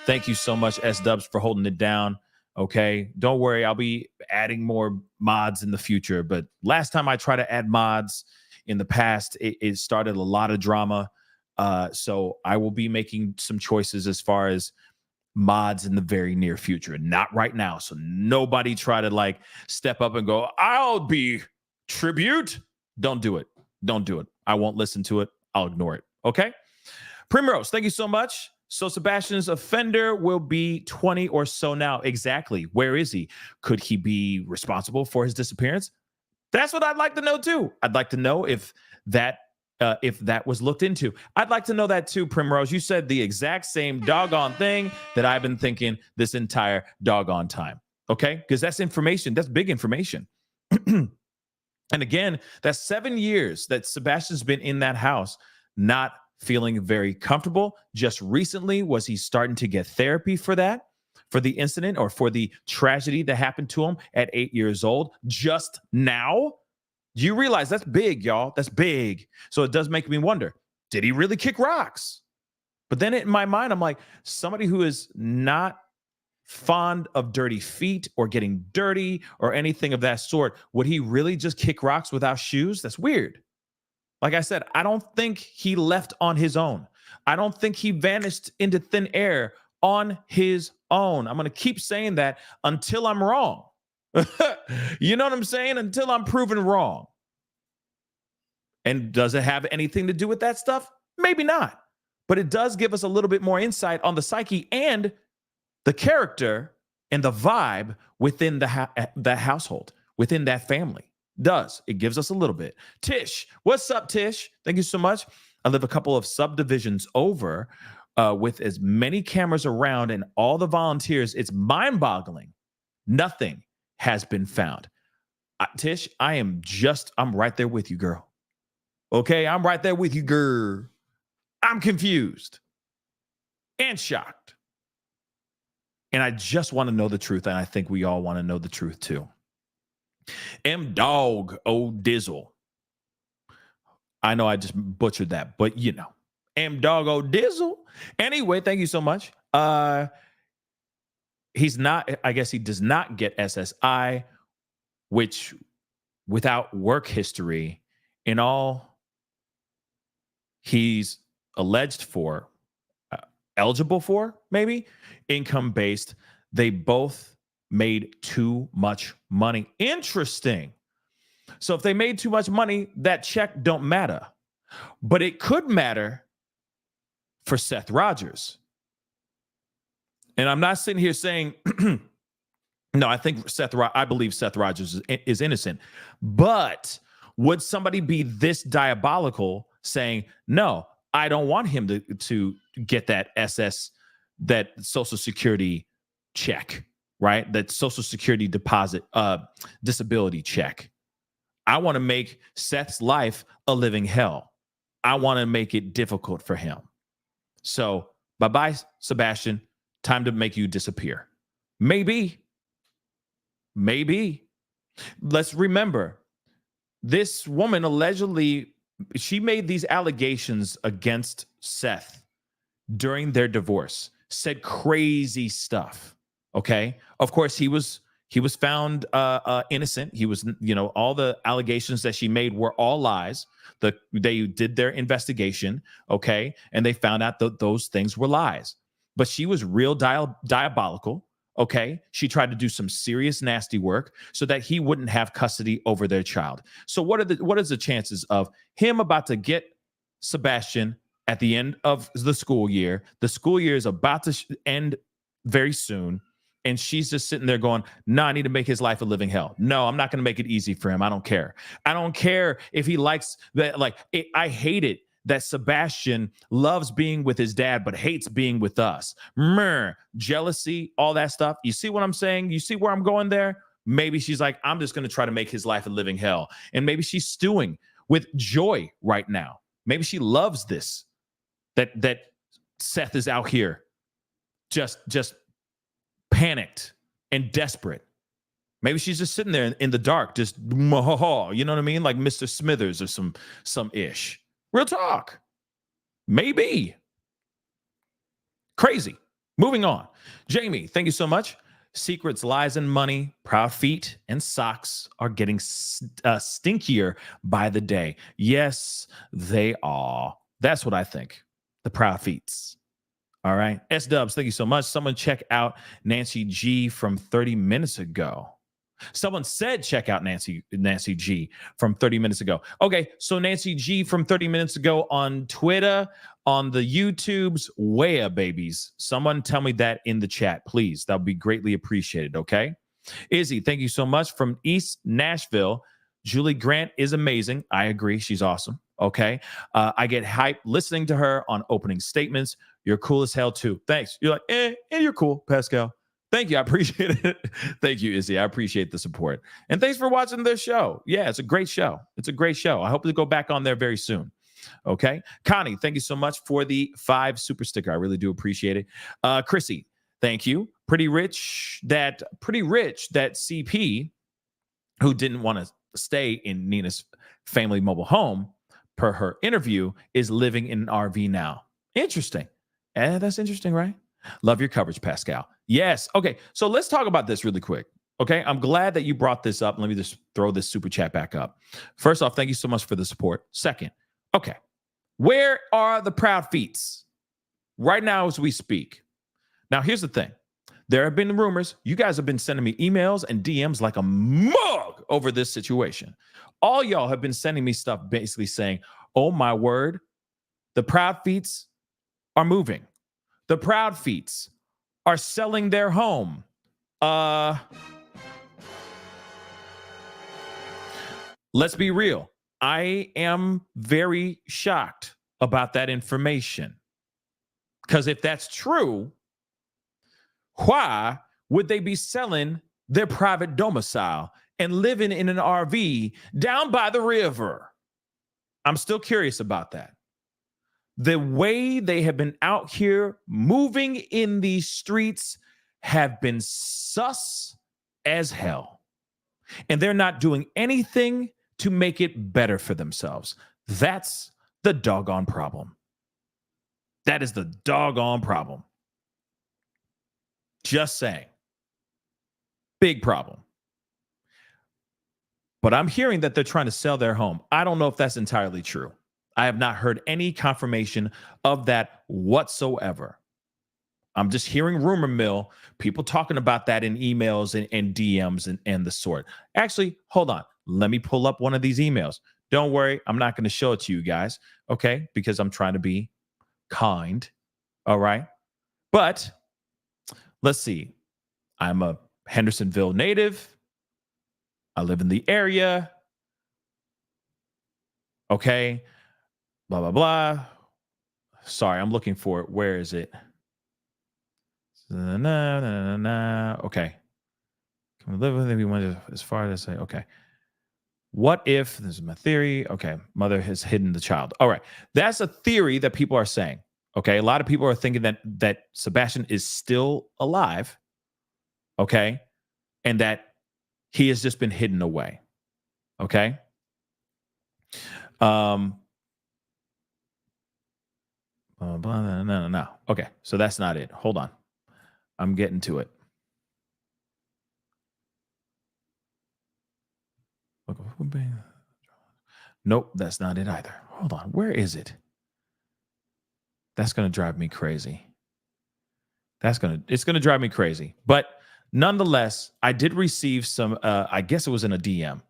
Thank you so much, S-Dubs, for holding it down. Okay. Don't worry. I'll be adding more mods in the future. But last time I tried to add mods in the past, it started a lot of drama. So I will be making some choices as far as mods in the very near future, not right now. So nobody try to like step up and go, I'll be tribute. Don't do it. I won't listen to it. I'll ignore it. Okay. Primrose, thank you so much. So Sebastian's offender will be 20 or so now. Exactly. Where is he? Could he be responsible for his disappearance? That's what I'd like to know too. I'd like to know if that was looked into. I'd like to know that too, Primrose. You said the exact same doggone thing that I've been thinking this entire doggone time. Okay? Because that's information. That's big information. And again, that's 7 years that Sebastian's been in that house, not feeling very comfortable. Just recently, was he starting to get therapy for that, for the incident or for the tragedy that happened to him at 8 years old? Just now? Do you realize that's big, y'all? That's big. So it does make me wonder, Did he really kick rocks? But then in my mind, I'm like, somebody who is not fond of dirty feet or getting dirty or anything of that sort, would he really just kick rocks without shoes? That's weird. Like I said, I don't think he left on his own. I don't think he vanished into thin air on his own. I'm going to keep saying that until I'm wrong. You know what I'm saying? Until I'm proven wrong. And does it have anything to do with that stuff? Maybe not. But it does give us a little bit more insight on the psyche and the character and the vibe within the household, within that family. It gives us a little bit. Tish, what's up, Tish? Thank you so much. I live a couple of subdivisions over with as many cameras around and all the volunteers. It's mind-boggling. Nothing has been found. Tish, I'm right there with you, girl. Okay, I'm right there with you, girl. I'm confused and shocked. And I just want to know the truth. And I think we all want to know the truth too. Dog Dizzle. I know I just butchered that, but you know. Dog Dizzle. Anyway, thank you so much. He's not, I guess he does not get SSI, which without work history in all he's alleged for, eligible for, maybe income-based, they both made too much money. Interesting. So if they made too much money, that check don't matter. But it could matter for Seth Rogers. And I'm not sitting here saying, no, I believe Seth Rogers is innocent. But would somebody be this diabolical saying, no, I don't want him to get that that Social Security check, right? That Social Security deposit, disability check. I want to make Seth's life a living hell. I want to make it difficult for him. So bye-bye, Sebastian. Time to make you disappear. Maybe. Let's remember, this woman allegedly, she made these allegations against Seth during their divorce, said crazy stuff. Okay. Of course, he was found innocent. He was, all the allegations that she made were all lies. They did their investigation. Okay. And they found out that those things were lies. But she was real diabolical. Okay. She tried to do some serious nasty work so that he wouldn't have custody over their child. So what is the chances of him about to get Sebastian at the end of the school year? The school year is about to end very soon. And she's just sitting there going, no, I need to make his life a living hell. No, I'm not going to make it easy for him. I don't care. I don't care if he likes that. I hate it that Sebastian loves being with his dad, but hates being with us. Jealousy, all that stuff. You see what I'm saying? You see where I'm going there? Maybe she's like, I'm just going to try to make his life a living hell. And maybe she's stewing with joy right now. Maybe she loves this, that Seth is out here just panicked and desperate. Maybe she's just sitting there in the dark, just, you know what I mean? Like Mr. Smithers or some ish. Real talk. Maybe. Crazy. Moving on. Jamie, thank you so much. Secrets, lies, and money, proud feet, and socks are getting stinkier by the day. Yes, they are. That's what I think. The proud feets. All right. S-Dubs, thank you so much. Someone check out Nancy G from 30 minutes ago. Someone said check out Nancy G from 30 minutes ago. Okay, so Nancy G from 30 minutes ago on Twitter, on the YouTubes, where, babies? Someone tell me that in the chat, please. That would be greatly appreciated, okay? Izzy, thank you so much. From East Nashville, Julie Grant is amazing. I agree. She's awesome. Okay. I get hyped listening to her on opening statements. You're cool as hell too. Thanks. You're like, and you're cool, Pascal. Thank you. I appreciate it. Thank you, Izzy. I appreciate the support. And thanks for watching this show. Yeah, it's a great show. It's a great show. I hope to go back on there very soon. Okay. Connie, thank you so much for the 5 super sticker. I really do appreciate it. Chrissy, thank you. Pretty rich that CP, who didn't want to stay in Nina's family mobile home, per her interview, is living in an RV now. Interesting. That's interesting, right? Love your coverage, Pascal. Yes. Okay. So let's talk about this really quick. Okay. I'm glad that you brought this up. Let me just throw this super chat back up. First off, thank you so much for the support. Second, okay. Where are the proud feets right now as we speak? Now, here's the thing. There have been rumors. You guys have been sending me emails and DMs like a mug over this situation. All y'all have been sending me stuff basically saying, oh my word, the proud feets are moving. The proud feets are selling their home. Let's be real. I am very shocked about that information. Because if that's true, why would they be selling their private domicile and living in an RV down by the river? I'm still curious about that. The way they have been out here moving in these streets have been sus as hell. And they're not doing anything to make it better for themselves. That's the doggone problem. That is the doggone problem. Just saying. Big problem. But I'm hearing that they're trying to sell their home. I don't know if that's entirely true. I have not heard any confirmation of that whatsoever. I'm just hearing rumor mill, people talking about that in emails and DMs and the sort. Actually, hold on. Let me pull up one of these emails. Don't worry. I'm not going to show it to you guys, okay? Because I'm trying to be kind, all right? But let's see. I'm a Hendersonville native. I live in the area. Okay. Blah, blah, blah. Sorry, I'm looking for it. Where is it? Okay. Can we live with it? We went as far as I say, okay. What if, this is my theory. Okay. Mother has hidden the child. All right. That's a theory that people are saying. Okay. A lot of people are thinking that Sebastian is still alive. Okay. And that he has just been hidden away. Okay. No. Okay. So that's not it. Hold on. I'm getting to it. Nope, that's not it either. Hold on. Where is it? That's going to drive me crazy. It's going to drive me crazy. But nonetheless, I did receive some, I guess it was in a DM,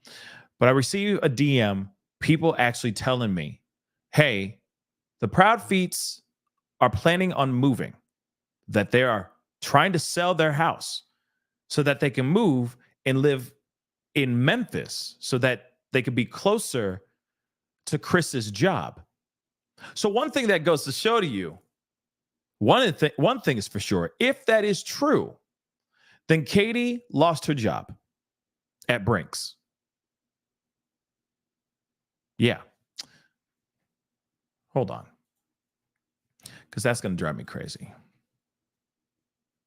but I received a DM, people actually telling me, hey, the Proud Feets are planning on moving, that they are trying to sell their house so that they can move and live in Memphis so that they could be closer to Chris's job. So one thing that goes to show to you, one thing is for sure, if that is true, then Katie lost her job at Brinks. Yeah. Hold on. Because that's going to drive me crazy.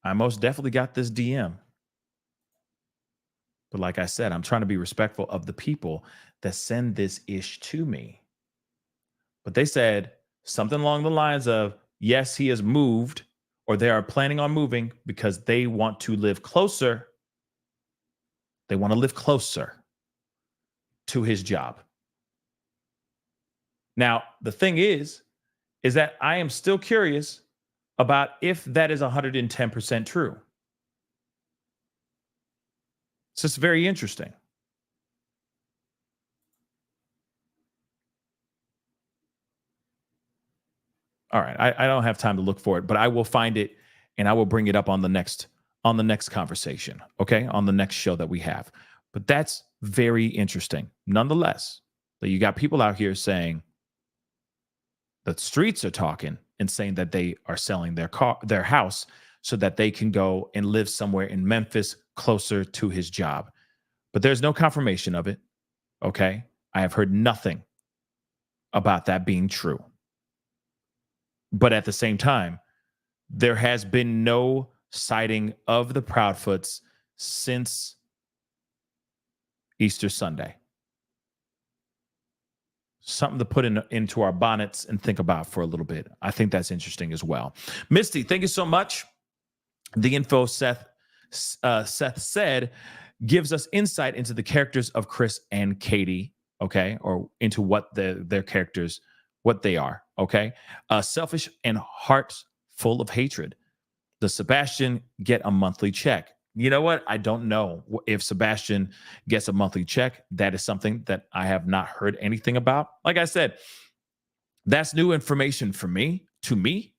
I most definitely got this DM. But like I said, I'm trying to be respectful of the people that send this ish to me. But they said something along the lines of, yes, he has moved, or they are planning on moving because they want to live closer. They want to live closer to his job. Now, the thing is that I am still curious about if that is 110% true. It's just very interesting. All right, I don't have time to look for it, but I will find it and I will bring it up on the next conversation, okay? On the next show that we have. But that's very interesting. Nonetheless, that you got people out here saying the streets are talking and saying that they are selling their house so that they can go and live somewhere in Memphis closer to his job. But there's no confirmation of it, okay? I have heard nothing about that being true. But at the same time, there has been no sighting of the Proudfoots since Easter Sunday. Something to put into our bonnets and think about for a little bit. I think that's interesting as well. Misty, thank you so much. The info Seth said gives us insight into the characters of Chris and Katie, okay, or into what their characters, what they are, okay. Selfish and hearts full of hatred. Does Sebastian get a monthly check? You know what? I don't know if Sebastian gets a monthly check. That is something that I have not heard anything about. Like I said, that's new information for me. To me,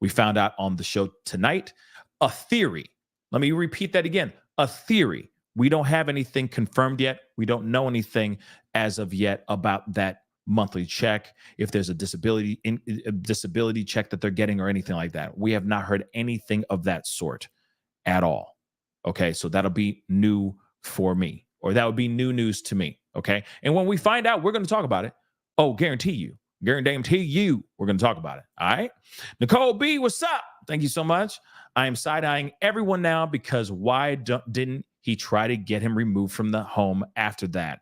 we found out on the show tonight. A theory. Let me repeat that again. A theory. We don't have anything confirmed yet. We don't know anything as of yet about that monthly check, if there's a disability check that they're getting or anything like that. We have not heard anything of that sort at all. Okay, so that'll be new for me, or that would be new news to me. Okay, and when we find out, we're going to talk about it. Oh, guarantee you, we're going to talk about it. All right, Nicole B, what's up? Thank you so much. I am side-eyeing everyone now because why didn't he try to get him removed from the home after that?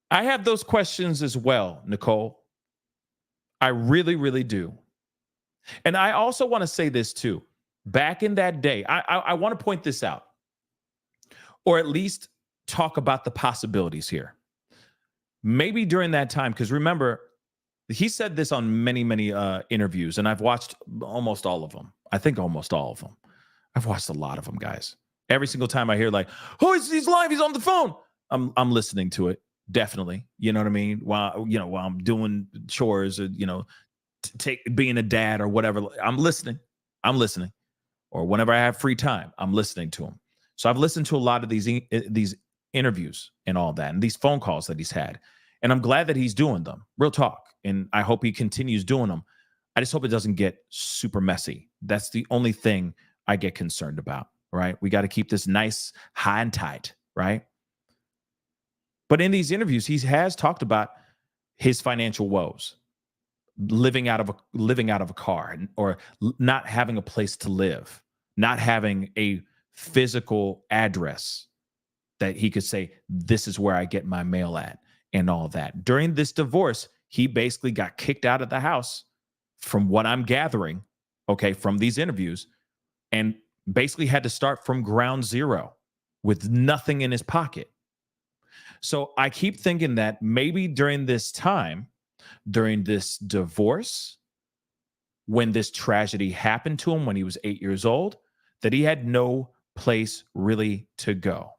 I have those questions as well, Nicole. I really, really do. And I also want to say this too. Back in that day, I want to point this out, or at least talk about the possibilities here. Maybe during that time, because remember, he said this on many, many interviews, and I've watched almost all of them. I think almost all of them. I've watched a lot of them, guys. Every single time I hear like, "Oh, he's live, he's on the phone," I'm listening to it. Definitely, you know what I mean. While I'm doing chores, or being a dad or whatever, I'm listening, or whenever I have free time, I'm listening to him. So I've listened to a lot of these interviews and all that, and these phone calls that he's had, and I'm glad that he's doing them. Real talk, and I hope he continues doing them. I just hope it doesn't get super messy. That's the only thing I get concerned about. Right? We got to keep this nice, high and tight. Right? But in these interviews, he has talked about his financial woes, living out of a car, or not having a place to live, not having a physical address that he could say, this is where I get my mail at, and all that. During this divorce, he basically got kicked out of the house, from what I'm gathering, okay, from these interviews, and basically had to start from ground zero with nothing in his pocket. So I keep thinking that maybe during this time, during this divorce, when this tragedy happened to him when he was 8 years old, that he had no place really to go.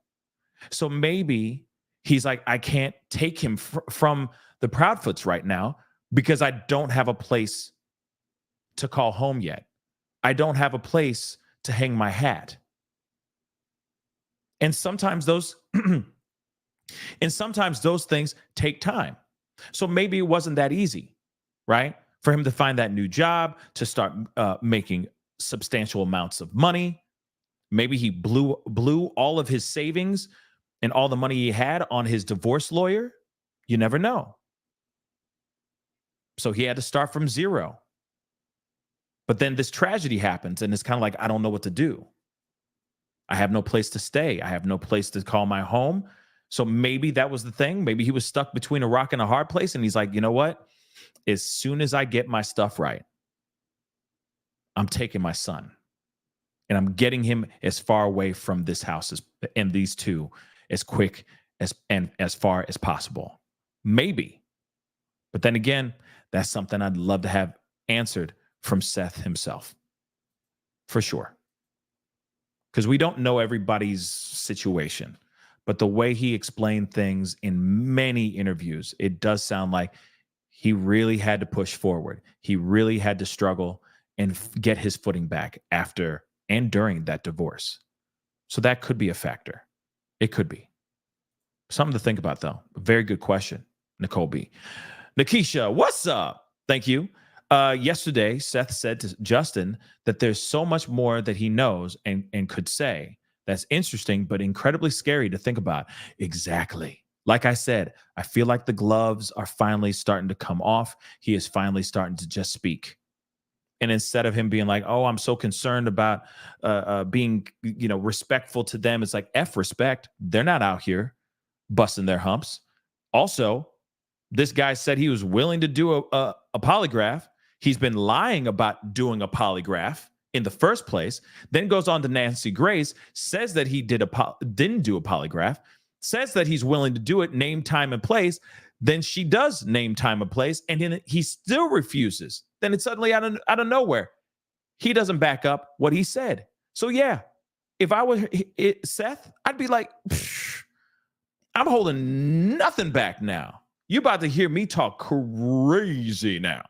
So maybe he's like, I can't take him from the Proudfoots right now because I don't have a place to call home yet. I don't have a place to hang my hat. And sometimes those things take time. So maybe it wasn't that easy, right? For him to find that new job, to start making substantial amounts of money. Maybe he blew all of his savings and all the money he had on his divorce lawyer. You never know. So he had to start from zero. But then this tragedy happens, and it's kind of like, I don't know what to do. I have no place to stay. I have no place to call my home. So maybe that was the thing. Maybe he was stuck between a rock and a hard place, and he's like, you know what? As soon as I get my stuff right, I'm taking my son, and I'm getting him as far away from this house and these two as quick and as far as possible. Maybe. But then again, that's something I'd love to have answered from Seth himself, for sure. Because we don't know everybody's situation. But the way he explained things in many interviews, it does sound like he really had to push forward. He really had to struggle and get his footing back after and during that divorce. So that could be a factor. It could be. Something to think about, though. Very good question, Nicole B. Nikisha, what's up? Thank you. Yesterday, Seth said to Justin that there's so much more that he knows and could say. That's interesting, but incredibly scary to think about. Exactly. Like I said, I feel like the gloves are finally starting to come off. He is finally starting to just speak. And instead of him being like, oh, I'm so concerned about being, respectful to them, it's like, F respect. They're not out here. busting their humps. Also, this guy said he was willing to do a polygraph. He's been lying about doing a polygraph in the first place, then goes on to Nancy Grace, says that he didn't do a polygraph, says that he's willing to do it, name, time, and place. Then she does name, time, and place, and then he still refuses. Then it's suddenly out of nowhere. He doesn't back up what he said. So yeah, if I was Seth, I'd be like, I'm holding nothing back now. You're about to hear me talk crazy now.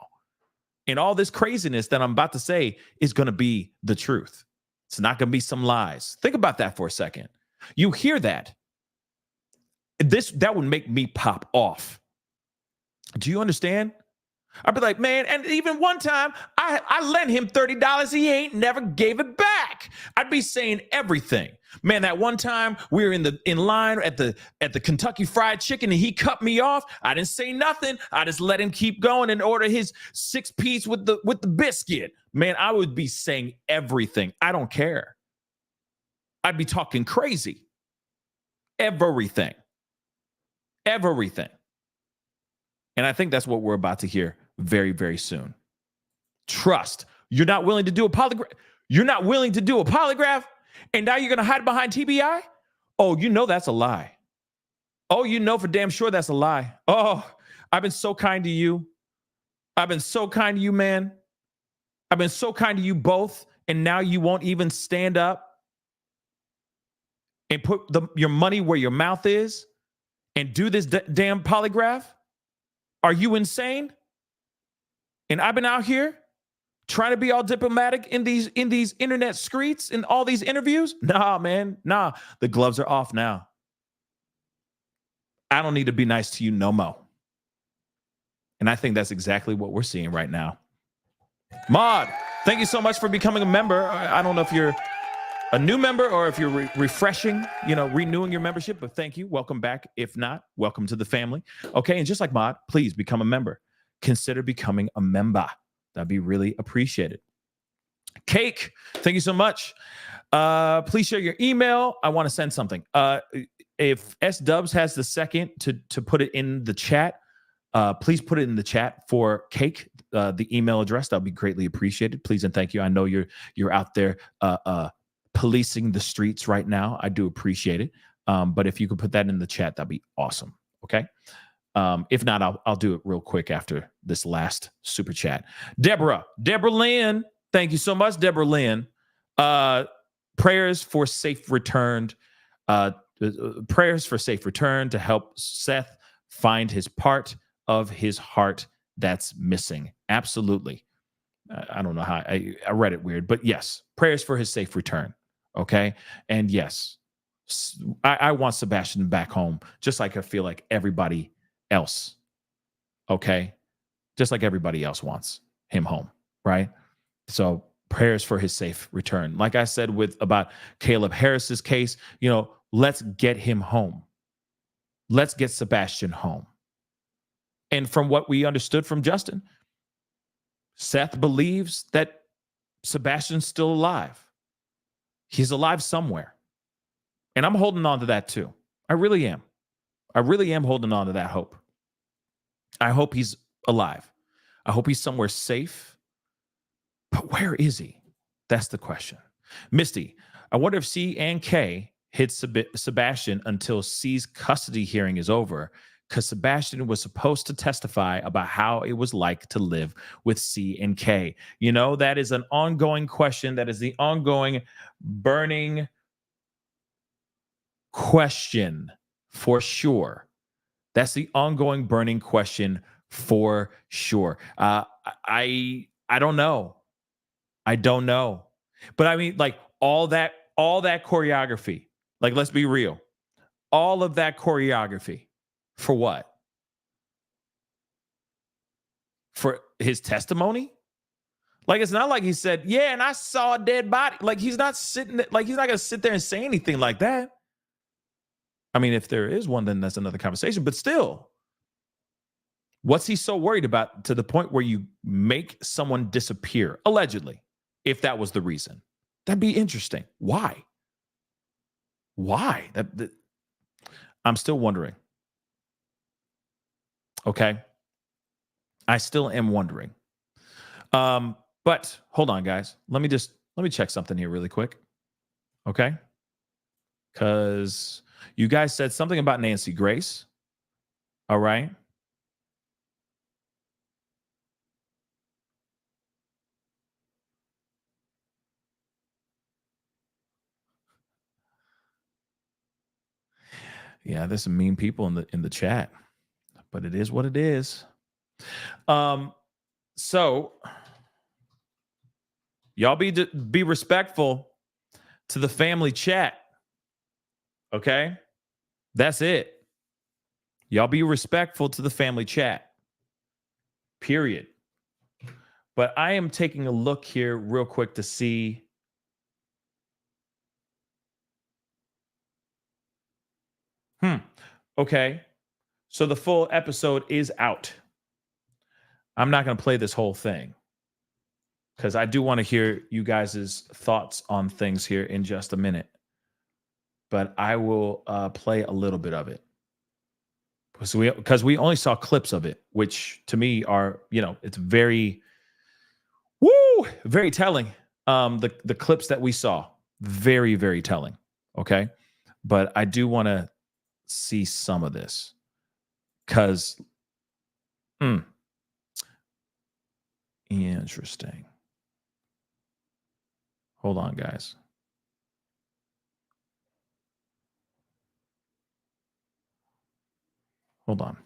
And all this craziness that I'm about to say is going to be the truth. It's not going to be some lies. Think about that for a second. You hear that. That would make me pop off. Do you understand? I'd be like, man, and even one time I lent him $30. He ain't never gave it back. I'd be saying everything. Man, that one time we were in line at the Kentucky Fried Chicken and he cut me off. I didn't say nothing. I just let him keep going and order his 6-piece with the biscuit. Man, I would be saying everything. I don't care. I'd be talking crazy. Everything. And I think that's what we're about to hear very, very soon. Trust. You're not willing to do a polygraph. You're not willing to do a polygraph, and now you're going to hide behind TBI? Oh, you know that's a lie. Oh, you know for damn sure that's a lie. Oh, I've been so kind to you. I've been so kind to you, man. I've been so kind to you both, and now you won't even stand up and put your money where your mouth is and do this damn polygraph? Are you insane? And I've been out here trying to be all diplomatic in these internet streets and all these interviews? Nah, man. Nah, the gloves are off now. I don't need to be nice to you no more. And I think that's exactly what we're seeing right now. Maud, thank you so much for becoming a member. I don't know if you're a new member or if you're refreshing, renewing your membership, but thank you. Welcome back. If not, welcome to the family. Okay, and just like Maud, please become a member. Consider becoming a member. That'd be really appreciated. Cake, thank you so much. Please share your email. I want to send something. If S Dubs has the second to put it in the chat, please put it in the chat for Cake, the email address. That'll be greatly appreciated. Please and thank you. I know you're out there policing the streets right now. I do appreciate it. But if you could put that in the chat, that'd be awesome. Okay. If not, I'll do it real quick after this last super chat. Deborah Lynn, thank you so much, Deborah Lynn. Prayers for safe return. Prayers for safe return to help Seth find his part of his heart that's missing. Absolutely. I don't know how I read it weird, but yes, prayers for his safe return. Okay. And yes, I want Sebastian back home, just like I feel like everybody else. Okay. Just like everybody else wants him home. Right. So prayers for his safe return. Like I said, about Caleb Harris's case, let's get him home. Let's get Sebastian home. And from what we understood from Justin, Seth believes that Sebastian's still alive. He's alive somewhere. And I'm holding on to that too. I really am. I really am holding on to that hope. I hope he's alive. I hope he's somewhere safe. But where is he? That's the question. Misty, I wonder if C and K hit Sebastian until C's custody hearing is over, because Sebastian was supposed to testify about how it was like to live with C and K. That is an ongoing question. That is the ongoing burning question for sure. That's the ongoing burning question for sure. I don't know. I don't know. But I mean, like all that choreography, like, let's be real. All of that choreography for what? For his testimony? Like, it's not like he said, yeah, and I saw a dead body. Like, he's not going to sit there and say anything like that. I mean, if there is one, then that's another conversation. But still, what's he so worried about to the point where you make someone disappear, allegedly, if that was the reason? That'd be interesting. Why? I'm still wondering. Okay. I still am wondering. But hold on, guys. Let me check something here really quick. Okay. Because you guys said something about Nancy Grace. All right. Yeah, there's some mean people in the chat, but it is what it is. So y'all be respectful to the family chat. Okay? That's it. Y'all be respectful to the family chat. Period. But I am taking a look here real quick to see. Okay. So the full episode is out. I'm not going to play this whole thing because I do want to hear you guys' thoughts on things here in just a minute. But I will play a little bit of it. Because we only saw clips of it, which to me are, it's very, very telling. The clips that we saw, very, very telling. Okay. But I do want to see some of this because, interesting. Hold on, guys. Hold on.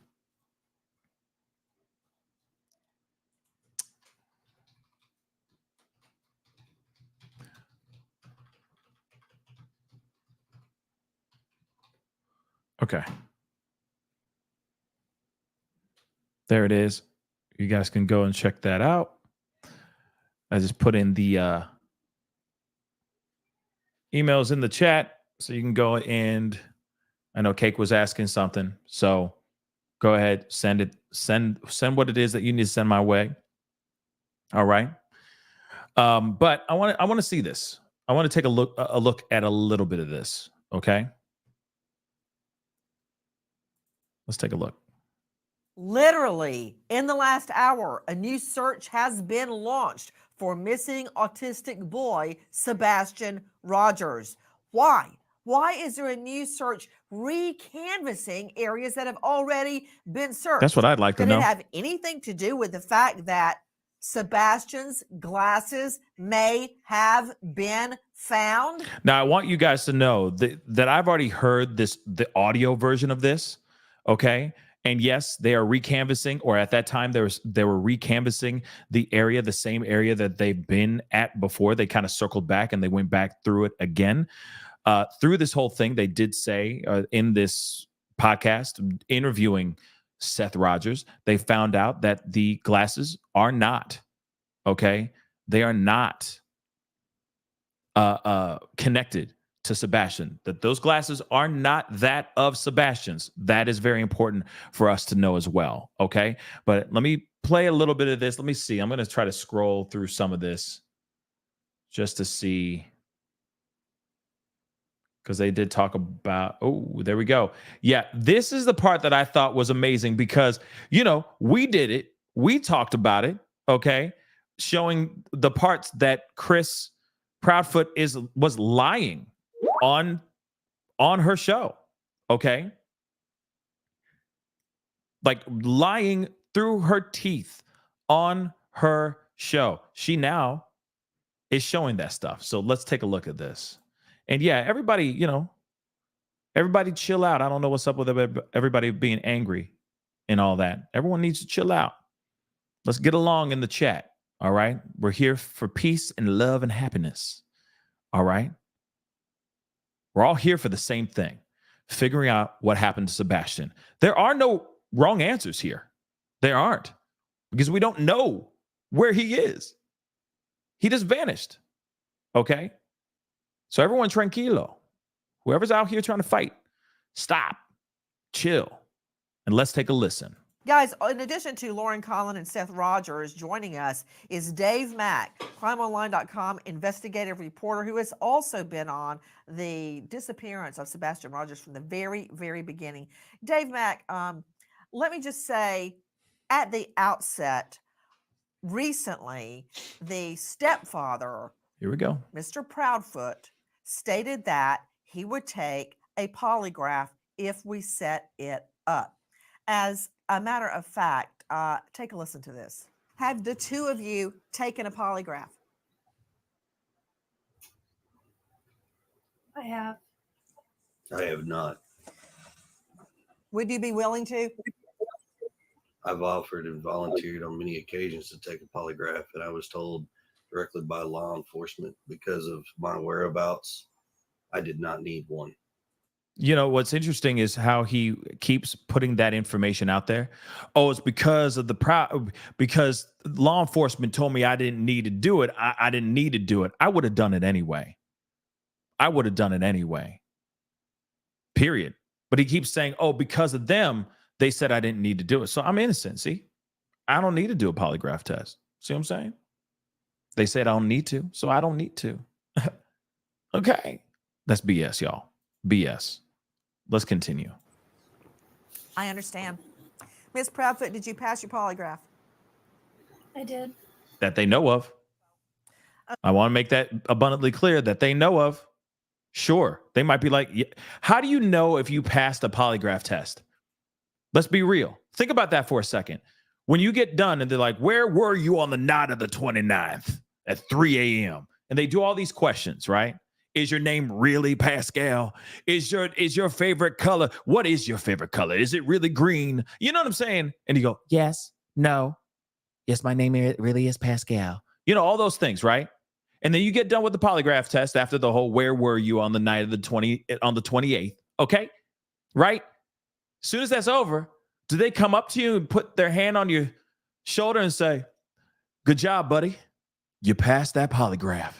Okay. There it is. You guys can go and check that out. I just put in the emails in the chat so you can go and I know Cake was asking something. So go ahead, send it. Send what it is that you need to send my way. All right. But I want to see this. I want to take a look at a little bit of this. Okay. Let's take a look. Literally, in the last hour, a new search has been launched for missing autistic boy Sebastian Rogers. Why? Why is there a new search recanvassing areas that have already been searched? That's what I'd like to know. Could it have anything to do with the fact that Sebastian's glasses may have been found? Now, I want you guys to know that I've already heard the audio version of this. Okay. And yes, they are recanvassing, or at that time they were recanvassing the area, the same area that they've been at before. They kind of circled back and they went back through it again. Through this whole thing, they did say in this podcast interviewing Seth Rogers, they found out that the glasses are not, okay? They are not connected to Sebastian, that those glasses are not that of Sebastian's. That is very important for us to know as well. Okay. But let me play a little bit of this. Let me see. I'm going to try to scroll through some of this just to see. Because they did talk about, there we go. Yeah, this is the part that I thought was amazing because, we did it. We talked about it. Okay. Showing the parts that Chris Proudfoot was lying on her show. Okay. Like lying through her teeth on her show. She now is showing that stuff. So let's take a look at this. And yeah, everybody chill out. I don't know what's up with everybody being angry and all that. Everyone needs to chill out. Let's get along in the chat. All right. We're here for peace and love and happiness. All right. We're all here for the same thing, figuring out what happened to Sebastian. There are no wrong answers here. There aren't, because we don't know where he is. He just vanished. Okay. So everyone tranquilo. Whoever's out here trying to fight, stop, chill, and let's take a listen. Guys, in addition to Lauren Collin and Seth Rogers, joining us is Dave Mack, crimeonline.com investigative reporter, who has also been on the disappearance of Sebastian Rogers from the very, very beginning. Dave Mack, let me just say at the outset, recently, the stepfather, Here we go. Mr. Proudfoot, stated that he would take a polygraph if we set it up. As a matter of fact, take a listen to this. Have the two of you taken a polygraph? I have. I have not. Would you be willing to? I've offered and volunteered on many occasions to take a polygraph, and I was told directly by law enforcement because of my whereabouts, I did not need one. You know, what's interesting is how he keeps putting that information out there. Oh, it's because of because law enforcement told me I didn't need to do it. I didn't need to do it. I would have done it anyway. I would have done it anyway. Period. But he keeps saying, oh, because of them, they said I didn't need to do it. So I'm innocent. See, I don't need to do a polygraph test. See what I'm saying? They said I don't need to, so I don't need to. Okay. That's BS, y'all. BS. Let's continue. I understand. Ms. Proudfoot, did you pass your polygraph? I did. That they know of. I want to make that abundantly clear that they know of. Sure. They might be like, yeah. How do you know if you passed a polygraph test? Let's be real. Think about that for a second. When you get done and they're like, where were you on the night of the 29th at 3 a.m.? And they do all these questions, right? Is your name really Pascal? Is your favorite color? What is your favorite color? Is it really green? You know what I'm saying? And you go, yes, no. Yes, my name really is Pascal. You know, all those things, right? And then you get done with the polygraph test after the whole where were you on the night of the 28th? Okay? Right? As soon as that's over, do they come up to you and put their hand on your shoulder and say, good job, buddy. You passed that polygraph.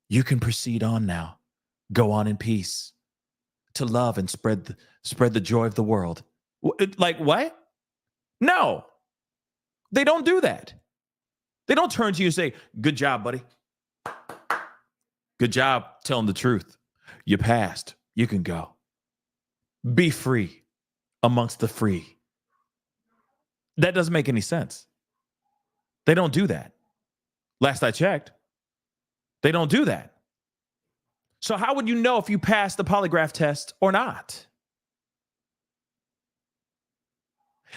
You can proceed on now. Go on in peace to love and spread the joy of the world. Like what? No, they don't do that. They don't turn to you and say, good job, buddy. Good job telling the truth. You passed. You can go. Be free amongst the free. That doesn't make any sense. They don't do that. Last I checked, they don't do that. So how would you know if you passed the polygraph test or not?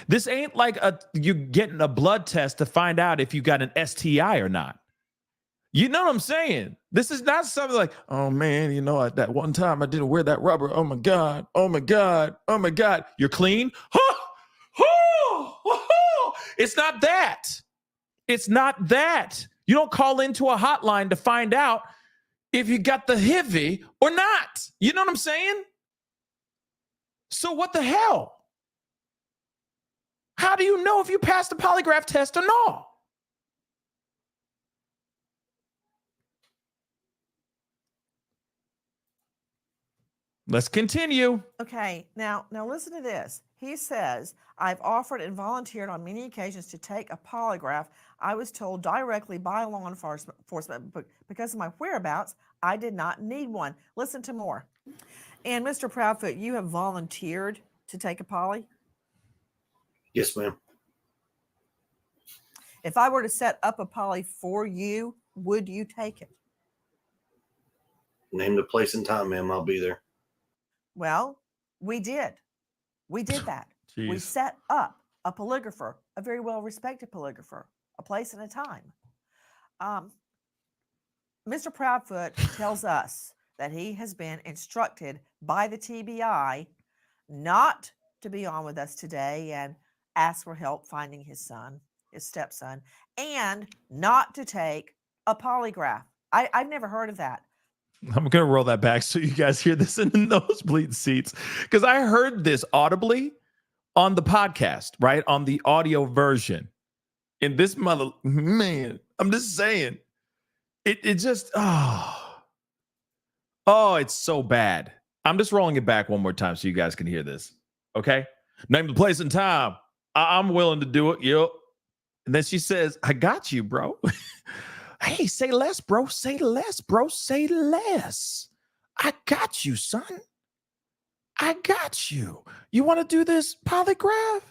This ain't like you getting a blood test to find out if you got an STI or not. You know what I'm saying? This is not something like, oh man, you know, that one time I didn't wear that rubber. Oh my God. Oh my God. Oh my God. You're clean? It's not that. It's not that. You don't call into a hotline to find out if you got the HIV or not. You know what I'm saying? So what the hell? How do you know if you passed the polygraph test or not? Let's continue. Okay, now listen to this. He says, I've offered and volunteered on many occasions to take a polygraph. I was told directly by law enforcement, but because of my whereabouts, I did not need one. Listen to more. And Mr. Proudfoot, you have volunteered to take a poly? Yes, ma'am. If I were to set up a poly for you, would you take it? Name the place and time, ma'am. I'll be there. Well, we did. We did that. Jeez. We set up a polygrapher, a very well-respected polygrapher, a place and a time. Mr. Proudfoot tells us that he has been instructed by the TBI not to be on with us today and ask for help finding his son, his stepson, and not to take a polygraph. I've never heard of that. I'm going to roll that back so you guys hear this in the nosebleed seats, because I heard this audibly on the podcast, right? On the audio version. And this man, I'm just saying, it just, it's so bad. I'm just rolling it back one more time so you guys can hear this. Okay? Name the place and time. I'm willing to do it. Yep. And then she says, I got you, bro. Hey, say less, bro. Say less, bro. Say less. I got you, son. I got you. You want to do this polygraph?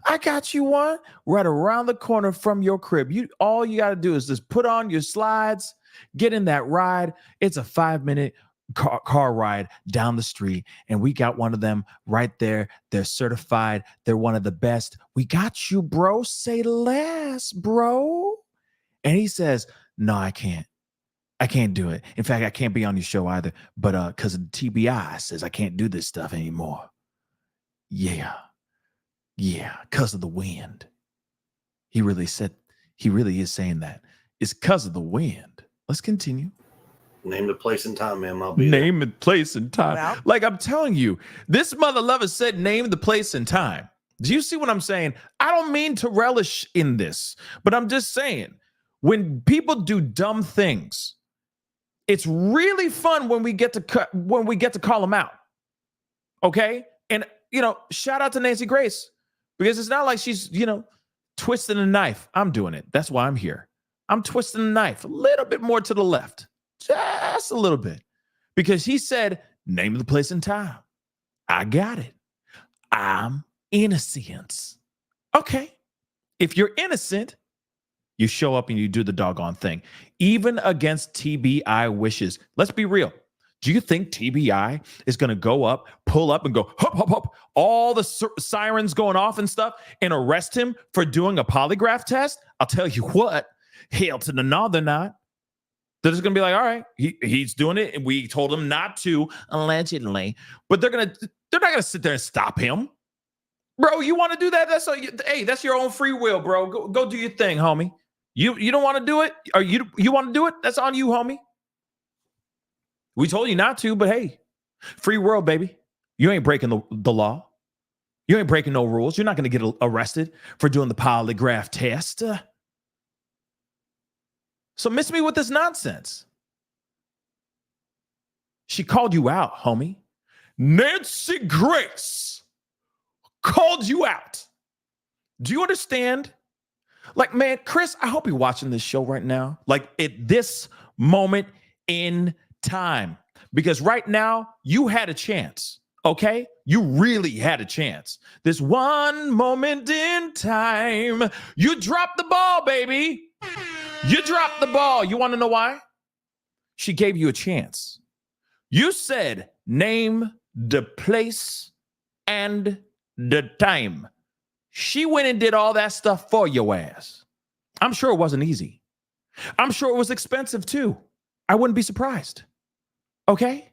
I got you one right around the corner from your crib. All you got to do is just put on your slides, get in that ride. It's a 5-minute car ride down the street, and we got one of them right there. They're certified. They're one of the best. We got you, bro. Say less, bro. And he says, no, I can't. I can't do it. In fact, I can't be on your show either. But because TBI says I can't do this stuff anymore. Yeah, because of the wind. He really is saying that. It's because of the wind. Let's continue. Name the place and time, ma'am. I'll be Name the place and time. Well, like I'm telling you, this mother lover said name the place and time. Do you see what I'm saying? I don't mean to relish in this, but I'm just saying when people do dumb things, it's really fun when we get to call them out. Okay? And shout out to Nancy Grace, because it's not like she's, twisting a knife. I'm doing it. That's why I'm here. I'm twisting the knife a little bit more to the left. Just a little bit. Because he said, name the place and time. I got it. I'm innocent. Okay. If you're innocent, you show up and you do the doggone thing, even against TBI wishes. Let's be real. Do you think TBI is going to pull up and go, hop, hop, hop, all the sirens going off and stuff, and arrest him for doing a polygraph test? I'll tell you what, hell to the no, they're not. They're just going to be like, all right, he's doing it, and we told him not to, allegedly. But they're not going to sit there and stop him. Bro, you want to do that? That's your own free will, bro. Go do your thing, homie. You don't want to do it? Or you want to do it? That's on you, homie. We told you not to, but hey, free world, baby. You ain't breaking the law. You ain't breaking no rules. You're not going to get arrested for doing the polygraph test. So miss me with this nonsense. She called you out, homie. Nancy Grace called you out. Do you understand? Like, man, Chris, I hope you're watching this show right now. Like, at this moment in time. Because right now, you had a chance, okay? You really had a chance. This one moment in time, you dropped the ball, baby. You dropped the ball. You want to know why? She gave you a chance. You said, name the place and the time. She went and did all that stuff for your ass. I'm sure it wasn't easy. I'm sure it was expensive too. I wouldn't be surprised. Okay?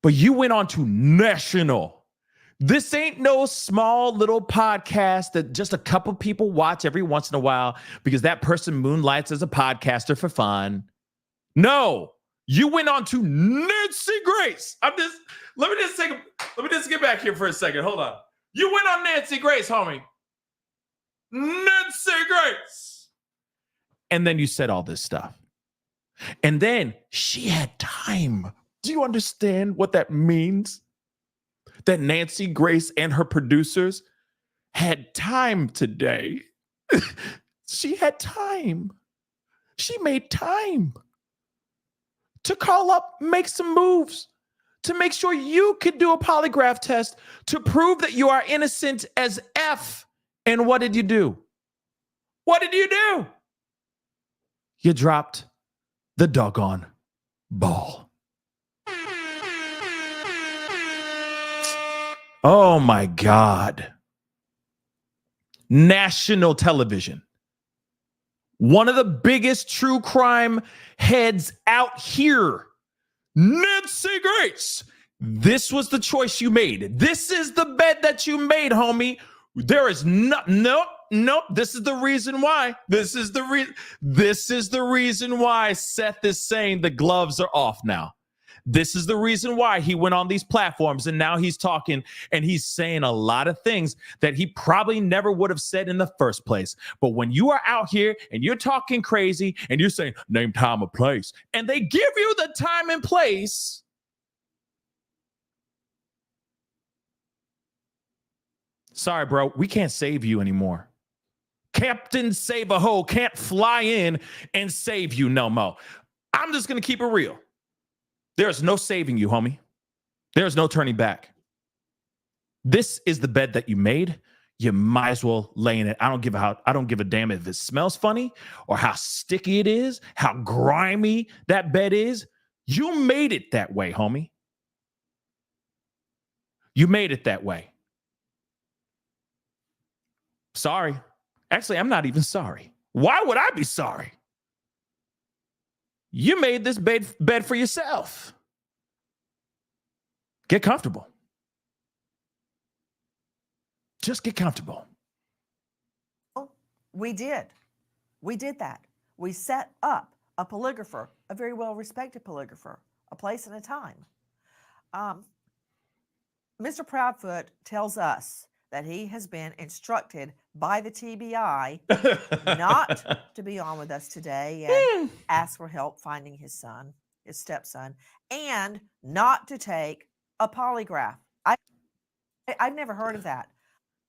But you went on to national. This ain't no small little podcast that just a couple people watch every once in a while because that person moonlights as a podcaster for fun. No, you went on to Nancy Grace. Let me just get back here for a second. Hold on. You went on Nancy Grace, homie. Nancy Grace. And then you said all this stuff. And then she had time. Do you understand what that means? That Nancy Grace and her producers had time today. She had time. She made time to call up, make some moves, to make sure you could do a polygraph test to prove that you are innocent as F. And what did you do? What did you do? You dropped the doggone ball. Oh my God. National television. One of the biggest true crime heads out here. Nancy Grace. This was the choice you made. This is the bet that you made, homie. There is nope. This is the reason why. This is the reason why Seth is saying the gloves are off now. This is the reason why he went on these platforms and now he's talking and he's saying a lot of things that he probably never would have said in the first place. But when you are out here and you're talking crazy and you're saying name, time, or place, and they give you the time and place, Sorry, bro. We can't save you anymore. Captain Save-A-Ho can't fly in and save you no more. I'm just going to keep it real. There's no saving you, homie. There's no turning back. This is the bed that you made. You might as well lay in it. I don't give a damn if it smells funny or how sticky it is, how grimy that bed is. You made it that way, homie. You made it that way. Sorry. Actually, I'm not even sorry. Why would I be sorry? You made this bed for yourself. Get comfortable. Just get comfortable. We did. We did that. We set up a polygrapher, a very well-respected polygrapher, a place and a time. Mr. Proudfoot tells us that he has been instructed by the TBI not to be on with us today and ask for help finding his son, his stepson, and not to take a polygraph. I've never heard of that.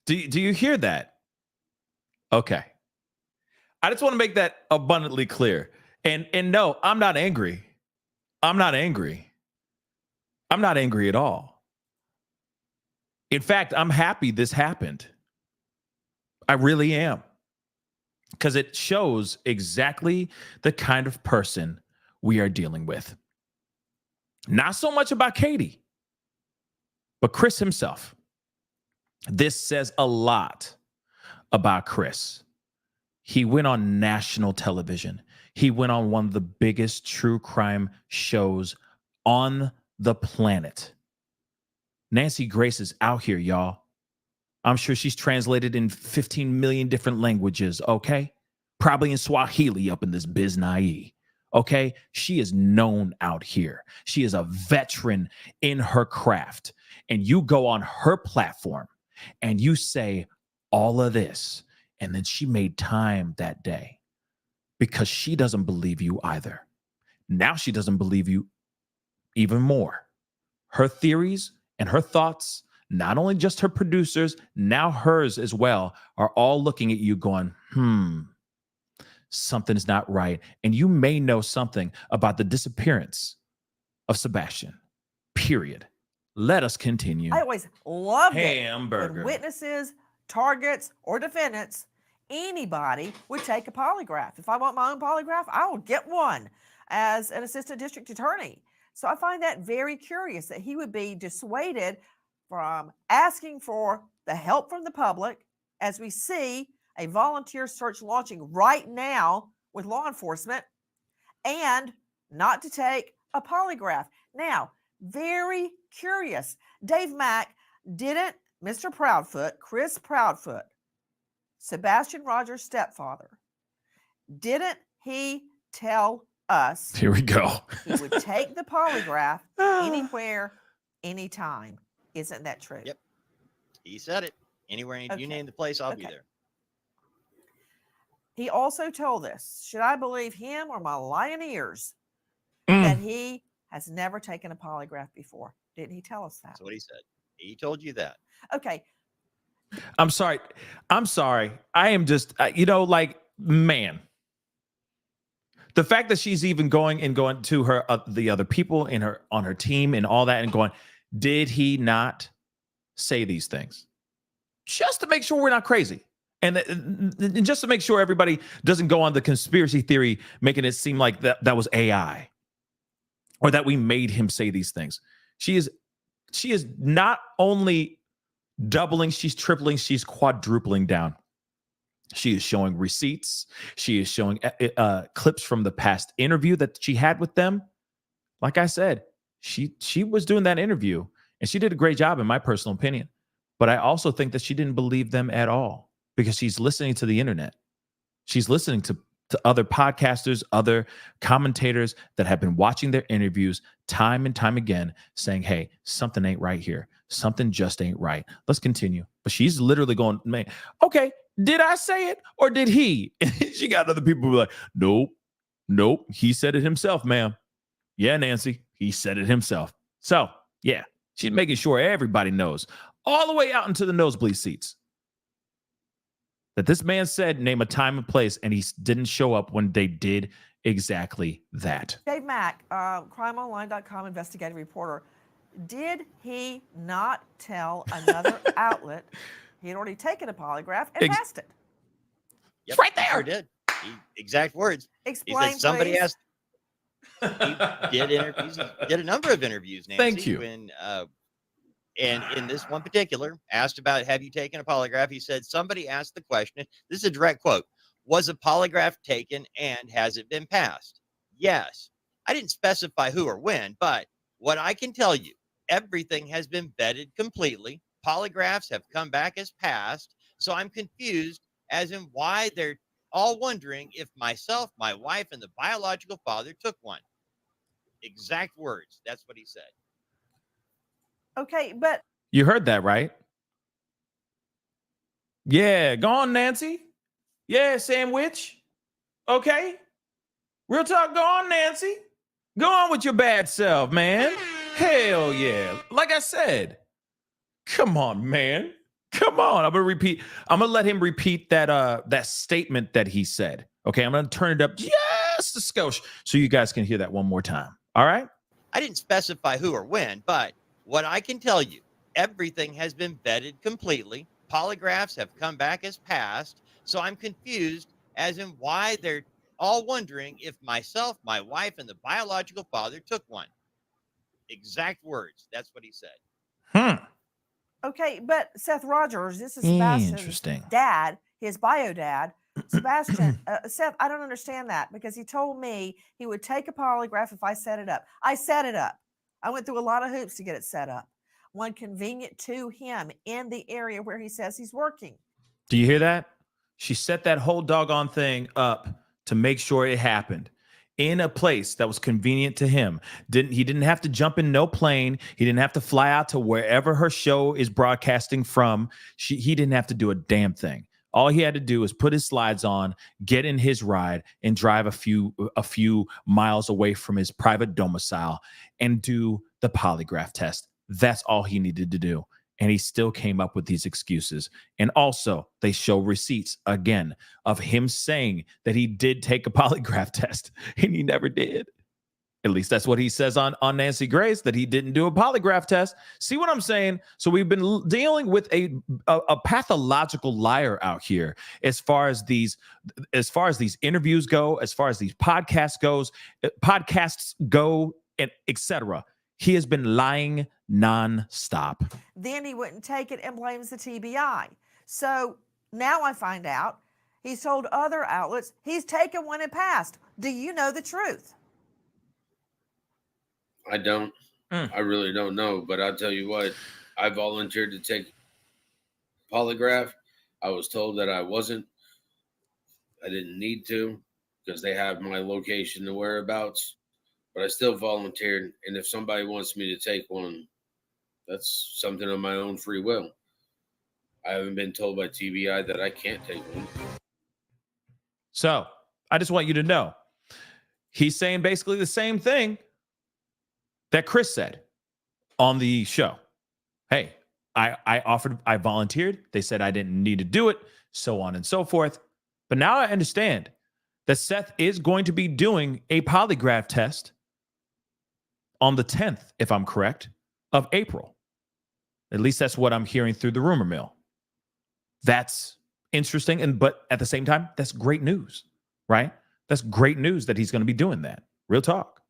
Do you hear that? Okay. I just want to make that abundantly clear. And no, I'm not angry. I'm not angry. I'm not angry at all. In fact, I'm happy this happened. I really am. Because it shows exactly the kind of person we are dealing with. Not so much about Katie, but Chris himself. This says a lot about Chris. He went on national television. He went on one of the biggest true crime shows on the planet. Nancy Grace is out here, y'all. I'm sure she's translated in 15 million different languages, okay? Probably in Swahili up in this biznai, okay? She is known out here. She is a veteran in her craft. And you go on her platform and you say all of this, and then she made time that day because she doesn't believe you either. Now she doesn't believe you even more. Her theories and her thoughts, not only just her producers, now hers as well, are all looking at you going, something is not right. And you may know something about the disappearance of Sebastian, period. Let us continue. I always loved Hamburger. it when witnesses, targets, or defendants, anybody would take a polygraph. If I want my own polygraph, I will get one as an assistant district attorney. So I find that very curious that he would be dissuaded from asking for the help from the public, as we see a volunteer search launching right now with law enforcement, and not to take a polygraph. Now, very curious. Dave Mack, didn't Mr. Proudfoot, Chris Proudfoot, Sebastian Rogers' stepfather, didn't he tell us Here we go. he would take the polygraph anywhere, anytime? Isn't that true? Yep. He said it. Anywhere you name the place, I'll be there. He also told us, should I believe him or my lying ears, that he has never taken a polygraph before? Didn't he tell us that? That's what he said. He told you that. Okay. I'm sorry. I am just, man. The fact that she's even going to her, the other people on her team and all that and going, did he not say these things? Just to make sure we're not crazy. And just to make sure everybody doesn't go on the conspiracy theory, making it seem like that was AI or that we made him say these things. She is not only doubling, she's tripling, she's quadrupling down. She is showing receipts. She is showing clips from the past interview that she had with them. Like I said, she was doing that interview and she did a great job in my personal opinion. But I also think that she didn't believe them at all because she's listening to the internet. She's listening to other podcasters, other commentators that have been watching their interviews time and time again saying, hey, something ain't right here. Something just ain't right. Let's continue. But she's literally going, man, okay, did I say it or did he? And she got other people who are like, nope. He said it himself, ma'am. Yeah, Nancy, he said it himself. So, yeah, she's making sure everybody knows all the way out into the nosebleed seats. that this man said, name a time and place, and he didn't show up when they did exactly that. Dave Mack, crimeonline.com investigative reporter. Did he not tell another outlet he had already taken a polygraph and passed it? Yep, right he there. sure did. Exact words. Explain, He said somebody please. asked. He did interviews. He did a number of interviews, Nancy. Thank you. And in this one particular, asked about, have you taken a polygraph? He said, somebody asked the question. This is a direct quote. Was a polygraph taken and has it been passed? Yes. I didn't specify who or when, but what I can tell you, everything has been vetted completely. Polygraphs have come back as passed. So I'm confused as in why they're all wondering if myself, my wife, and the biological father took one. Exact words. That's what he said. Okay, but You heard that, right? Yeah, go on, Nancy. Yeah, sandwich. Okay. Real talk, go on, Nancy. Go on with your bad self, man. Hell yeah. Like I said, come on, man. Come on. I'm gonna let him repeat that statement that he said. Okay, I'm gonna turn it up just a skosh so you guys can hear that one more time. All right? I didn't specify who or when, but what I can tell you, everything has been vetted completely. Polygraphs have come back as passed. So I'm confused as in why they're all wondering if myself, my wife, and the biological father took one. Exact words. That's what he said. okay, but Seth Rogers, this is Sebastian's Interesting. dad, his bio dad. Sebastian, Seth, I don't understand that because he told me he would take a polygraph if I set it up. I set it up. I went through a lot of hoops to get it set up. One convenient to him in the area where he says he's working. Do you hear that? She set that whole doggone thing up to make sure it happened in a place that was convenient to him. He didn't have to jump in no plane. He didn't have to fly out to wherever her show is broadcasting from. He didn't have to do a damn thing. All he had to do was put his slides on, get in his ride, and drive a few miles away from his private domicile and do the polygraph test. That's all he needed to do. And he still came up with these excuses. And also, they show receipts again of him saying that he did take a polygraph test, and he never did. At least that's what he says on Nancy Grace, that he didn't do a polygraph test. See what I'm saying? So we've been dealing with a pathological liar out here as far as these interviews go, as far as these podcasts go, and etc. He has been lying nonstop. Then he wouldn't take it and blames the TBI. So now I find out he's told other outlets he's taken one and passed. Do you know the truth? I don't. I really don't know. But I'll tell you what, I volunteered to take polygraph. I was told that I wasn't. I didn't need to because they have my location and whereabouts. But I still volunteered. And if somebody wants me to take one, that's something of my own free will. I haven't been told by TBI that I can't take one. So I just want you to know, he's saying basically the same thing that Chris said on the show. Hey, I volunteered. They said I didn't need to do it, so on and so forth. But now I understand that Seth is going to be doing a polygraph test on the 10th, if I'm correct, of April. At least that's what I'm hearing through the rumor mill. That's interesting. But at the same time, that's great news, right? That's great news that he's going to be doing that. Real talk.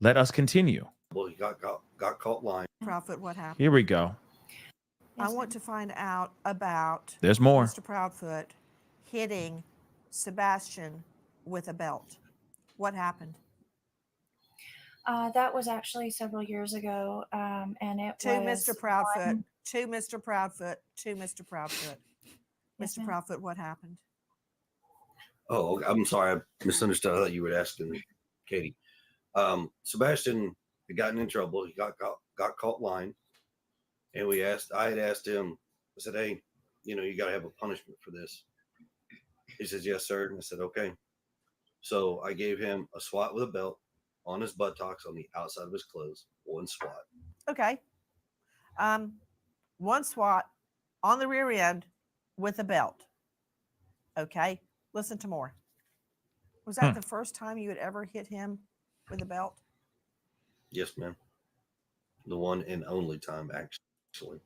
Let us continue. Well, he got caught lying. Proudfoot, what happened? Here we go. I want to find out about There's more. Mr. Proudfoot hitting Sebastian with a belt. What happened? That was actually several years ago, and it To was Mr. Proudfoot. one- To Mr. Proudfoot. To Mr. Proudfoot. Yes, Mr. ma'am. Proudfoot, what happened? Oh, I'm sorry. I misunderstood. I thought you were asking Katie. Sebastian had gotten in trouble. He got caught lying. And I had asked him, I said, hey, you got to have a punishment for this. He says, yes, sir. And I said, okay. So I gave him a swat with a belt on his buttocks on the outside of his clothes. One swat. Okay. One swat on the rear end with a belt. Okay, listen to more. Was that the first time you had ever hit him with a belt? Yes, ma'am. The one and only time, actually.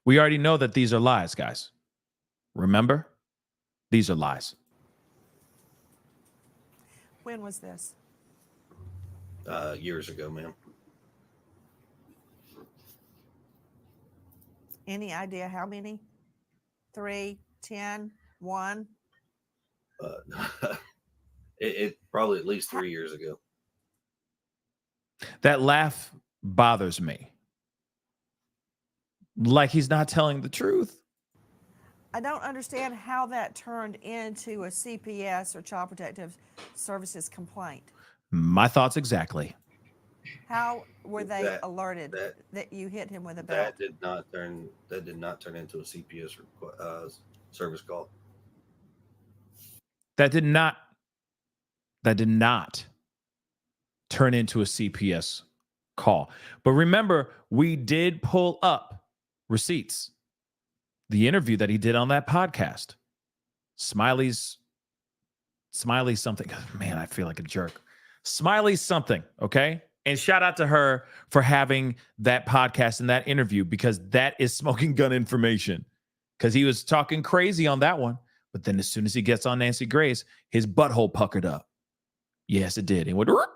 We already know that these are lies, guys. Remember? These are lies. When was this? Years ago, ma'am. Any idea how many? 3, 10, 1? It probably at least 3 years ago. That laugh bothers me. Like he's not telling the truth. I don't understand how that turned into a CPS or Child Protective Services complaint. My thoughts exactly. How were they That- alerted that- that you hit him with a belt? That did not turn into a CPS service call. That did not turn into a CPS call. But remember, we did pull up receipts. The interview that he did on that podcast. Smiley something. Man, I feel like a jerk. Smiley something, okay? And shout out to her for having that podcast and that interview, because that is smoking gun information. Because he was talking crazy on that one. But then as soon as he gets on Nancy Grace, his butthole puckered up. Yes, it did. He went, "Rrr."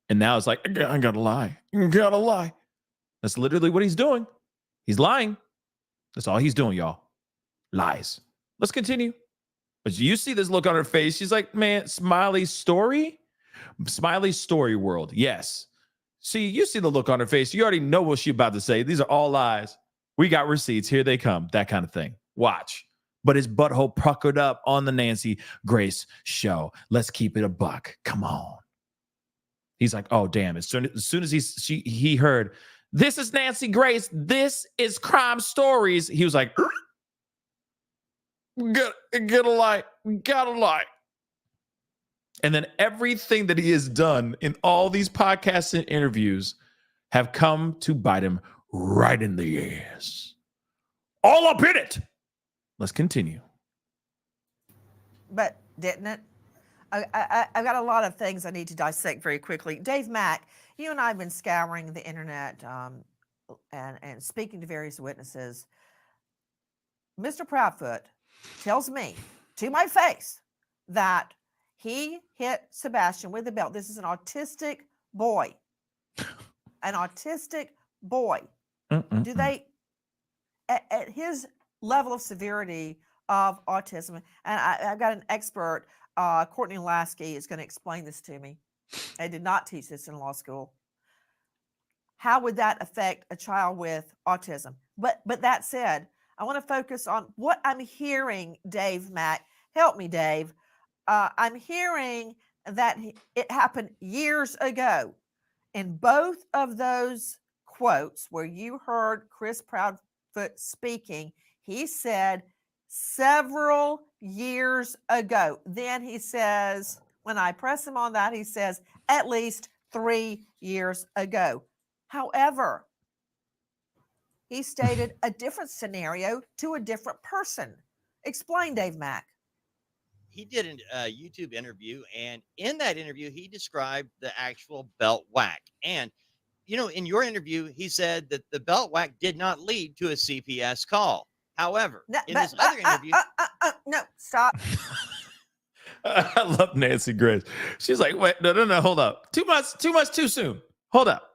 And now it's like, I gotta lie. I gotta lie. That's literally what he's doing. He's lying. That's all he's doing, y'all. Lies. Let's continue. But you see this look on her face. She's like, man, Smiley's story world. Yes. See, you see the look on her face. You already know what she's about to say. These are all lies. We got receipts. Here they come. That kind of thing. Watch. But his butthole puckered up on the Nancy Grace show. Let's keep it a buck. Come on. He's like, oh, damn. As soon as he heard, this is Nancy Grace. This is Crime Stories. He was like, gotta lie. Gotta lie. And then everything that he has done in all these podcasts and interviews have come to bite him right in the ass. All up in it. Let's continue. But didn't it? I've got a lot of things I need to dissect very quickly. Dave Mack, you and I have been scouring the internet and speaking to various witnesses. Mr. Proudfoot tells me to my face that he hit Sebastian with a belt. This is an autistic boy. An autistic boy. Do they, at his level of severity of autism, and I've got an expert, Courtney Lasky, is going to explain this to me. I did not teach this in law school. How would that affect a child with autism? But that said, I want to focus on what I'm hearing, Dave Mack. Help me, Dave. I'm hearing that it happened years ago. In both of those quotes where you heard Chris Proudfoot speaking, he said several years ago. Then he says, when I press him on that, he says at least 3 years ago. However, he stated a different scenario to a different person. Explain, Dave Mack. He did a YouTube interview, and in that interview, he described the actual belt whack. And, you know, in your interview, he said that the belt whack did not lead to a CPS call. However, in this other interview, no, stop. I love Nancy Grace. She's like, wait, no, hold up. Too much too soon. Hold up.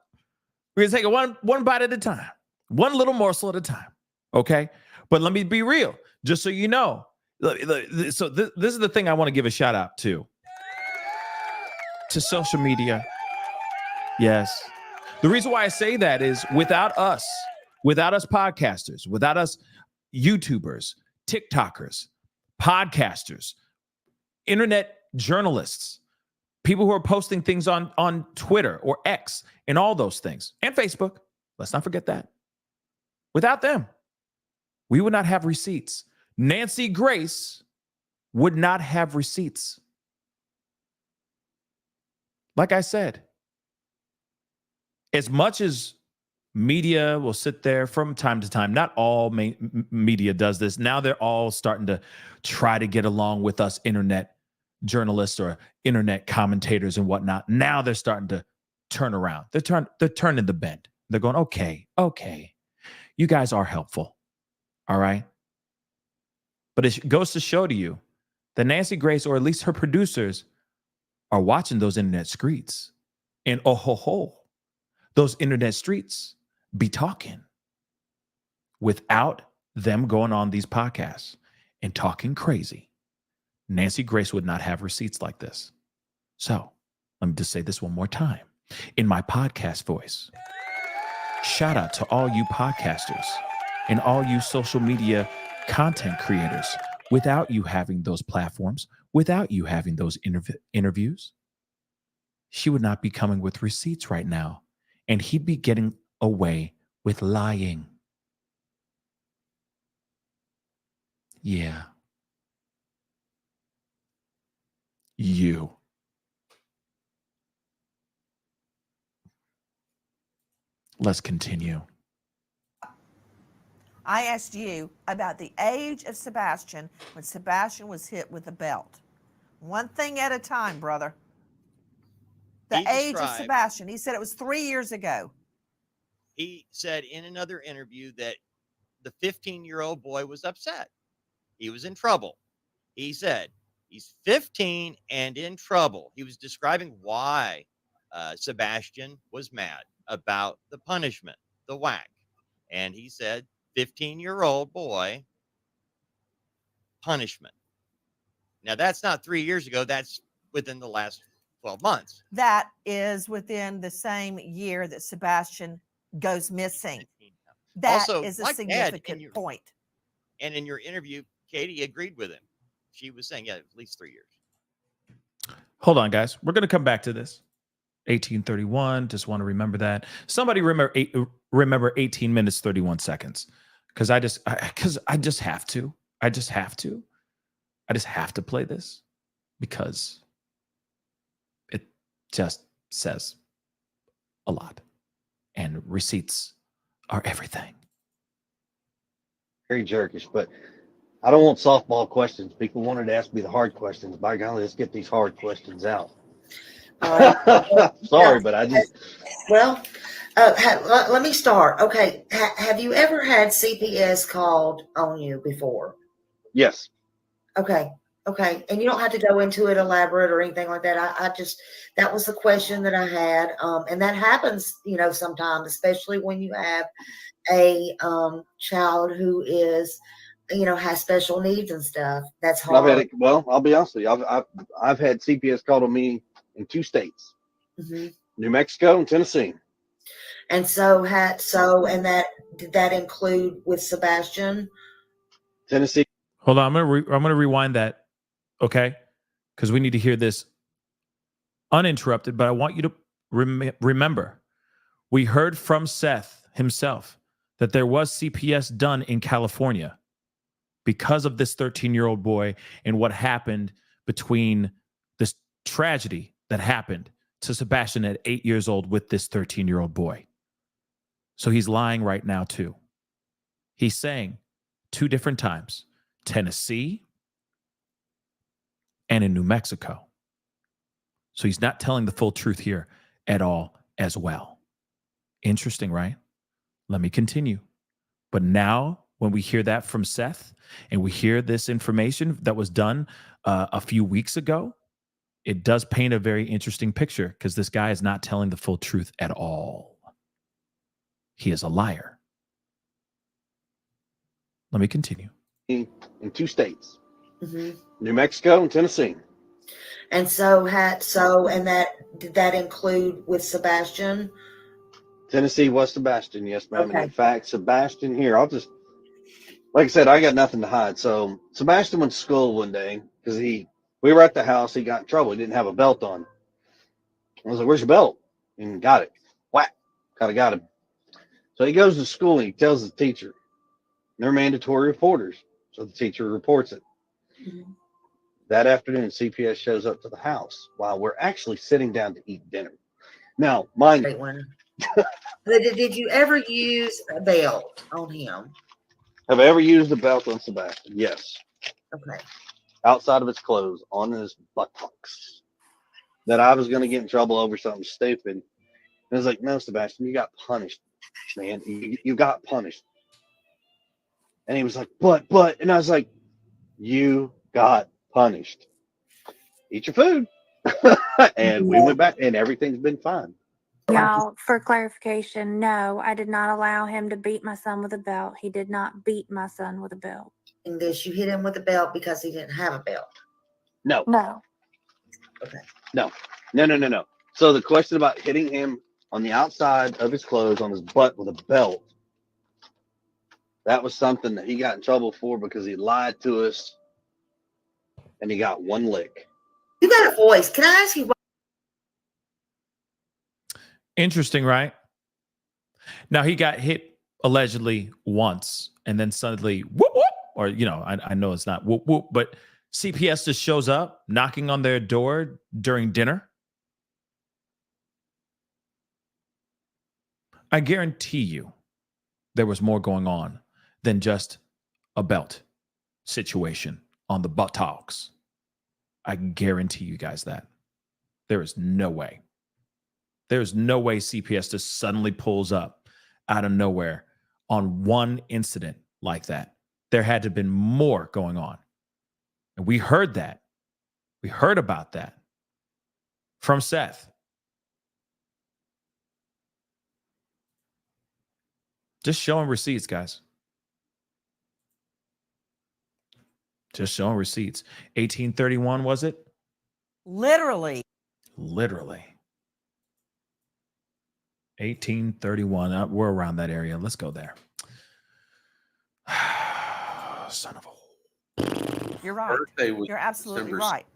We're gonna take it one bite at a time, one little morsel at a time. Okay. But let me be real, just so you know. So this is the thing I want to give a shout out to social media. Yes. The reason why I say that is without us podcasters, without us YouTubers, TikTokers, podcasters, internet journalists, people who are posting things on Twitter or X and all those things, and Facebook. Let's not forget that. Without them, we would not have receipts. Nancy Grace would not have receipts. Like I said, as much as Media will sit there from time to time. Not all media does this. Now they're all starting to try to get along with us internet journalists or internet commentators and whatnot. Now they're starting to turn around. They're turning the bend. They're going, okay, you guys are helpful. All right. But it goes to show to you that Nancy Grace, or at least her producers, are watching those internet streets. And those internet streets be talking without them going on these podcasts and talking crazy. Nancy Grace would not have receipts like this. So let me just say this one more time in my podcast voice. Shout out to all you podcasters and all you social media content creators. Without you having those platforms, without you having those interviews, she would not be coming with receipts right now. And he'd be getting away with lying. Yeah. You. Let's continue. I asked you about the age of Sebastian when Sebastian was hit with a belt. One thing at a time, brother. The age of Sebastian. He said it was 3 years ago. He said in another interview that the 15-year-old boy was upset. He was in trouble. He said he's 15 and in trouble. He was describing why Sebastian was mad about the punishment, the whack. And he said, 15-year-old boy, punishment. Now, that's not 3 years ago. That's within the last 12 months. That is within the same year that Sebastian goes missing. That also, is a like significant point. And in your interview, Katie agreed with him. She was saying, yeah, at least 3 years. Hold on, guys. We're going to come back to this. 1831. Just want to remember that. Somebody remember 18 minutes, 31 seconds. Because I just have to. I just have to play this because it just says a lot. And receipts are everything. Very jerkish, but I don't want softball questions. People wanted to ask me the hard questions. By golly, let's get these hard questions out. Sorry, but I just... Well, let me start. Okay. Have you ever had CPS called on you before? Yes. Okay. And you don't have to go into it elaborate or anything like that. That was the question that I had. And that happens, sometimes, especially when you have a child who is, has special needs and stuff. That's hard. I'll be honest with you. I've had CPS called on me in 2 states, New Mexico and Tennessee. And did that include with Sebastian? Tennessee. Hold on, I'm gonna rewind that. Okay, because we need to hear this uninterrupted, but I want you to remember, we heard from Seth himself that there was CPS done in California because of this 13-year-old boy and what happened between this tragedy that happened to Sebastian at 8 years old with this 13-year-old boy. So he's lying right now too. He's saying 2 different times, Tennessee and in New Mexico. So he's not telling the full truth here at all as well. Interesting, right? Let me continue. But now when we hear that from Seth and we hear this information that was done a few weeks ago, it does paint a very interesting picture because this guy is not telling the full truth at all. He is a liar. Let me continue. In 2 states, New Mexico and Tennessee. And did that include with Sebastian? Tennessee was Sebastian, yes, ma'am. Okay. And in fact, Sebastian here, like I said, I got nothing to hide. So Sebastian went to school one day because we were at the house. He got in trouble. He didn't have a belt on. I was like, "Where's your belt?" And got it. Whack. Kind of got him. So he goes to school and he tells the teacher. They're mandatory reporters. So the teacher reports it. That afternoon, CPS shows up to the house while we're actually sitting down to eat dinner. Now, mind you, Did you ever use a belt on him? Have I ever used a belt on Sebastian? Yes. Okay. Outside of his clothes, on his buttocks. That I was going to get in trouble over something stupid. And I was like, no, Sebastian, you got punished, man. You got punished. And he was like, but. And I was like, you got punished. Eat your food. And we went back, and everything's been fine. Y'all, for clarification, no, I did not allow him to beat my son with a belt. He did not beat my son with a belt. And did you hit him with a belt because he didn't have a belt? No. No. Okay. No. So the question about hitting him on the outside of his clothes on his butt with a belt, that was something that he got in trouble for because he lied to us, and he got one lick. You got a voice. Can I ask you what? Interesting, right? Now he got hit allegedly once, and then suddenly whoop whoop, or I know it's not whoop whoop, but CPS just shows up knocking on their door during dinner. I guarantee you there was more going on than just a belt situation on the buttocks. I guarantee you guys that. There is no way. There's no way CPS just suddenly pulls up out of nowhere on one incident like that. There had to have been more going on. And we heard that. We heard about that from Seth. Just showing receipts, guys. Just showing receipts. 1831, was it? Literally. 1831. We're around that area. Let's go there. Son of a. You're right. Birthday was You're absolutely December right.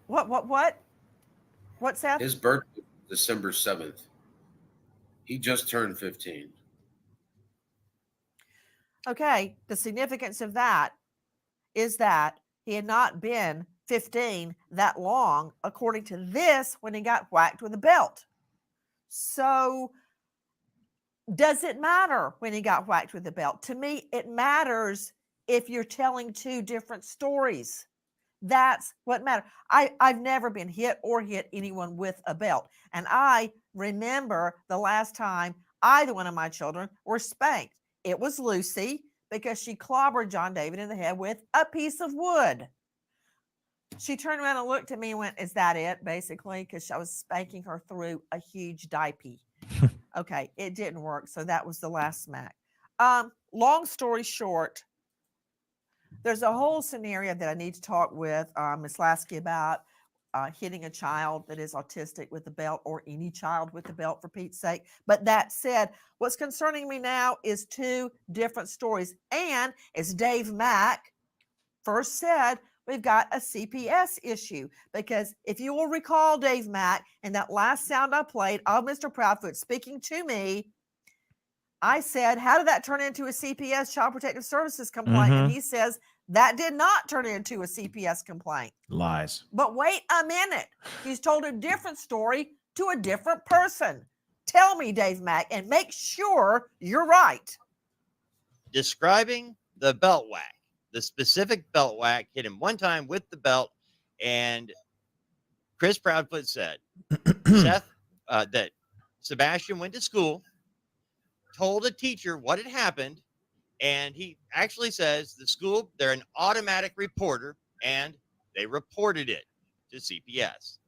What? What, Seth? His birthday was December 7th. He just turned 15. Okay. The significance of that is that he had not been 15 that long, according to this, when he got whacked with a belt. So does it matter when he got whacked with a belt? To me, it matters if you're telling two different stories. That's what matters. I've never been hit or hit anyone with a belt. And I remember the last time either one of my children were spanked. It was Lucy, because she clobbered John David in the head with a piece of wood. She turned around and looked at me and went, "Is that it?" Basically, because I was spanking her through a huge diaper. Okay, it didn't work. So that was the last smack. Long story short, there's a whole scenario that I need to talk with Ms. Lasky about, hitting a child that is autistic with a belt, or any child with a belt, for Pete's sake. But that said, what's concerning me now is two different stories. And as Dave Mack first said, we've got a CPS issue, because if you will recall, Dave Mack, in that last sound I played of Mr. Proudfoot speaking to me, I said, how did that turn into a CPS, Child Protective Services complaint? And he says, that did not turn into a CPS complaint. Lies. But wait a minute. He's told a different story to a different person. Tell me, Dave Mack, and make sure you're right. Describing the belt whack, the specific belt whack, hit him one time with the belt. And Chris Proudfoot said, Seth, that Sebastian went to school, told a teacher what had happened, and he actually says the school, they're an automatic reporter, and they reported it to CPS.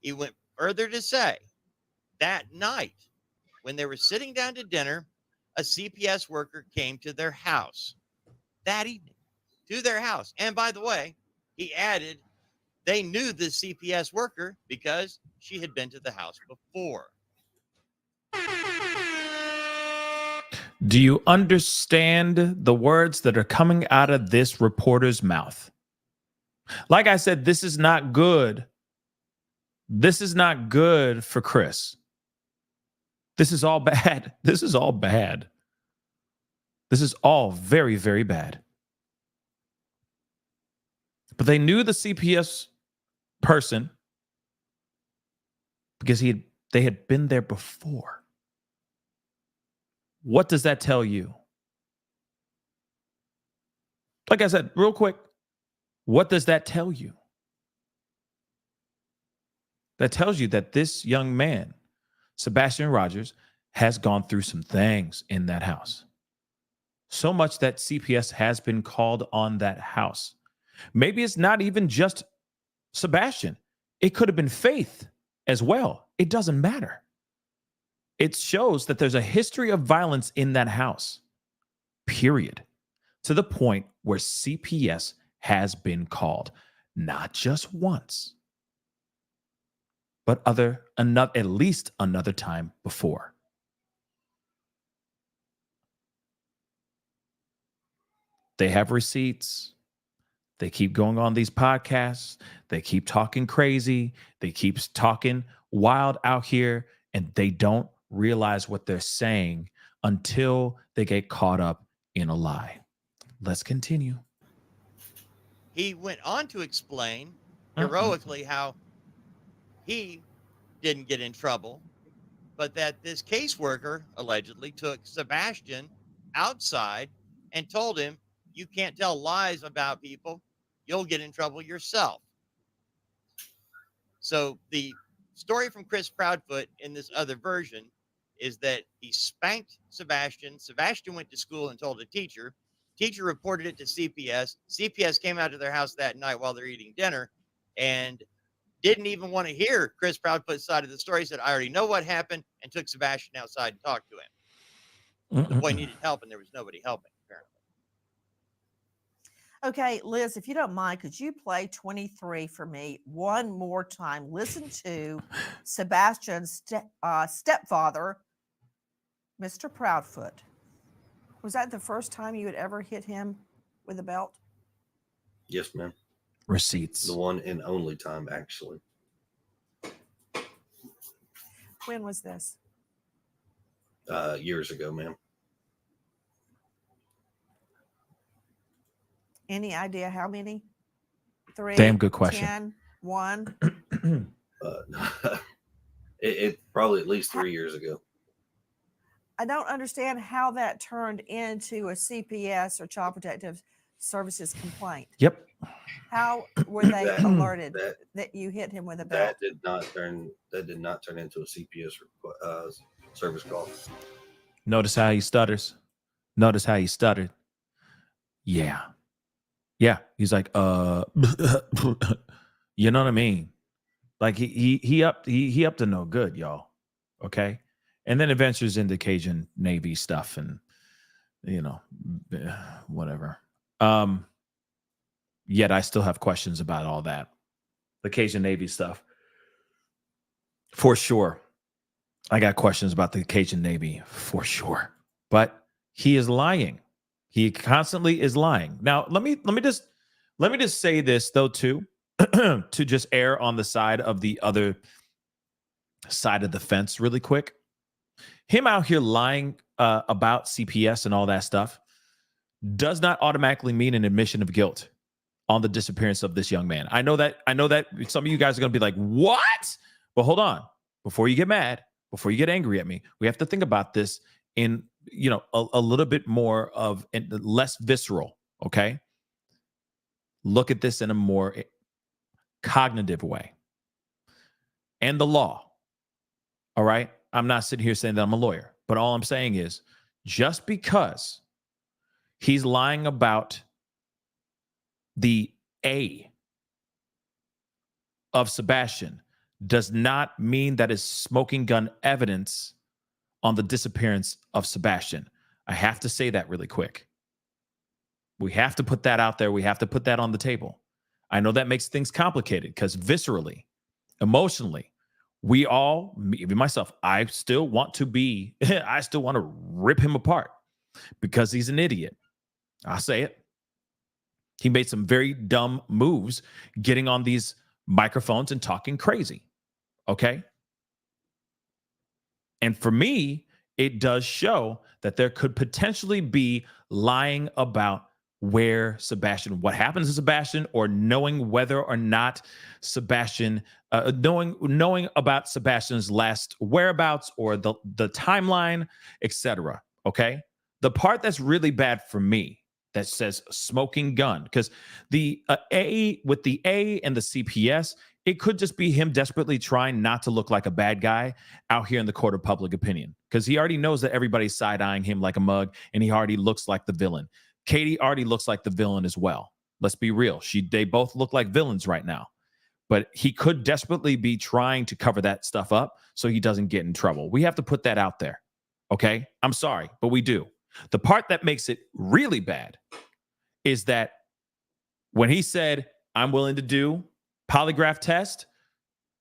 He went further to say that night, when they were sitting down to dinner, a CPS worker came to their house that evening, to their house. And by the way, he added, they knew the CPS worker because she had been to the house before. Do you understand the words that are coming out of this reporter's mouth? Like I said, this is not good. This is not good for Chris. This is all bad. This is all bad. This is all very, very bad. But they knew the CPS person because They had been there before. What does that tell you? Like I said, real quick, what does that tell you? That tells you that this young man, Sebastian Rogers, has gone through some things in that house. So much that CPS has been called on that house. Maybe it's not even just Sebastian. It could have been Faith as well. It doesn't matter. It shows that there's a history of violence in that house, period, to the point where CPS has been called, not just once, but at least another time before. They have receipts. They keep going on these podcasts. They keep talking crazy. They keep talking wild out here, and they don't realize what they're saying until they get caught up in a lie. Let's continue. He went on to explain heroically how he didn't get in trouble, but that this caseworker allegedly took Sebastian outside and told him, you can't tell lies about people. You'll get in trouble yourself. So the story from Chris Proudfoot in this other version is that he spanked Sebastian. Sebastian went to school and told a teacher. Teacher reported it to CPS. CPS came out to their house that night while they're eating dinner and didn't even want to hear Chris Proudfoot's side of the story. He said, I already know what happened, and took Sebastian outside and talked to him. The boy needed help, and there was nobody helping, apparently. Okay, Liz, if you don't mind, could you play 23 for me one more time? Listen to Sebastian's stepfather, Mr. Proudfoot. Was that the first time you had ever hit him with a belt? Yes, ma'am. Receipts. The one and only time, actually. When was this? Years ago, ma'am. Any idea how many? 3? Damn good question. 10? 1? It probably at least 3 years ago. I don't understand how that turned into a CPS or Child Protective Services complaint. Yep. How were they alerted that you hit him with a belt? That did not turn into a CPS service call. Notice how he stutters. Notice how he stuttered. Yeah. Yeah. He's like, you know what I mean? Like he up to no good, y'all. Okay. And then it ventures into Cajun Navy stuff and, whatever. Yet I still have questions about all that. The Cajun Navy stuff. For sure. I got questions about the Cajun Navy for sure. But he is lying. He constantly is lying. Now, let me just say this though too, to just err on the side of the other side of the fence really quick. Him out here lying about CPS and all that stuff does not automatically mean an admission of guilt on the disappearance of this young man. I know that some of you guys are going to be like, what? But hold on. Before you get mad, before you get angry at me, we have to think about this in, a little bit more of less visceral. Okay. Look at this in a more cognitive way. And the law. All right. I'm not sitting here saying that I'm a lawyer, but all I'm saying is just because he's lying about the A of Sebastian does not mean that is smoking gun evidence on the disappearance of Sebastian. I have to say that really quick. We have to put that out there. We have to put that on the table. I know that makes things complicated because viscerally, emotionally, we all, even myself, I still want to rip him apart because he's an idiot. I'll say it. He made some very dumb moves getting on these microphones and talking crazy. Okay. And for me, it does show that there could potentially be lying about what happens to Sebastian, or knowing whether or not Sebastian, knowing about Sebastian's last whereabouts or the timeline, etc. Okay, the part that's really bad for me that says smoking gun, because the A with the A and the CPS, it could just be him desperately trying not to look like a bad guy out here in the court of public opinion, because he already knows that everybody's side-eyeing him like a mug, and he already looks like the villain. Katie already looks like the villain as well. Let's be real. They both look like villains right now. But he could desperately be trying to cover that stuff up so he doesn't get in trouble. We have to put that out there. Okay? I'm sorry, but we do. The part that makes it really bad is that when he said, I'm willing to do polygraph test,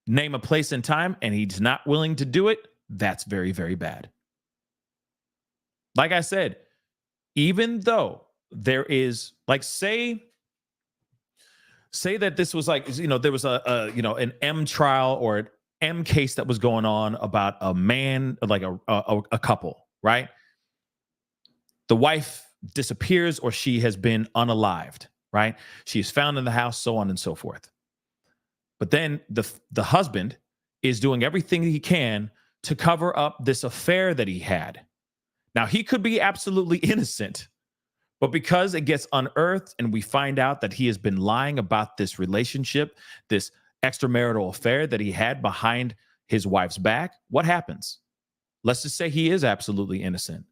name a place and time, and he's not willing to do it, that's very, very bad. Like I said, even though there is, like, say that this was like, there was an M trial or an M case that was going on about a man, like a couple, right? The wife disappears, or she has been unalived, right? She is found in the house, so on and so forth. But then the husband is doing everything he can to cover up this affair that he had. Now, he could be absolutely innocent, but because it gets unearthed and we find out that he has been lying about this relationship, this extramarital affair that he had behind his wife's back, what happens? Let's just say he is absolutely innocent.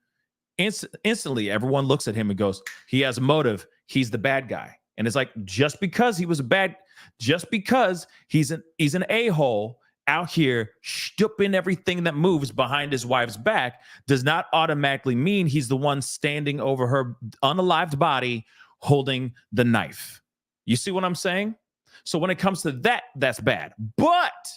Instantly, everyone looks at him and goes, he has a motive. He's the bad guy. And it's like, just because he's an a-hole out here stooping everything that moves behind his wife's back does not automatically mean he's the one standing over her unalived body holding the knife. You see what I'm saying? So when it comes to that, that's bad. But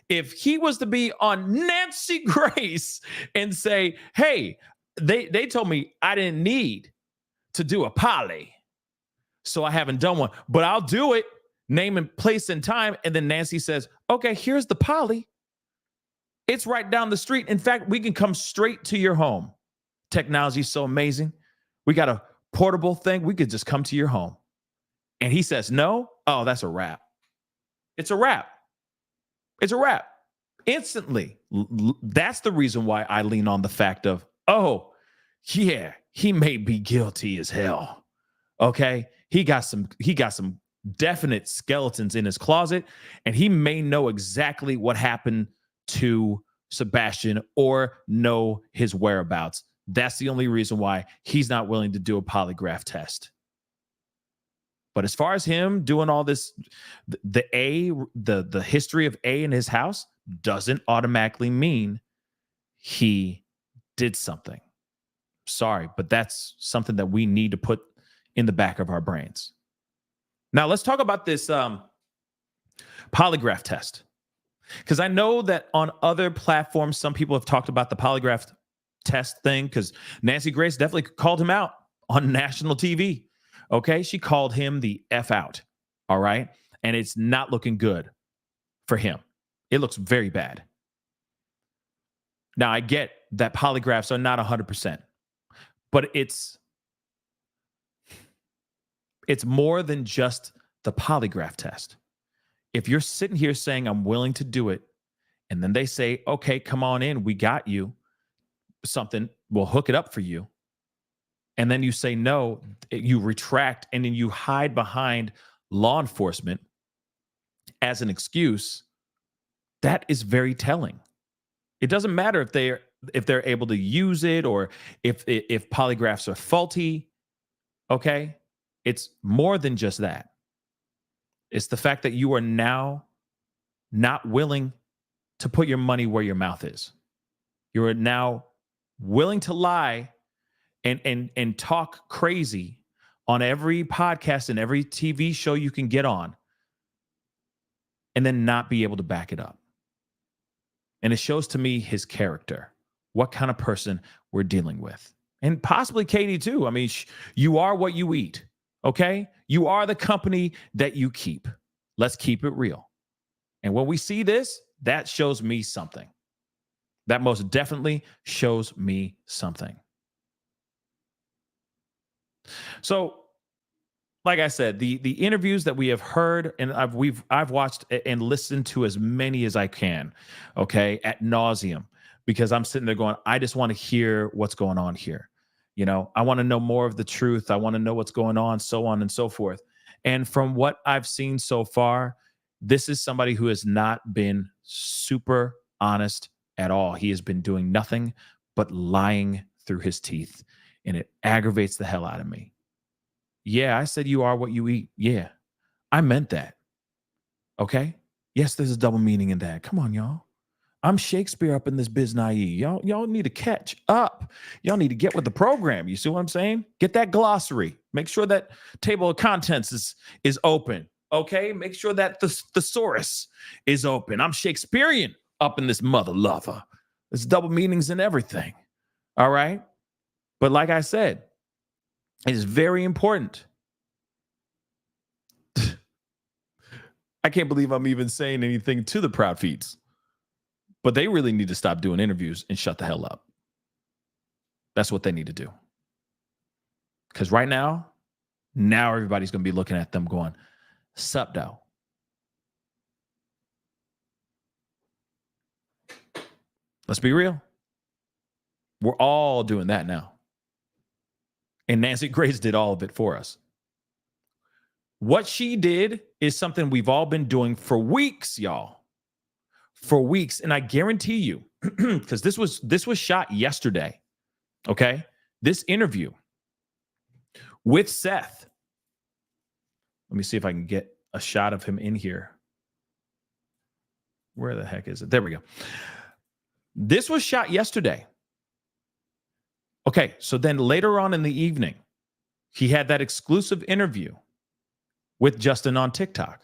if he was to be on Nancy Grace and say, hey, they told me I didn't need to do a poly, so I haven't done one, but I'll do it, name and place and time. And then Nancy says, okay, here's the poly. It's right down the street. In fact, we can come straight to your home. Technology is so amazing. We got a portable thing. We could just come to your home. And he says, no. Oh, that's a wrap. It's a wrap. It's a wrap. Instantly. That's the reason why I lean on the fact of, oh, yeah, he may be guilty as hell. Okay. He got some definite skeletons in his closet, and he may know exactly what happened to Sebastian or know his whereabouts. That's the only reason why he's not willing to do a polygraph test. But as far as him doing all this, the history of A in his house doesn't automatically mean he did something. Sorry, but that's something that we need to put in the back of our brains. Now, let's talk about this polygraph test. Because I know that on other platforms, some people have talked about the polygraph test thing, because Nancy Grace definitely called him out on national TV. Okay, she called him the F out. All right. And it's not looking good for him. It looks very bad. Now, I get that polygraphs are not 100%, but it's more than just the polygraph test. If you're sitting here saying, I'm willing to do it, and then they say, okay, come on in, we got you something, we'll hook it up for you. And then you say no, you retract, and then you hide behind law enforcement as an excuse, that is very telling. It doesn't matter if they're able to use it or if polygraphs are faulty, okay? It's more than just that. It's the fact that you are now not willing to put your money where your mouth is. You are now willing to lie and talk crazy on every podcast and every TV show you can get on, and then not be able to back it up. And it shows to me his character, what kind of person we're dealing with. And possibly Katie too. I mean, you are what you eat. Okay? You are the company that you keep. Let's keep it real. And when we see this, that shows me something. That most definitely shows me something. So like I said, the interviews that we have heard and I've watched and listened to as many as I can, okay, at nauseum, because I'm sitting there going, I just want to hear what's going on here. You know, I want to know more of the truth. I want to know what's going on, so on and so forth. And from what I've seen so far, this is somebody who has not been super honest at all. He has been doing nothing but lying through his teeth, and it aggravates the hell out of me. Yeah, I said you are what you eat. Yeah, I meant that. Okay? Yes, there's a double meaning in that. Come on, y'all. I'm Shakespeare up in this biz naive. Y'all need to catch up. Y'all need to get with the program. You see what I'm saying? Get that glossary. Make sure that table of contents is open. Okay? Make sure that the thesaurus is open. I'm Shakespearean up in this mother lover. There's double meanings in everything. All right? But like I said, it is very important. I can't believe I'm even saying anything to the Proud Feets. But they really need to stop doing interviews and shut the hell up. That's what they need to do. Because right now everybody's going to be looking at them going, sup, though. Let's be real. We're all doing that now. And Nancy Grace did all of it for us. What she did is something we've all been doing for weeks, y'all. For weeks. And I guarantee you, because this was shot yesterday. Okay. This interview with Seth. Let me see if I can get a shot of him in here. Where the heck is it? There we go. This was shot yesterday. Okay. So then later on in the evening, he had that exclusive interview with Justin on TikTok.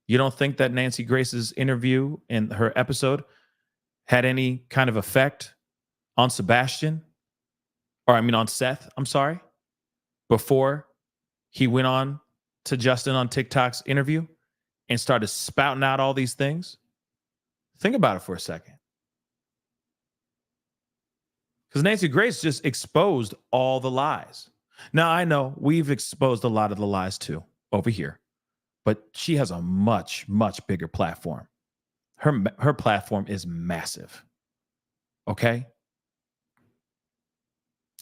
You don't think that Nancy Grace's interview and her episode had any kind of effect on Sebastian? Or I mean on Seth, I'm sorry, before he went on to Justin on TikTok's interview and started spouting out all these things? Think about it for a second. Because Nancy Grace just exposed all the lies. Now, I know we've exposed a lot of the lies too over here. But she has a much, much bigger platform. Her platform is massive. Okay?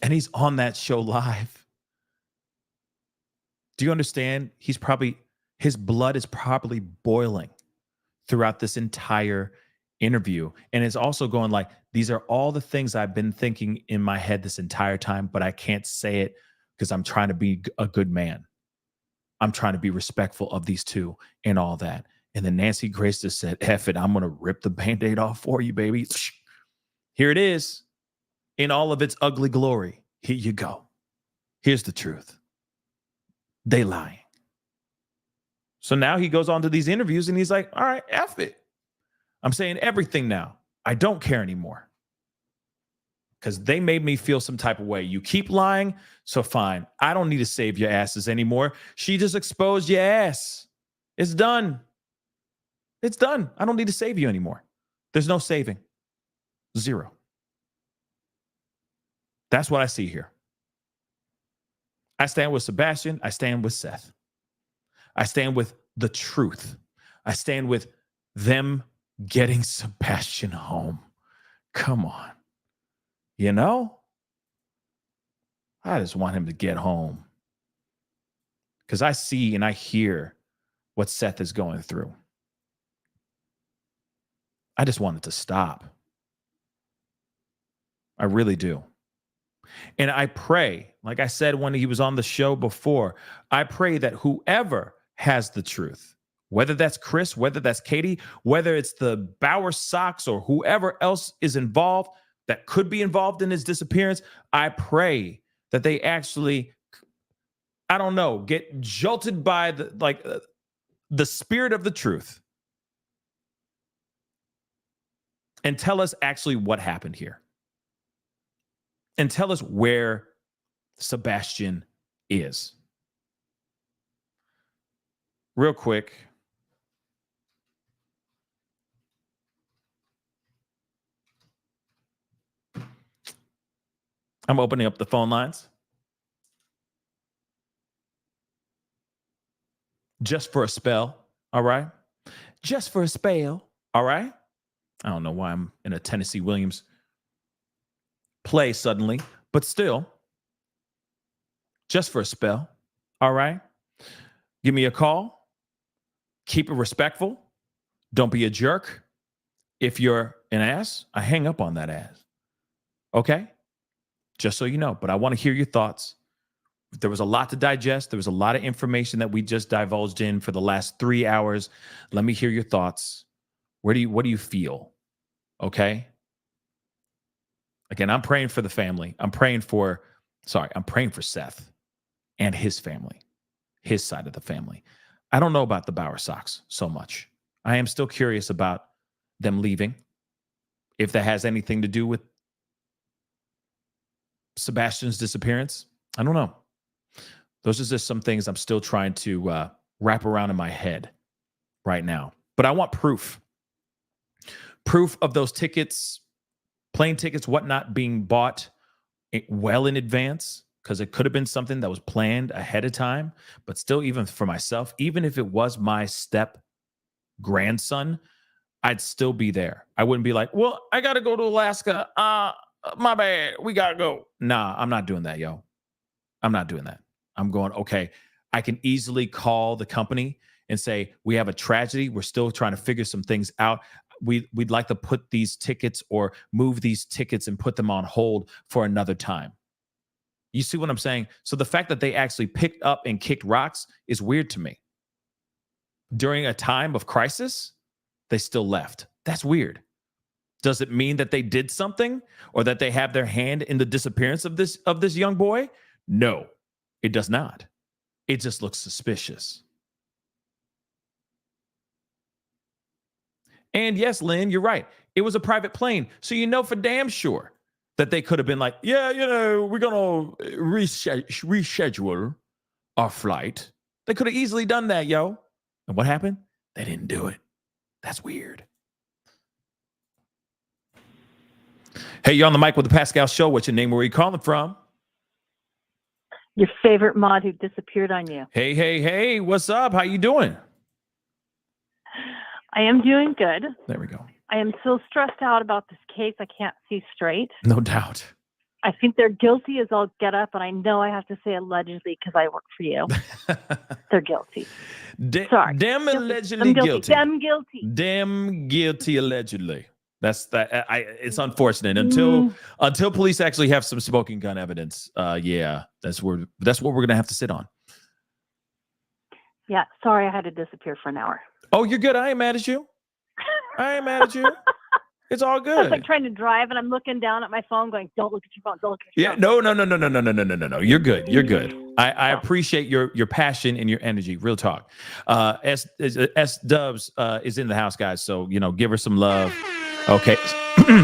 And he's on that show live. Do you understand? His blood is probably boiling throughout this entire interview. And it's also going like, these are all the things I've been thinking in my head this entire time, but I can't say it because I'm trying to be a good man. I'm trying to be respectful of these two and all that. And then Nancy Grace just said, F it, I'm going to rip the Band-Aid off for you, baby. Here it is in all of its ugly glory. Here you go. Here's the truth. They lying. So now he goes on to these interviews and he's like, all right, F it. I'm saying everything now. I don't care anymore. Because they made me feel some type of way. You keep lying, so fine. I don't need to save your asses anymore. She just exposed your ass. It's done. It's done. I don't need to save you anymore. There's no saving. Zero. That's what I see here. I stand with Sebastian. I stand with Seth. I stand with the truth. I stand with them getting Sebastian home. Come on. You know? I just want him to get home. Because I see and I hear what Seth is going through. I just want it to stop. I really do. And I pray, like I said when he was on the show before, I pray that whoever has the truth, whether that's Chris, whether that's Katie, whether it's the Bauer Sox or whoever else is involved that could be involved in his disappearance, I pray that they actually, I don't know, get jolted by the spirit of the truth and tell us actually what happened here. And tell us where Sebastian is. Real quick. I'm opening up the phone lines. just for a spell. All right. Just for a spell. All right. I don't know why I'm in a Tennessee Williams play suddenly, but still, just for a spell. All right. Give me a call. Keep it respectful. Don't be a jerk. If you're an ass, I hang up on that ass. Okay? Just so you know. But I want to hear your thoughts. There was a lot to digest. There was a lot of information that we just divulged in for the last 3 hours. Let me hear your thoughts. What do you feel? Okay? Again, I'm praying for the family. I'm praying for Seth and his family, his side of the family. I don't know about the Bauer Sox so much. I am still curious about them leaving. If that has anything to do with Sebastian's disappearance, I don't know. Those are just some things I'm still trying to wrap around in my head right now. But I want proof. Proof of those tickets, plane tickets, whatnot, being bought well in advance, because it could have been something that was planned ahead of time. But still, even for myself, even if it was my step grandson, I'd still be there. I wouldn't be like, well, I got to go to Alaska. My bad. We got to go. Nah, I'm not doing that, yo. I'm not doing that. I'm going, okay, I can easily call the company and say, we have a tragedy. We're still trying to figure some things out. We'd like to put these tickets or move these tickets and put them on hold for another time. You see what I'm saying? So the fact that they actually picked up and kicked rocks is weird to me. During a time of crisis, they still left. That's weird. Does it mean that they did something or that they have their hand in the disappearance of this young boy? No, it does not. It just looks suspicious. And yes, Lynn, you're right. It was a private plane. So you know for damn sure that they could have been like, yeah, we're going to reschedule our flight. They could have easily done that, yo. And what happened? They didn't do it. That's weird. Hey, you're on the mic with the Pascal Show. What's your name? Where are you calling from? Your favorite mod who disappeared on you. Hey. What's up? How you doing? I am doing good. There we go. I am so stressed out about this case. I can't see straight. No doubt. I think they're guilty as all get up, and I know I have to say allegedly because I work for you. They're guilty. Sorry. Damn allegedly guilty. Damn guilty. Damn guilty allegedly. That's that. It's unfortunate until police actually have some smoking gun evidence. Yeah, that's what we're gonna have to sit on. Yeah. Sorry, I had to disappear for an hour. Oh, you're good. I ain't mad at you. It's all good. I was like trying to drive, and I'm looking down at my phone, going, "Don't look at your phone. Don't look at your phone." No. You're good. You're good. I appreciate your passion and your energy. Real talk. S Dubs is in the house, guys. So give her some love. Okay.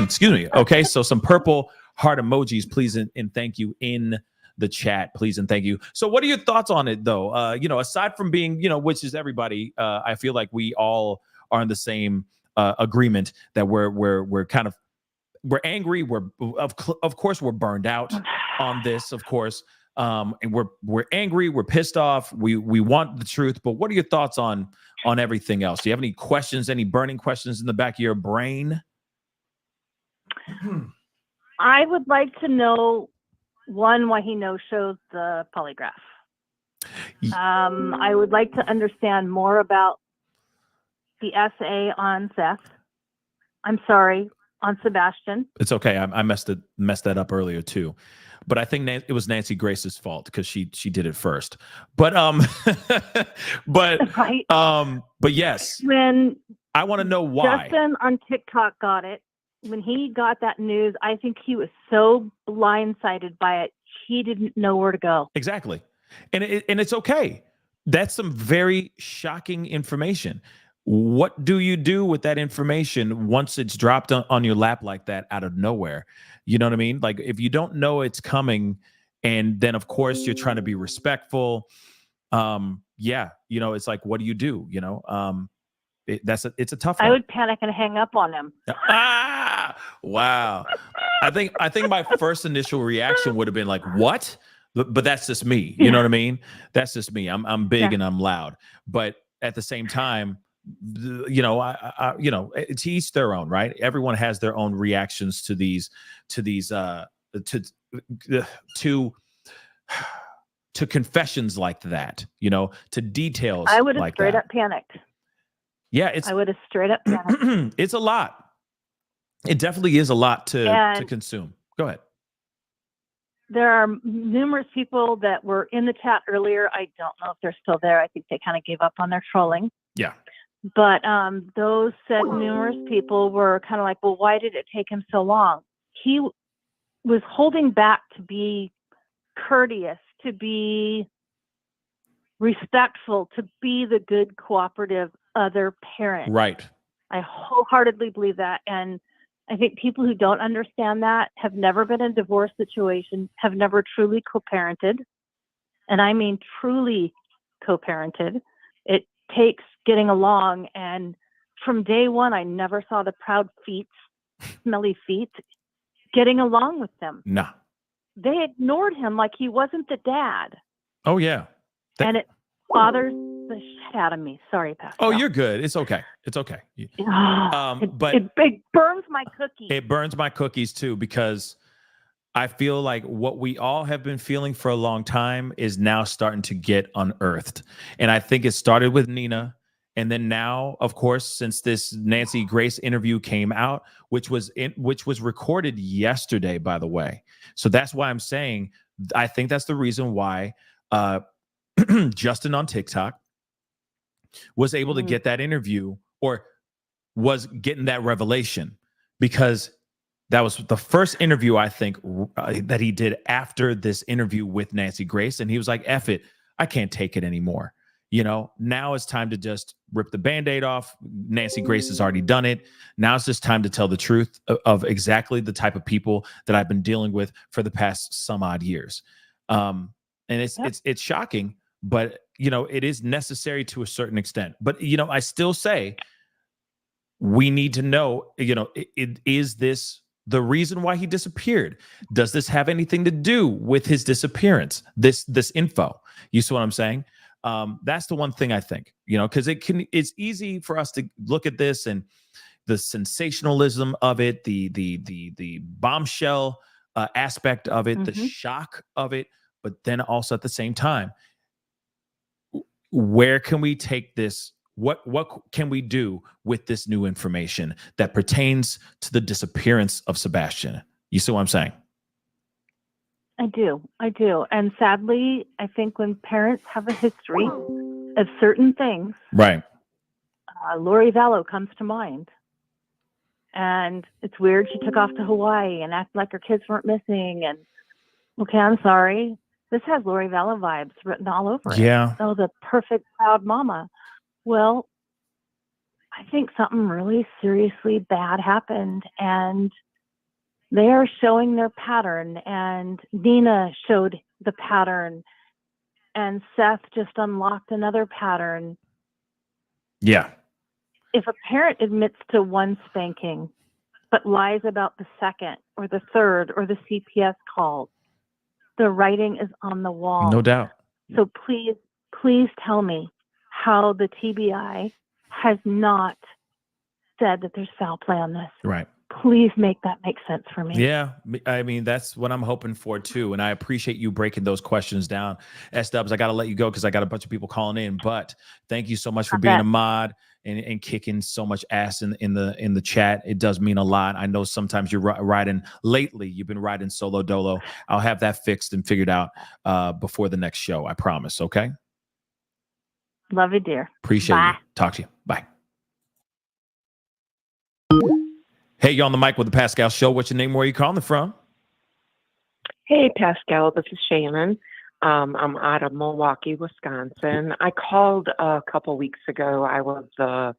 Excuse me. Okay. So some purple heart emojis, please, and thank you in the chat, please and thank you. So what are your thoughts on it, though? Aside from being, which is everybody, I feel like we all are in the same agreement that we're angry. We're of course we're burned out on this, of course, and we're angry. We're pissed off. We want the truth. But what are your thoughts on everything else? Do you have any questions? Any burning questions in the back of your brain? I would like to know, one, why he no-shows the polygraph. I would like to understand more about the essay on Seth. I'm sorry, on Sebastian. It's okay. I messed that up earlier too, but I think it was Nancy Grace's fault because she did it first. But right. But yes, when I want to know why Justin on TikTok got it. When he got that news, I think he was so blindsided by it, he didn't know where to go. Exactly. And it's okay. That's some very shocking information. What do you do with that information once it's dropped on your lap like that out of nowhere? You know what I mean? Like if you don't know it's coming, and then of course you're trying to be respectful. It's like, what do you do? It's a tough one. I would panic and hang up on him. Wow. I think my first initial reaction would have been like, what? but that's just me. You know what I mean? That's just me. I'm big and I'm loud, but at the same time, you know, I to each their own, right? Everyone has their own reactions to these to confessions like that, you know, to details I would have like straight that. up panicked. Yeah, I would have straight up panicked. it's a lot. It definitely is a lot to And consume. Go ahead. there are numerous people that were in the chat earlier. I don't know if they're still there. I think they kind of gave up on their trolling. Yeah. But those said numerous people were kind of like, well, why did it take him so long? He was holding back to be courteous, to be respectful, to be the good cooperative other parent. Right. I wholeheartedly believe that. And I think people who don't understand that have never been in a divorce situation, have never truly co-parented. And I mean truly co-parented. It takes getting along. And from day one, I never saw the proud feet, smelly feet, getting along with them. Nah. They ignored him like he wasn't the dad. Oh yeah. And it bothers the shit out of me. Sorry, Pascal. Oh, you're good. It's okay. It's okay. But it burns my cookies. It burns my cookies too, because I feel like what we all have been feeling for a long time is now starting to get unearthed. And I think it started with Nina. And then now, of course, since this Nancy Grace interview came out, which was recorded yesterday, by the way. So that's why I'm saying, I think that's the reason why Justin on TikTok was able to get that interview, or was getting that revelation, because that was the first interview, I think, that he did after this interview with Nancy Grace. And he was like, F it, I can't take it anymore. You know, now it's time to just rip the Band-Aid off. Nancy Grace has already done it. Now it's just time to tell the truth of exactly the type of people that I've been dealing with for the past some odd years. And it's shocking, but you know, it is necessary to a certain extent. But you know, I still say we need to know, you know, is this the reason why he disappeared? Does this have anything to do with his disappearance? This info. You see what I'm saying? That's the one thing I think, you know, because it's easy for us to look at this and the sensationalism of it, the bombshell aspect of it, the shock of it, but then also at the same time, where can we take this? What can we do with this new information that pertains to the disappearance of Sebastian? You see what I'm saying? I do. And sadly, I think when parents have a history of certain things, right? Lori Vallow comes to mind. And it's weird. She took off to Hawaii and acted like her kids weren't missing. And okay, I'm sorry. This has Lori Vallow vibes written all over it. Yeah. Oh, the perfect proud mama. Well, I think something really seriously bad happened, and they are showing their pattern, and Nina showed the pattern, and Seth just unlocked another pattern. Yeah. If a parent admits to one spanking, but lies about the second or the third or the CPS calls, the writing is on the wall. No doubt. So please tell me how the TBI has not said that there's foul play on this. Right. Please make that make sense for me. Yeah, I mean, that's what I'm hoping for too. And I appreciate you breaking those questions down. S-Dubs, I got to let you go because I got a bunch of people calling in, but thank you so much for being a mod and kicking so much ass in the chat. It does mean a lot. I know sometimes you're riding lately. You've been riding solo dolo. I'll have that fixed and figured out before the next show. I promise. Okay. Love you, dear. Appreciate you. Talk to you. Bye. Hey, you're on the mic with the Pascal Show. What's your name? Where are you calling from? Hey, Pascal. This is Shannon. I'm out of Milwaukee, Wisconsin. I called a couple weeks ago. I was the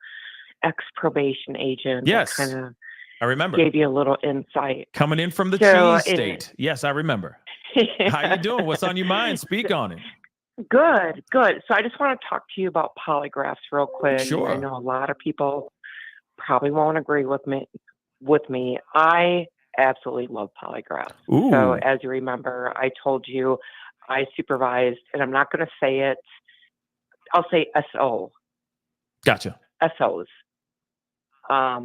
ex-probation agent. Yes, I remember. Gave you a little insight. Coming in from the cheese state. Yes, I remember. How you doing? What's on your mind? Speak on it. Good. So I just want to talk to you about polygraphs real quick. Sure. I know a lot of people probably won't agree with me. I absolutely love polygraphs. Ooh. So as you remember, I told you I supervised, and I'm not going to say it. I'll say SO. Gotcha. SOs.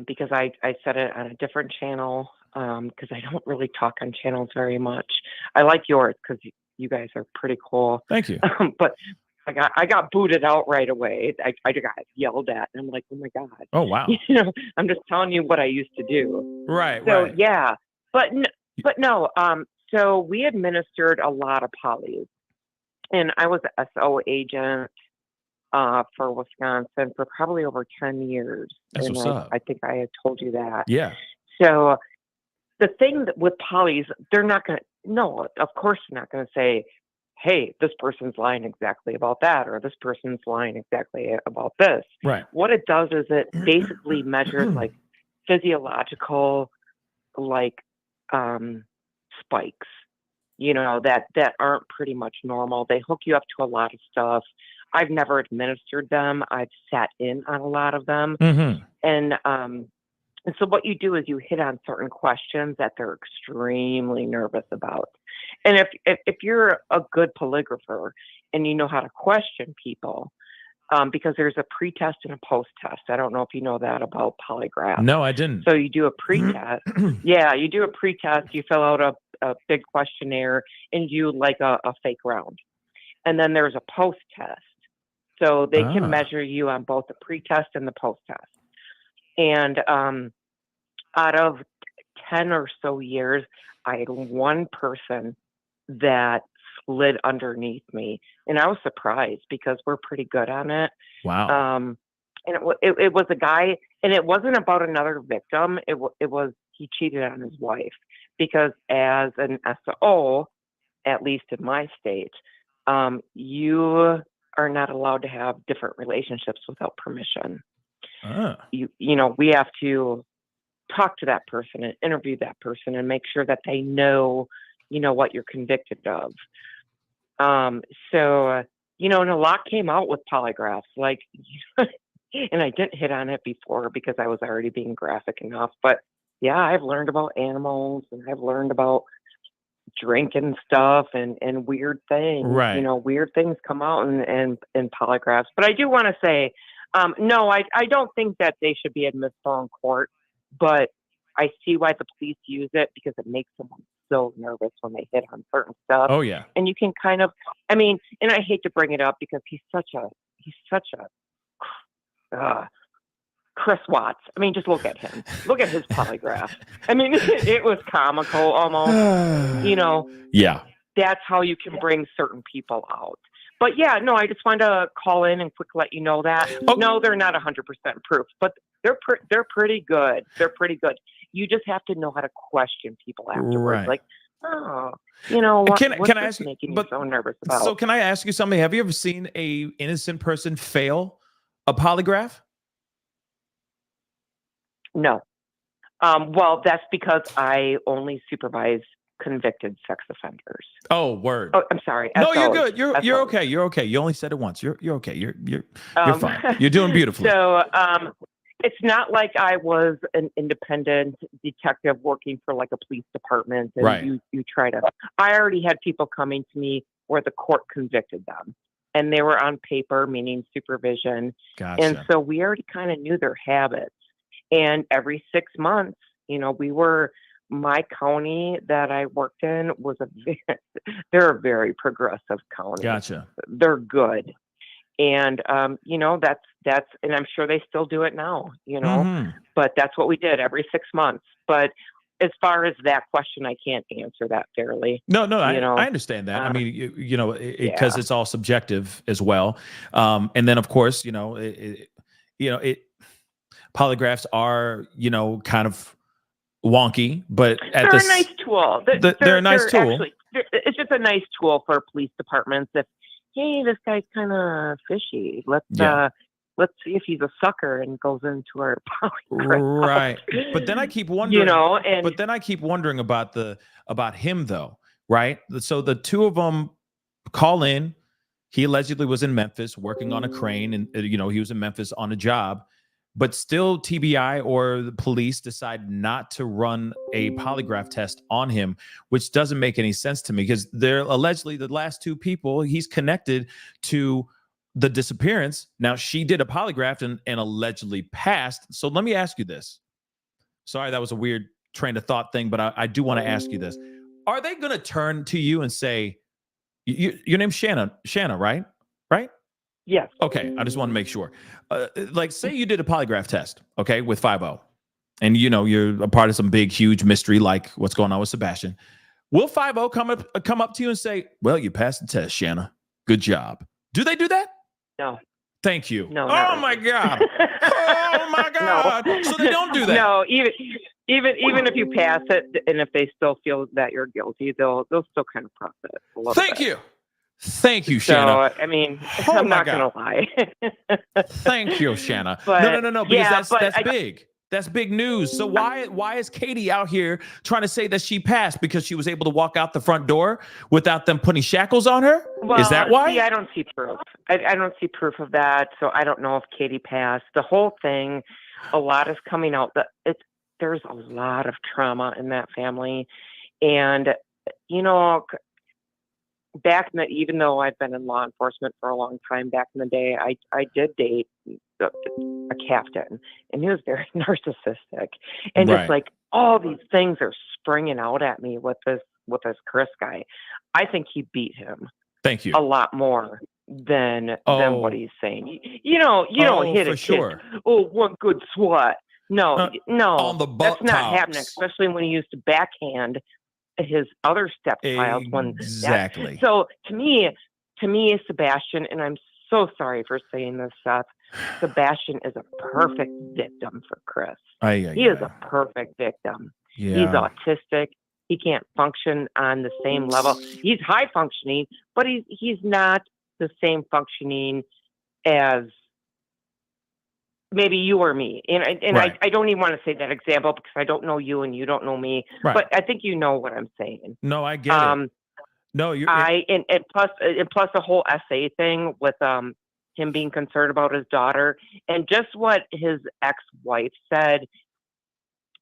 Because I said it on a different channel, because I don't really talk on channels very much. I like yours because you guys are pretty cool. Thank you. But I got booted out right away. I got yelled at, and I'm like, oh my God. Oh, wow. I'm just telling you what I used to do. Right. So right. yeah, but no. So we administered a lot of polys, and I was an SO agent for Wisconsin for probably over 10 years. That's and what's up. I think I had told you that. Yeah. So the thing with polys, they're not going to, no, of course they're not going to say, hey, this person's lying exactly about that, or this person's lying exactly about this. Right. What it does is it basically measures like physiological, like spikes, that aren't pretty much normal. They hook you up to a lot of stuff. I've never administered them. I've sat in on a lot of them. Mm-hmm. And so what you do is you hit on certain questions that they're extremely nervous about. And if you're a good polygrapher and you know how to question people, because there's a pre-test and a post-test. I don't know if you know that about Polygraph. No, I didn't. So you do a pre-test. Yeah, you do a pre-test. You fill out a big questionnaire and you like a fake round. And then there's a post-test. So they can measure you on both the pre-test and the post-test. And out of 10 or so years, I had one person that slid underneath me. And I was surprised because we're pretty good on it. Wow. And it was a guy, and it wasn't about another victim. It was, he cheated on his wife, because as an SO, at least in my state, you are not allowed to have different relationships without permission. We have to talk to that person and interview that person and make sure that they know, what you're convicted of. And a lot came out with polygraphs, like, and I didn't hit on it before because I was already being graphic enough, but yeah, I've learned about animals, and I've learned about drinking stuff and weird things. Right. Weird things come out in polygraphs. But I do want to say, no, I don't think that they should be admissible in court, but I see why the police use it, because it makes someone so nervous when they hit on certain stuff. Oh, yeah. And you can kind of, and I hate to bring it up because he's such a Chris Watts. Just look at him. Look at his polygraph. It was comical almost. Yeah. That's how you can bring certain people out. But yeah, no, I just wanted to call in and quick let you know that. Oh. No, they're not 100% proof, but they're pretty good. They're pretty good. You just have to know how to question people afterwards. Right. Like, what's Can I ask you, making you so nervous about? So can I ask you something? Have you ever seen a innocent person fail a polygraph? No. Well, that's because I only supervise convicted sex offenders. Oh, word. Oh, I'm sorry. No, you're SOs. good. You're SOs. okay. You're okay. You only said it once. You're okay. You're fine. You're doing beautifully. So it's not like I was an independent detective working for like a police department, and Right. you try to. I already had people coming to me where the court convicted them, and they were on paper, meaning supervision. Gotcha. And so we already kind of knew their habits. And every 6 months, my county that I worked in was they're a very progressive county. Gotcha. They're good. And, that's, and I'm sure they still do it now, Mhm. but that's what we did every 6 months. But as far as that question, I can't answer that fairly. No, I understand that. Because it's all subjective as well. And then of course, polygraphs are, kind of wonky, but they're a nice tool. They're a nice tool. Actually, it's just a nice tool for police departments. If, hey, this guy's kind of fishy, let's see if he's a sucker and goes into our polygraph. Right. But then I keep wondering, and about him though. Right. So the two of them call in. He allegedly was in Memphis working on a crane, and he was in Memphis on a job. but still TBI or the police decide not to run a polygraph test on him, which doesn't make any sense to me because they're allegedly the last two people he's connected to the disappearance. Now, she did a polygraph and allegedly passed. So let me ask you this. Sorry, that was a weird train of thought thing, but I do want to ask you this. Are they going to turn to you and say, your name's Shanna, right? Right? Yes. Okay, I just want to make sure. Like, say you did a polygraph test, okay, with 5-0, and you're a part of some big, huge mystery like what's going on with Sebastian. Will 5-0 come up to you and say, "Well, you passed the test, Shanna. Good job." Do they do that? No. Thank you. No. Oh my God. Oh my God. No. So they don't do that. No, even if you pass it, and if they still feel that you're guilty, they'll still kind of process it a little Thank bit. you. Thank you, Shanna. So, I mean, Oh I'm my not God. going to lie. Thank you, Shanna. But, No, because yeah, that's big. That's big news. So why is Katie out here trying to say that she passed because she was able to walk out the front door without them putting shackles on her? Well, is that why? See, I don't see proof. I don't see proof of that. So I don't know if Katie passed. The whole thing, a lot is coming out that there's a lot of trauma in that family. And, back in even though I've been in law enforcement for a long time, back in the day, I did date a captain, and he was very narcissistic, and just like all these things are springing out at me with this Chris guy. I think he beat him. Thank you. A lot more than what he's saying. You don't hit a kid. Sure. Oh, one good swat. No, on the butt that's not happening. Especially when he used to backhand his other stepchild. Exactly. So to me, Sebastian, and I'm so sorry for saying this, Seth. Sebastian is a perfect victim for Chris. He is a perfect victim. Yeah. He's autistic. He can't function on the same level. He's high functioning, but he's not the same functioning as maybe you or me. And Right. I don't even want to say that example because I don't know you and you don't know me. Right. But I think you know what I'm saying. No, I get it. No, you're. And plus the whole essay thing with him being concerned about his daughter and just what his ex-wife said.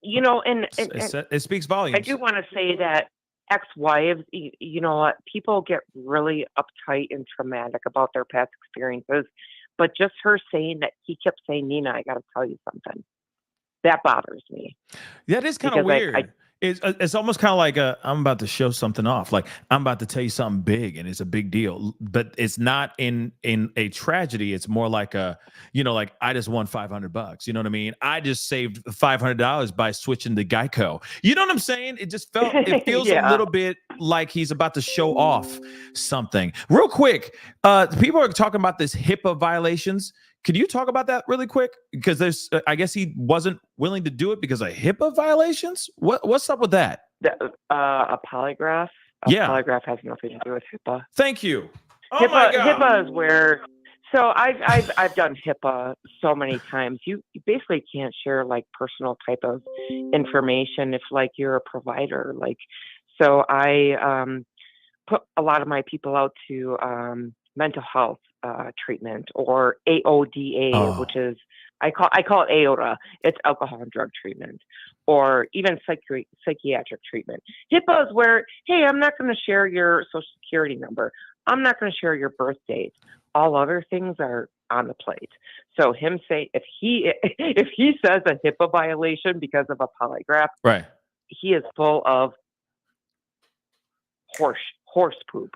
And it speaks volumes. I do want to say that ex-wives, people get really uptight and traumatic about their past experiences. But just her saying that, he kept saying, "Nina, I got to tell you something." That bothers me. That is kind of weird. It's almost kind of like I'm about to show something off. Like I'm about to tell you something big, and it's a big deal. But it's not in a tragedy. It's more like like I just won $500. You know what I mean? I just saved $500 by switching to Geico. You know what I'm saying? It just feels Yeah. a little bit like he's about to show off something. Real quick, people are talking about this HIPAA violations. Could you talk about that really quick? Because there's, I guess he wasn't willing to do it because of HIPAA violations. What's up with that? A polygraph. Polygraph has nothing to do with HIPAA. Thank you. Oh my God. HIPAA is where. So I've done HIPAA so many times. You basically can't share like personal type of information if like you're a provider. Like, so I put a lot of my people out to mental health treatment, or AODA, which is I call it AODA. It's alcohol and drug treatment, or even psychiatric treatment. HIPAA is where, hey, I'm not going to share your social security number. I'm not going to share your birth date. All other things are on the plate. So him say if he says a HIPAA violation because of a polygraph, right? He is full of horse poop.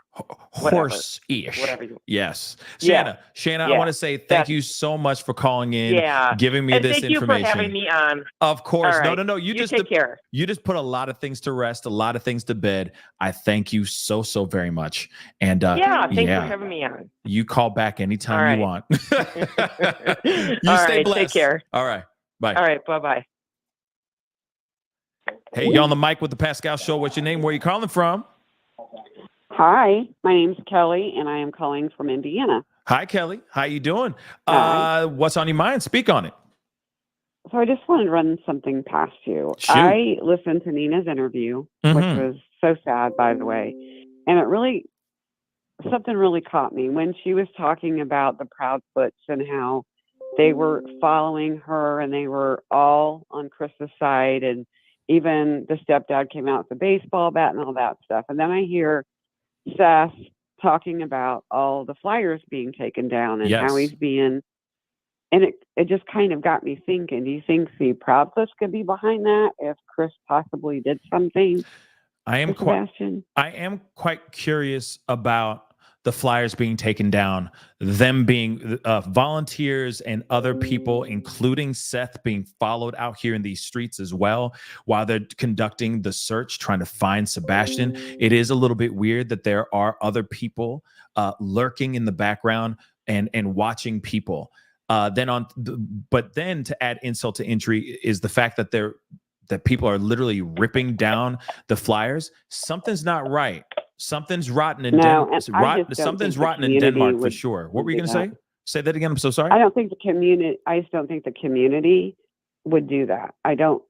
Horse-ish. Whatever you. Yes. Yeah. Shanna, Yeah. I want to say thank you so much for calling in, giving me and this thank information. you for having me on. Of course. All right. No. You just take care. You just put a lot of things to rest, a lot of things to bed. I thank you so very much. And thanks for having me on. You call back anytime you want. You All stay right, blessed. take care. All right. Bye. All right. Bye-bye. Hey, you on the mic with the Pascal Show. What's your name? Where are you calling from? Hi, my name's Kelly, and I am calling from Indiana. Hi, Kelly. How you doing? Hi. What's on your mind? Speak on it. So I just wanted to run something past you. Shoot. I listened to Nina's interview, which was so sad, by the way, and something really caught me when she was talking about the Proudfoots and how they were following her, and they were all on Chris's side, and even the stepdad came out with a baseball bat and all that stuff. And then I hear Seth talking about all the flyers being taken down and how he's being, and it just kind of got me thinking, do you think the Proudfoots could be behind that if Chris possibly did something? I am quite curious about the flyers being taken down, them being volunteers and other people, including Seth, being followed out here in these streets as well while they're conducting the search, trying to find Sebastian. It is a little bit weird that there are other people lurking in the background and watching people. But then to add insult to injury is the fact that that people are literally ripping down the flyers. Something's not right. Something's rotten in Denmark. Something's rotten in Denmark for sure. What were you going to say? Say that again. I'm so sorry. I just don't think the community would do that. I don't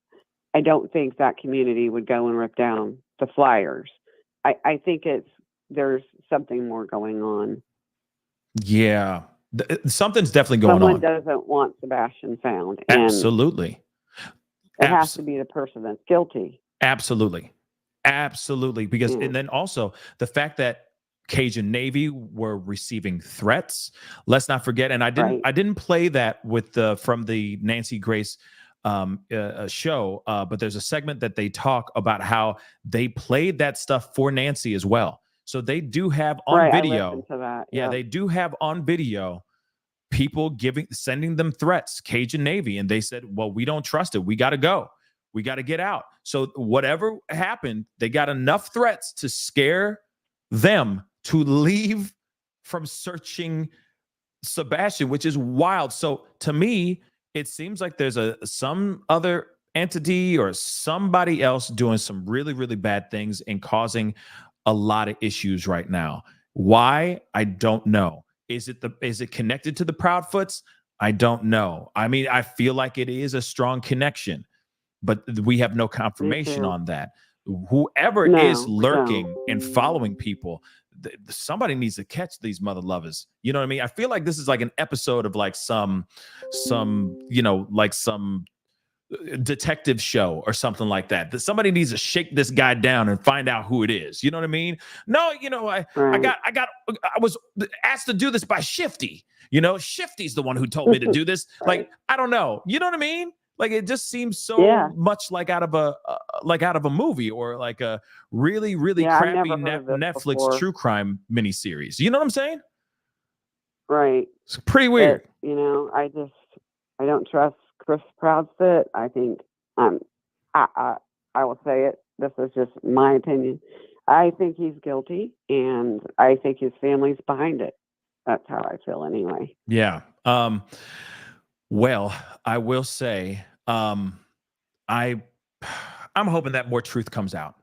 think that community would go and rip down the flyers. I think there's something more going on. Yeah. Something's definitely going on. Someone doesn't want Sebastian found. Absolutely. It has to be the person that's guilty. Absolutely. Because, and then also the fact that Cajun Navy were receiving threats. Let's not forget. And I didn't play that with from the Nancy Grace show, but there's a segment that they talk about how they played that stuff for Nancy as well. So they do have on video. I listened to that. Yeah, they do have on video people sending them threats, Cajun Navy, and they said, well, we don't trust it. We got to go. We got to get out. So whatever happened, they got enough threats to scare them to leave from searching Sebastian, which is wild. So to me, it seems like there's some other entity or somebody else doing some really, really bad things and causing a lot of issues right now. Why? I don't know. Is it connected to the Proudfoots? I don't know. I mean, I feel like it is a strong connection, but we have no confirmation on that. Whoever is lurking and following people, somebody needs to catch these mother lovers. You know what I mean? I feel like this is like an episode of like some detective show or something like that. That somebody needs to shake this guy down and find out who it is. You know what I mean? No, I was asked to do this by Shifty. Shifty's the one who told me to do this. Like, I don't know. You know what I mean? Like, it just seems so much like out of a movie or like a really, really crappy Netflix true crime miniseries. You know what I'm saying? Right. It's pretty weird. But, I don't trust Chris Proudfoot. I think I will say it. This is just my opinion. I think he's guilty, and I think his family's behind it. That's how I feel, anyway. Yeah. Well, I will say, I'm hoping that more truth comes out.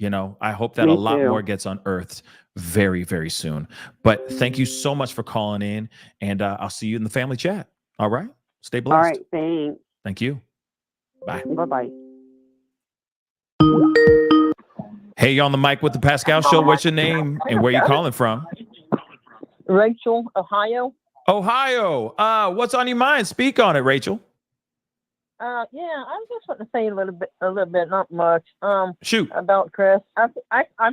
I hope that a lot more gets unearthed very, very soon. But thank you so much for calling in, and I'll see you in the family chat. All right. Stay blessed. All right. Thanks. Thank you. Bye. Bye-bye. Hey, you on the mic with the Pascal Show. What's your name and where you calling from? Rachel, Ohio. Ohio. What's on your mind? Speak on it, Rachel. I just want to say a little bit, not much. Shoot. About Chris. I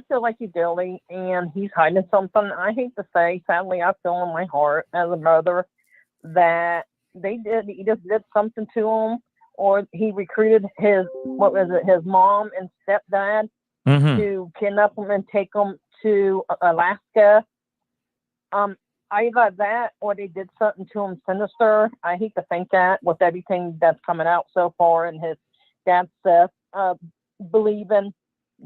feel like he's guilty and he's hiding something. I hate to say, sadly, I feel in my heart as a mother that he just did something to him, or he recruited his mom and stepdad to kidnap him and take him to Alaska. Either that or they did something to him sinister. I hate to think that with everything that's coming out so far and his dad Seth believing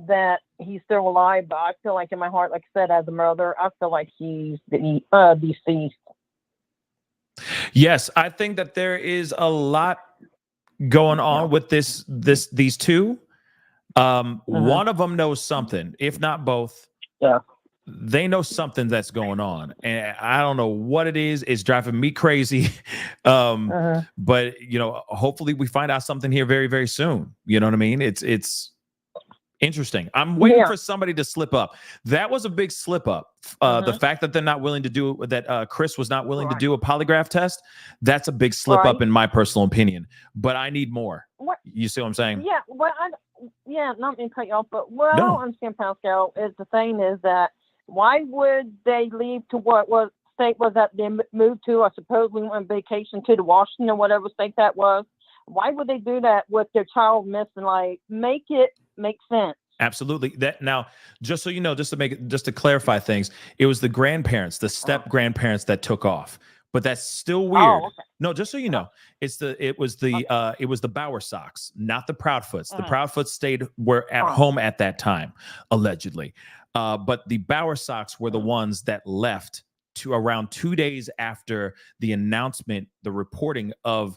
that he's still alive, but I feel like in my heart, like I said, as a mother, I feel like he's deceased. Yes, I think that there is a lot going on with these two. One of them knows something, if not both. Yeah. They know something that's going on, and I don't know what it is. It's driving me crazy. But hopefully we find out something here very, very soon. You know what I mean? It's Interesting. I'm waiting Yeah. for somebody to slip up. That was a big slip up. The fact that they're not willing to do that, Chris was not willing to do a polygraph test. That's a big slip up in my personal opinion. But I need more. What? You see what I'm saying? Yeah, well, not mean to cut you off, but what I No. don't understand, Pascal, is the thing is that why would they leave to what state was that they moved to, or supposedly went on vacation to Washington, whatever state that was? Why would they do that with their child missing? Like, make it make sense. Absolutely. That now, just so you know, just to clarify things, it was the grandparents, the step grandparents that took off. But that's still weird. Oh, okay. No, just so you know, it was the Bauer Sox, not the Proudfoots. The Proudfoots were at home at that time, allegedly. But the Bauer Sox were the ones that left to around 2 days after the announcement, the reporting of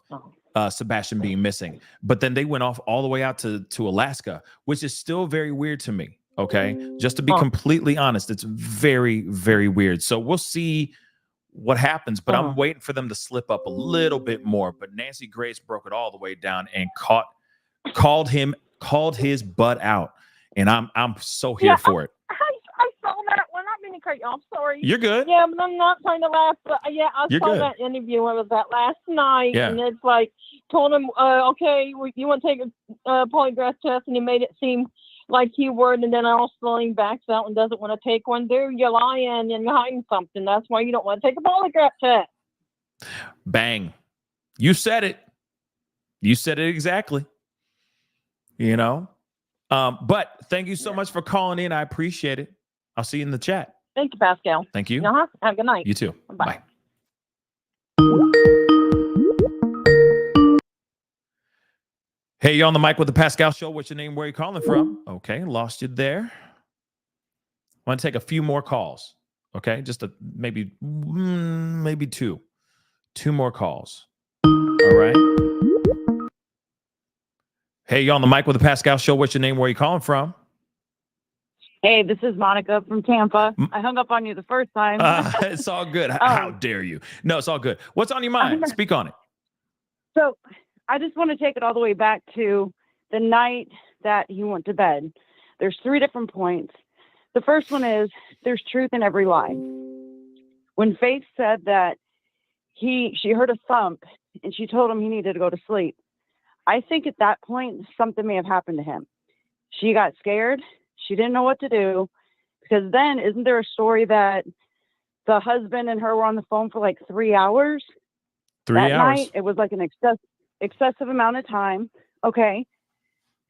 Sebastian being missing. But then they went off all the way out to Alaska, which is still very weird to me. Okay. Just to be completely honest, it's very, very weird. So we'll see what happens, but I'm waiting for them to slip up a little bit more. But Nancy Grace broke it all the way down and called his butt out. And I'm so here for it. I saw that one. I mean to cut you off. Sorry. You're good. Yeah, but I'm not trying to laugh. But yeah, I You're saw good. that interview. When was that last night? Yeah. And it's like, told him, okay, you want to take a polygraph test, and he made it seem like he would, and then also he backs out and doesn't want to take one. Dude, you're lying and you're hiding something. That's why you don't want to take a polygraph test. Bang. You said it. You said it exactly. You know? But thank you so much for calling in. I appreciate it. I'll see you in the chat. Thank you, Pascal. Thank you. Have a good night. You too. Bye. Hey, you're on the mic with the Pascal Show. What's your name? Where are you calling from? Okay, lost you there. I want to take a few more calls. Okay, just maybe two more calls. All right. Hey, you're on the mic with the Pascal Show. What's your name? Where are you calling from? Hey, this is Monica from Tampa. I hung up on you the first time. It's all good. How dare you? No, it's all good. What's on your mind? Speak on it. So I just want to take it all the way back to the night that he went to bed. There's 3 different points. The first one is there's truth in every lie. When Faith said that she heard a thump and she told him he needed to go to sleep, I think at that point, something may have happened to him. She got scared. She didn't know what to do, because then isn't there a story that the husband and her were on the phone for like 3 hours? 3 that hours. Night, it was like an excessive amount of time. Okay.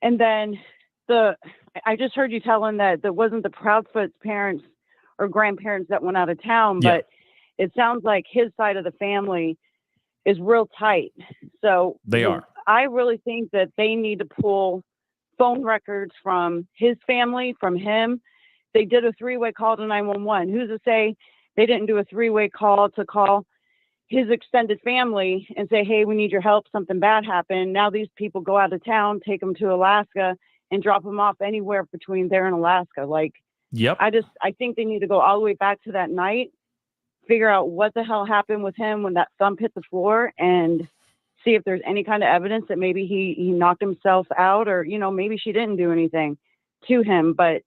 And then I just heard you telling that it wasn't the Proudfoot's parents or grandparents that went out of town, but it sounds like his side of the family is real tight. So they are. I really think that they need to pull phone records from his family, from him. They did a 3-way call to 911. Who's to say they didn't do a 3-way call to call his extended family and say, hey, we need your help. Something bad happened. Now these people go out of town, take them to Alaska and drop them off anywhere between there and Alaska. Like, I think they need to go all the way back to that night, figure out what the hell happened with him when that thump hit the floor, and see if there's any kind of evidence that maybe he knocked himself out, or, maybe she didn't do anything to him, but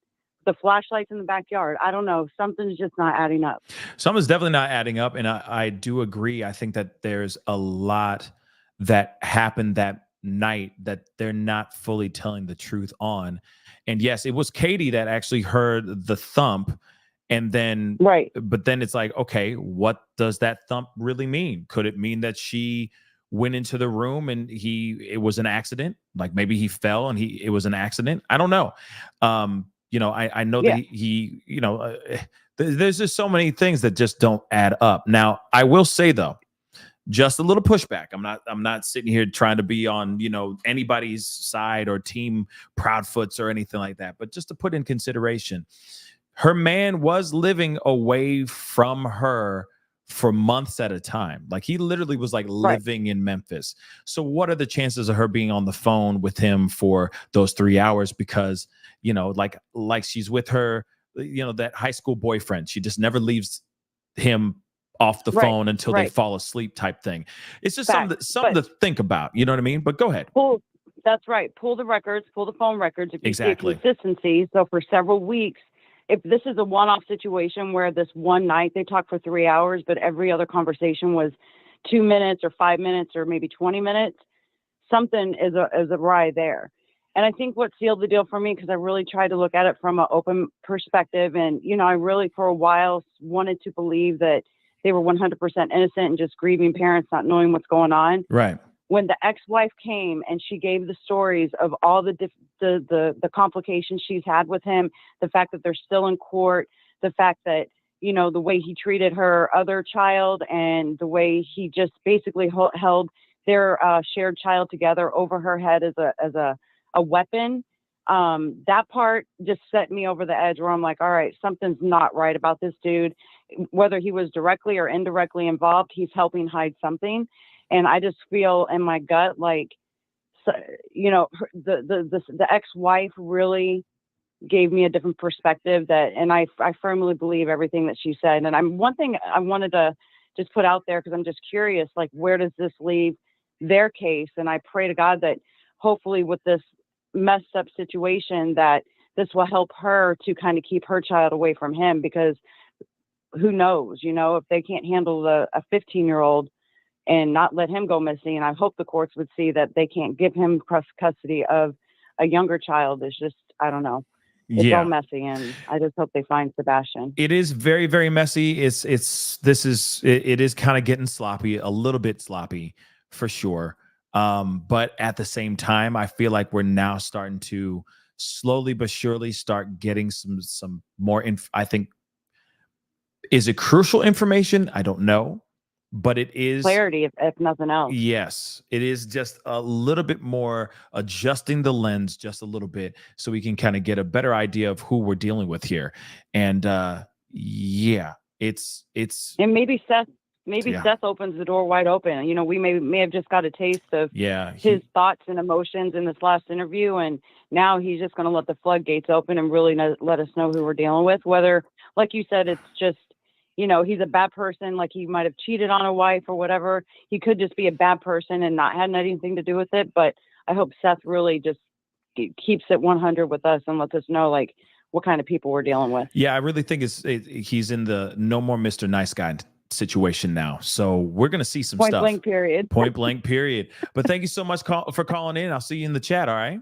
the flashlights in the backyard, I don't know. Something's just not adding up. Something's definitely not adding up. And I do agree. I think that there's a lot that happened that night that they're not fully telling the truth on. And yes, it was Katie that actually heard the thump. And then, but then it's like, okay, what does that thump really mean? Could it mean that she went into the room and it was an accident? Like maybe he fell and it was an accident. I don't know. I know that he there's just so many things that just don't add up. Now, I will say though, just a little pushback. I'm not sitting here trying to be on, anybody's side or team Proudfoots or anything like that, but just to put in consideration, her man was living away from her for months at a time. Like he literally was like living in Memphis. So what are the chances of her being on the phone with him for those 3 hours? Because, like she's with her, that high school boyfriend. She just never leaves him off the phone until they fall asleep type thing. It's just something to think about. You know what I mean? But go ahead. Well, That's right. Pull the records, pull the phone records. If you Exactly. see a consistency, so for several weeks, if this is a one-off situation where this one night they talked for 3 hours, but every other conversation was 2 minutes or 5 minutes or maybe 20 minutes, something is awry there. And I think what sealed the deal for me, because I really tried to look at it from an open perspective, and I really for a while wanted to believe that they were 100% innocent and just grieving parents not knowing what's going on. Right. When the ex-wife came and she gave the stories of all the complications she's had with him, the fact that they're still in court, the fact that the way he treated her other child, and the way he just basically held their shared child together over her head as a weapon, that part just set me over the edge, where I'm like, all right, something's not right about this dude. Whether he was directly or indirectly involved, he's helping hide something. And I just feel in my gut like, the ex-wife really gave me a different perspective, and I firmly believe everything that she said. And one thing I wanted to just put out there, because I'm just curious, like, where does this leave their case? And I pray to God that hopefully with this messed up situation, that this will help her to kind of keep her child away from him, because who knows, if they can't handle a 15-year-old and not let him go missing. And I hope the courts would see that they can't give him custody of a younger child. It's just, I don't know. It's all messy, and I just hope they find Sebastian. It is very, very messy. It is kind of getting sloppy, a little bit sloppy for sure. But at the same time, I feel like we're now starting to slowly but surely start getting some more I think, is it crucial information? I don't know. But it is clarity, if nothing else. Yes, it is just a little bit more adjusting the lens just a little bit, so we can kind of get a better idea of who we're dealing with here. And it's and maybe Seth opens the door wide open. We may have just got a taste of his thoughts and emotions in this last interview, and now he's just going to let the floodgates open and really let us know who we're dealing with. Whether, like you said, it's just he's a bad person, like he might have cheated on a wife or whatever. He could just be a bad person and not had anything to do with it. But I hope Seth really just keeps it 100 with us and lets us know, like, what kind of people we're dealing with. Yeah, I really think he's in the no more Mr. Nice Guy situation now. So we're going to see some Point stuff. blank period. Point blank period. But thank you so much for calling in. I'll see you in the chat. All right.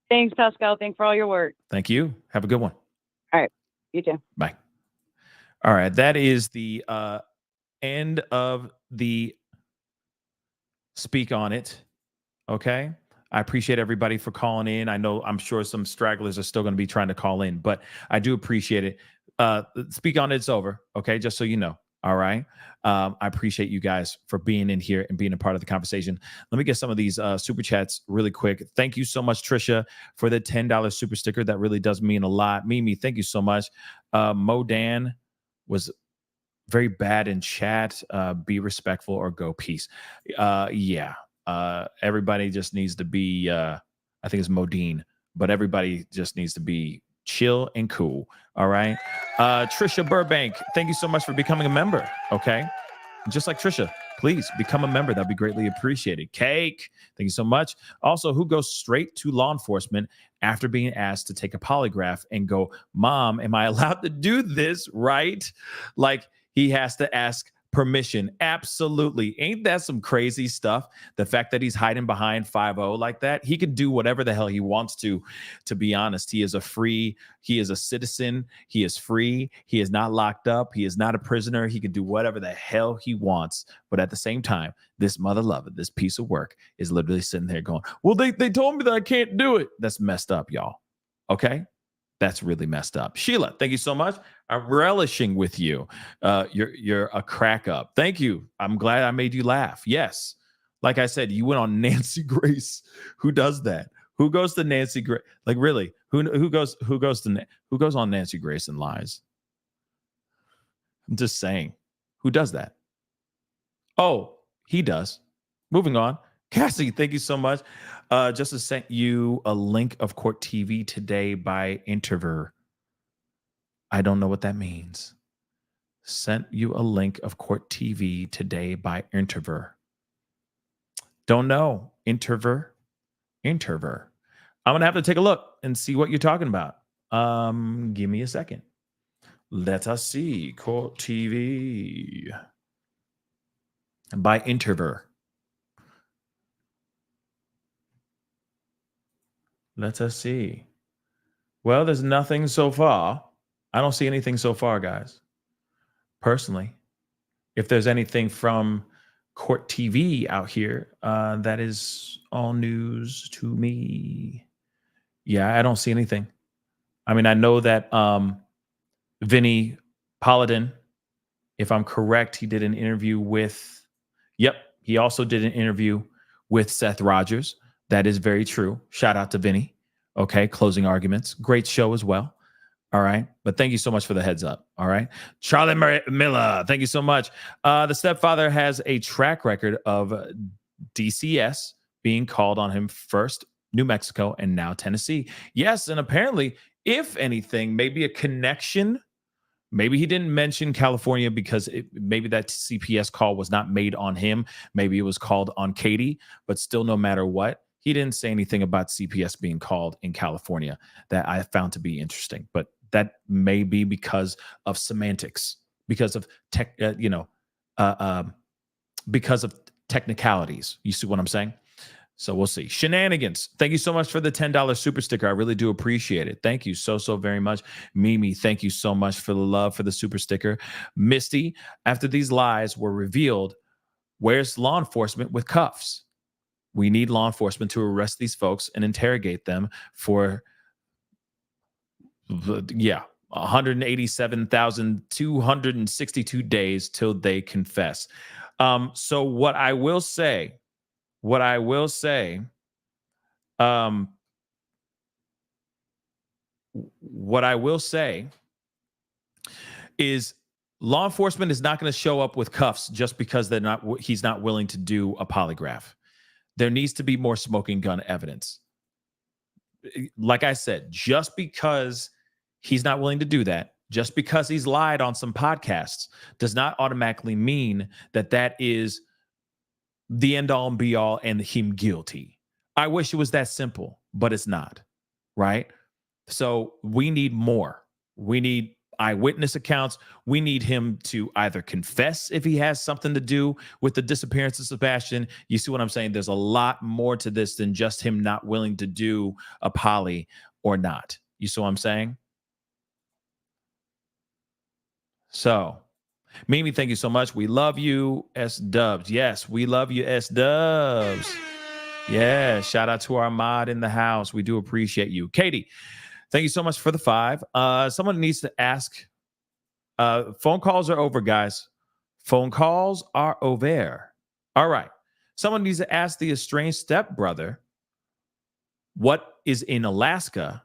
Thanks, Pascal. Thanks for all your work. Thank you. Have a good one. All right. You too. Bye. All right, that is the end of the Speak On It. Okay, I appreciate everybody for calling in. I'm sure some stragglers are still going to be trying to call in, but I do appreciate it. Speak On It's over. Okay, just so you know. All right. I appreciate you guys for being in here and being a part of the conversation. Let me get some of these super chats really quick. Thank you so much, Trisha, for the $10 super sticker. That really does mean a lot. Mimi, thank you so much. Modan was very bad in chat. Be respectful or go peace. Everybody just needs to be, I think it's Modine, but everybody just needs to be chill and cool. All right. Trisha Burbank, thank you so much for becoming a member. Okay. Just like Trisha, please become a member. That'd be greatly appreciated. Cake, thank you so much. Also, who goes straight to law enforcement after being asked to take a polygraph and go, Mom, am I allowed to do this? Right? Like, he has to ask permission. Absolutely. Ain't that some crazy stuff? The fact that he's hiding behind 5-0 like that, he can do whatever the hell he wants to be honest. He is a citizen. He is free. He is not locked up. He is not a prisoner. He can do whatever the hell he wants. But at the same time, this mother lover, this piece of work is literally sitting there going, well, they told me that I can't do it. That's messed up, y'all. Okay? That's really messed up. Sheila, thank you so much. I'm relishing with you. You're a crack up. Thank you. I'm glad I made you laugh. Yes. Like I said, you went on Nancy Grace. Who does that? Who goes to Nancy Grace? Like, really? Who goes on Nancy Grace and lies? I'm just saying. Who does that? Oh, he does. Moving on. Cassie, thank you so much. Justice sent you a link of Court TV today by Interver. I don't know what that means. Sent you a link of Court TV today by Interver. Don't know. Interver. Interver. I'm going to have to take a look and see what you're talking about. Give me a second. Let us see. Court TV. By Interver. Let us see. Well, there's nothing so far. I don't see anything so far, guys. Personally, if there's anything from Court TV out here, that is all news to me. Yeah, I don't see anything. I mean, I know that Vinny Paladin, if I'm correct, he did an interview with, he also did an interview with Seth Rogers. That is very true. Shout out to Vinny. Okay, Closing Arguments. Great show as well. All right. But thank you so much for the heads up. All right. Charlie Miller, thank you so much. The stepfather has a track record of DCS being called on him, first New Mexico and now Tennessee. Yes. And apparently, if anything, maybe a connection. Maybe he didn't mention California because maybe that CPS call was not made on him. Maybe it was called on Katie, but still, no matter what, he didn't say anything about CPS being called in California that I found to be interesting. But that may be because of semantics, because of because of technicalities. You see what I'm saying? So we'll see. Shenanigans. Thank you so much for the $10 super sticker. I really do appreciate it. Thank you so very much. Mimi, thank you so much for the love for the super sticker. Misty, after these lies were revealed, where's law enforcement with cuffs? We need law enforcement to arrest these folks and interrogate them for 187,262 days till they confess. So what I will say is law enforcement is not going to show up with cuffs just because he's not willing to do a polygraph. There needs to be more smoking gun evidence. Like I said, just because he's not willing to do that, just because he's lied on some podcasts, does not automatically mean that that is the end all and be all and him guilty. I wish it was that simple, but it's not, right? So we need more. We need eyewitness accounts. We need him to either confess if he has something to do with the disappearance of Sebastian. You see what I'm saying? There's a lot more to this than just him not willing to do a poly or not. You see what I'm saying? So, Mimi, thank you so much. We love you, S-Dubs. Yes, we love you, S-Dubs. Yeah, shout out to our mod in the house. We do appreciate you. Katie, thank you so much for the 5. Someone needs to ask. Phone calls are over, guys. Phone calls are over. All right. Someone needs to ask the estranged stepbrother what is in Alaska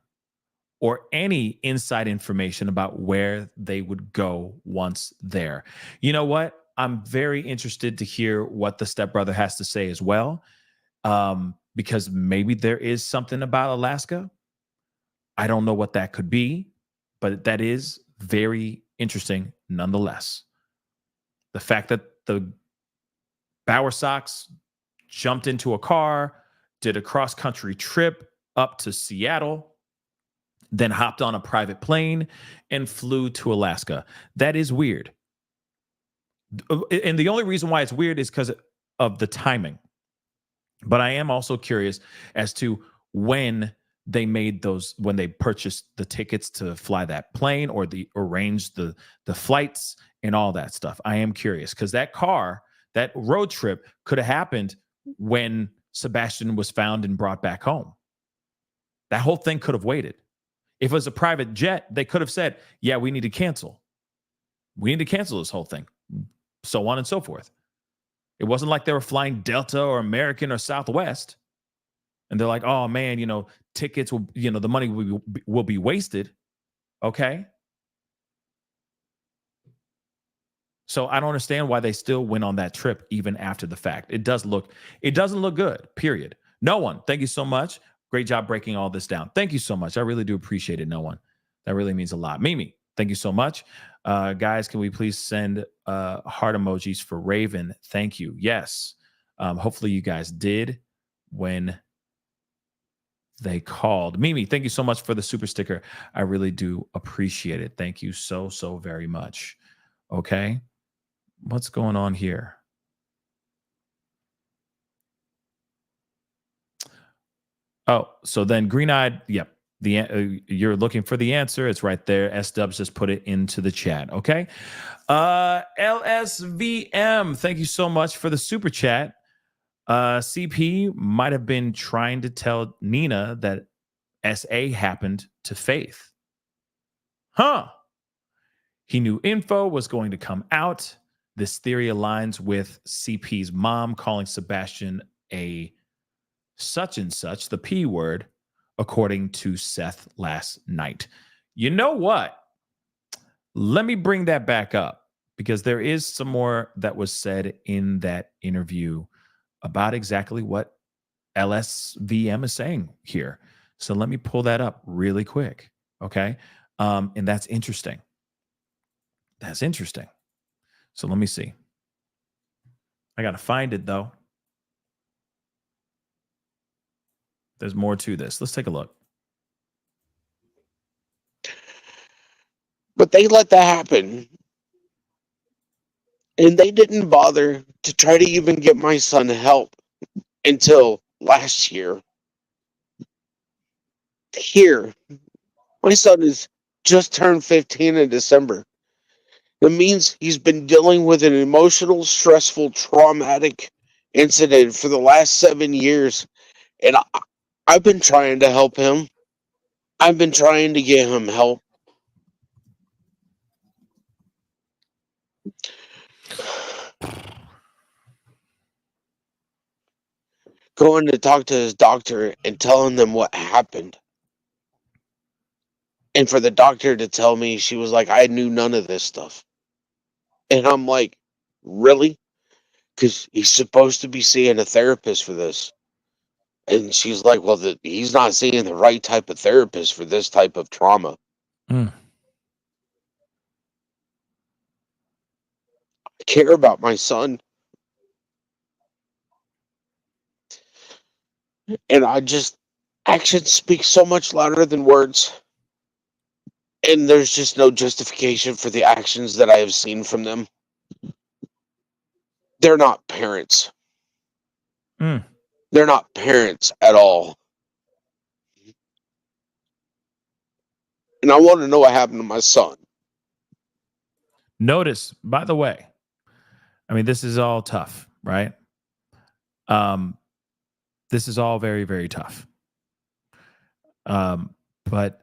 or any inside information about where they would go once there. You know what? I'm very interested to hear what the stepbrother has to say as well, because maybe there is something about Alaska. I don't know what that could be, but that is very interesting nonetheless. The fact that the Bowersox jumped into a car, did a cross-country trip up to Seattle, then hopped on a private plane and flew to Alaska. That is weird. And the only reason why it's weird is because of the timing. But I am also curious as to when they made those, when they purchased the tickets to fly that plane or arranged the flights and all that stuff. I am curious because that road trip could have happened when Sebastian was found and brought back home. That whole thing could have waited. If it was a private jet, they could have said, yeah, we need to cancel. We need to cancel this whole thing. So on and so forth. It wasn't like they were flying Delta or American or Southwest. And they're like, oh man, tickets will, the money will be wasted. Okay. So I don't understand why they still went on that trip even after the fact. It doesn't look good, period. No one. Thank you so much. Great job breaking all this down. Thank you so much. I really do appreciate it. No one. That really means a lot. Mimi, thank you so much. Guys, can we please send heart emojis for Raven? Thank you. Yes. Hopefully you guys did when they called. Mimi, thank you so much for the super sticker. I really do appreciate it. Thank you so very much. Okay. What's going on here? Oh, so then green-eyed, yep. You're looking for the answer. It's right there. S-Dubs just put it into the chat. Okay. LSVM, thank you so much for the super chat. CP might have been trying to tell Nina that SA happened to Faith. Huh. He knew info was going to come out. This theory aligns with CP's mom calling Sebastian a such and such, the P word, according to Seth last night. You know what? Let me bring that back up because there is some more that was said in that interview about exactly what LSVM is saying here. So let me pull that up really quick. Okay. And that's interesting. That's interesting. So let me see. I got to find it though. There's more to this. Let's take a look. But they let that happen. And they didn't bother to try to even get my son help until last year. Here, my son is just turned 15 in December. It means he's been dealing with an emotional, stressful, traumatic incident for the last 7 years. And I've been trying to help him. I've been trying to get him help. Going to talk to his doctor and telling them what happened. And for the doctor to tell me, she was like, I knew none of this stuff. And I'm like, really? Because he's supposed to be seeing a therapist for this. And she's like, well, he's not seeing the right type of therapist for this type of trauma. Mm. I care about my son. And actions speak so much louder than words. And there's just no justification for the actions that I have seen from them. They're not parents. Mm. They're not parents at all. And I want to know what happened to my son. Notice, by the way, I mean, this is all tough, right? This is all very, very tough. But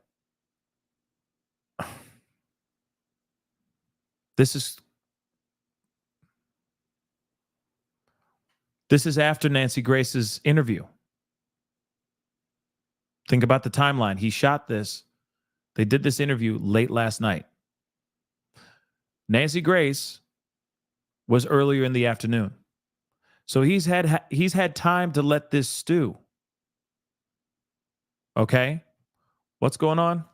this is after Nancy Grace's interview. Think about the timeline. He shot this. They did this interview late last night. Nancy Grace was earlier in the afternoon. So he's had time to let this stew. Okay? What's going on?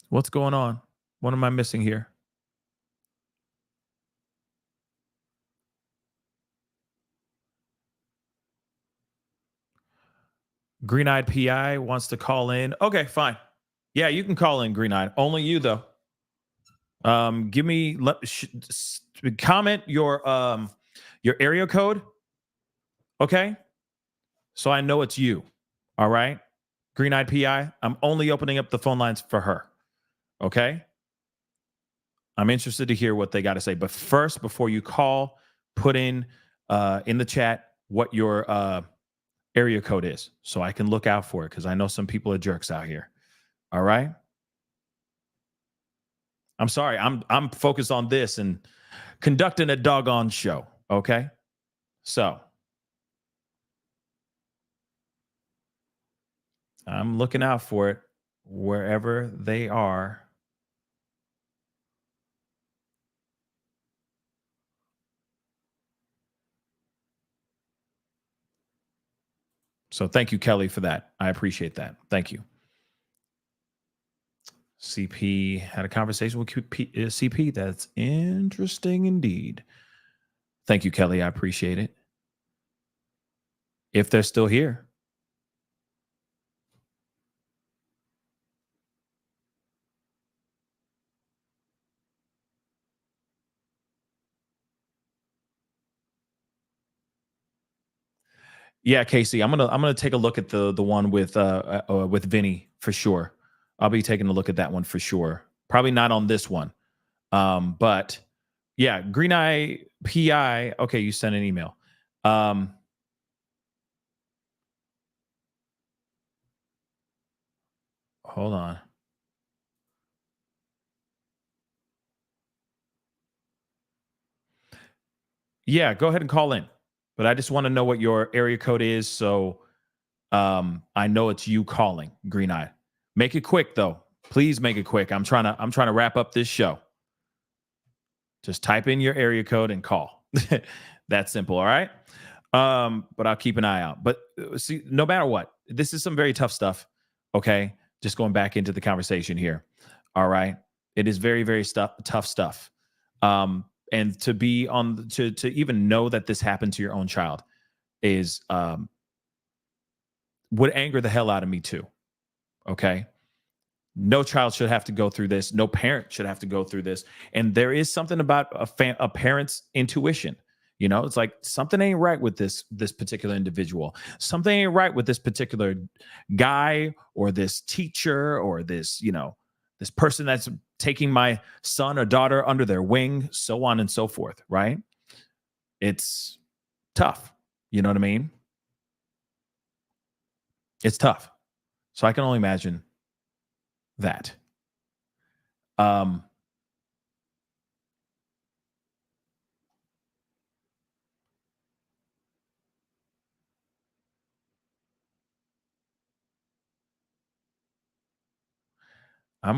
What's going on? What am I missing here? Green-eyed PI wants to call in. Okay, fine. Yeah, you can call in, Green-eyed. Only you though. Give me comment your area code. Okay? So I know it's you. All right? Green-eyed PI. I'm only opening up the phone lines for her. Okay? I'm interested to hear what they got to say. But first, before you call, put in the chat what your area code is so I can look out for it because I know some people are jerks out here. All right? I'm sorry. I'm focused on this and conducting a doggone show. Okay? So I'm looking out for it wherever they are. So thank you, Kelly, for that. I appreciate that. Thank you. CP had a conversation with CP. That's interesting indeed. Thank you, Kelly. I appreciate it. If they're still here. Yeah, Casey, I'm gonna take a look at the one with Vinny for sure. I'll be taking a look at that one for sure. Probably not on this one, but yeah, Green Eye PI. Okay, you sent an email. Hold on. Yeah, go ahead and call in. But I just want to know what your area code is, so I know it's you calling, Green Eye. Make it quick though. Please make it quick. I'm trying to wrap up this show. Just type in your area code and call. That's simple, all right? But I'll keep an eye out. But see, no matter what, this is some very tough stuff. Okay, just going back into the conversation here. All right, it is very, very tough stuff. And to be on to even know that this happened to your own child is would anger the hell out of me too. Okay. No child should have to go through this. No parent should have to go through this. And there is something about a parent's intuition. You know, it's like something ain't right with this particular individual. Something ain't right with this particular guy or this teacher or this, this person that's taking my son or daughter under their wing, so on and so forth, right? It's tough. You know what I mean? It's tough. So I can only imagine that. I'm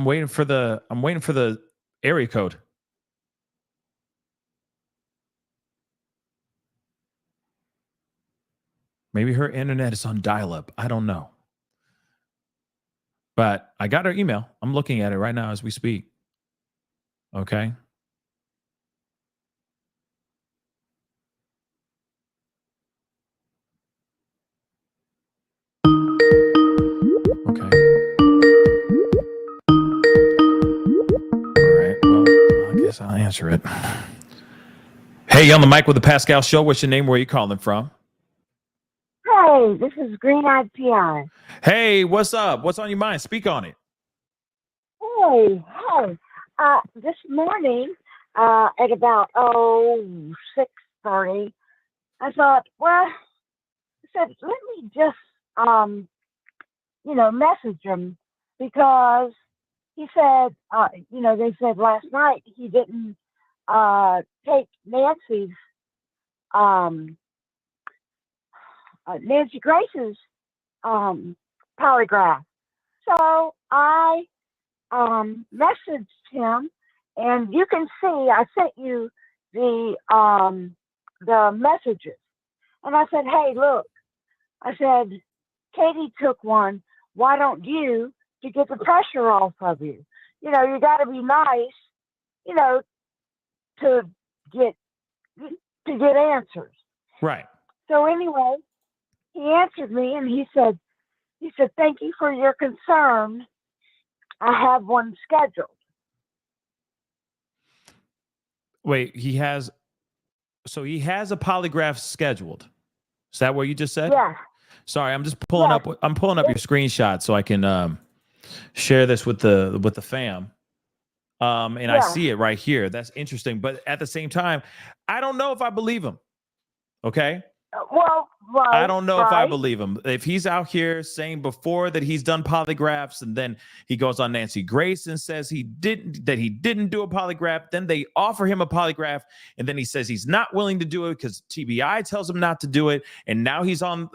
waiting for the area code. Maybe her internet is on dial-up. I don't know. But I got her email. I'm looking at it right now as we speak. Okay. Okay. All right. Well, I guess I'll answer it. Hey, you on the mic with the Pascal Show. What's your name? Where are you calling from? Hey, this is Green Eyed PI. Hey, what's up? What's on your mind? Speak on it. Hey. This morning, at about 6:30, I thought, well, I said, let me just message him, because he said, they said last night he didn't take Nancy Grace's polygraph. So I messaged him, and you can see I sent you the messages. And I said, hey, look, I said, Katie took one. Why don't you, to get the pressure off of you? You got to be nice, to get answers. Right. So anyway, he answered me, and he said, thank you for your concern. I have one scheduled. Wait, he has a polygraph scheduled. Is that what you just said? Yeah. Sorry, I'm just pulling up. I'm pulling up your screenshot so I can share this with the fam. I see it right here. That's interesting. But at the same time, I don't know if I believe him. Okay. Well, right, I don't know if I believe him. If he's out here saying before that he's done polygraphs, and then he goes on Nancy Grace and says he didn't do a polygraph, then they offer him a polygraph, and then he says he's not willing to do it because TBI tells him not to do it, and now he's on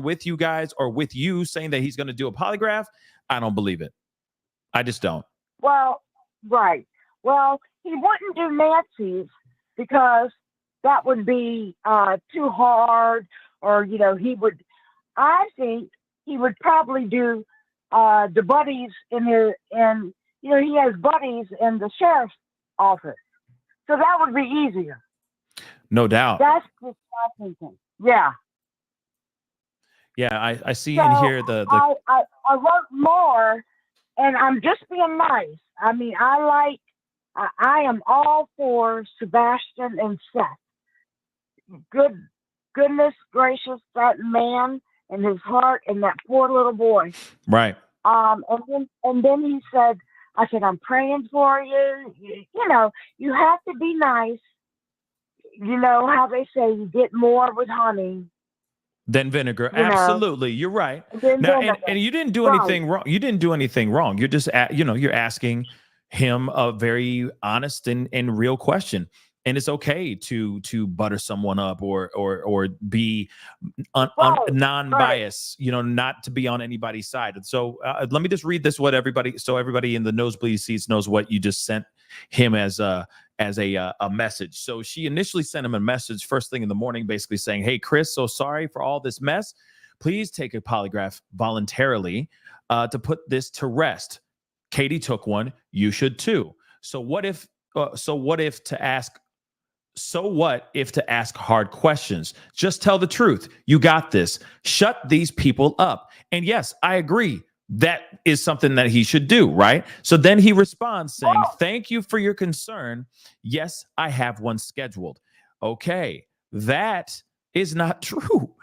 with you guys, or with you, saying that he's going to do a polygraph. I don't believe it. I just don't. Well, right. Well, he wouldn't do Nancy's because that would be too hard, or I think he would probably do the buddies he has buddies in the sheriff's office, so that would be easier. No doubt. That's just my thinking. Yeah. Yeah, I see in here I wrote more, and I'm just being nice. I mean, I am all for Sebastian and Seth. Good goodness gracious, that man and his heart and that poor little boy. Right. And then he said, I said, I'm praying for you. You know, you have to be nice. You know how they say you get more with honey. Then vinegar. You know. Absolutely. You're right. Then Now, vinegar. and you didn't do Right. anything wrong. You didn't do anything wrong. You're just, you're asking him a very honest and real question. And it's okay to butter someone up or be non-biased, you know, not to be on anybody's side. And so let me just read this, so everybody in the nosebleed seats knows what you just sent him as a message. So she initially sent him a message first thing in the morning, basically saying, "Hey, Chris, so sorry for all this mess. Please take a polygraph voluntarily to put this to rest. Katie took one. You should too. So what if to ask hard questions? Just tell the truth. You got this. Shut these people up." And yes, I agree. That is something that he should do, right? So then he responds saying, "Thank you for your concern. Yes, I have one scheduled." Okay, that is not true.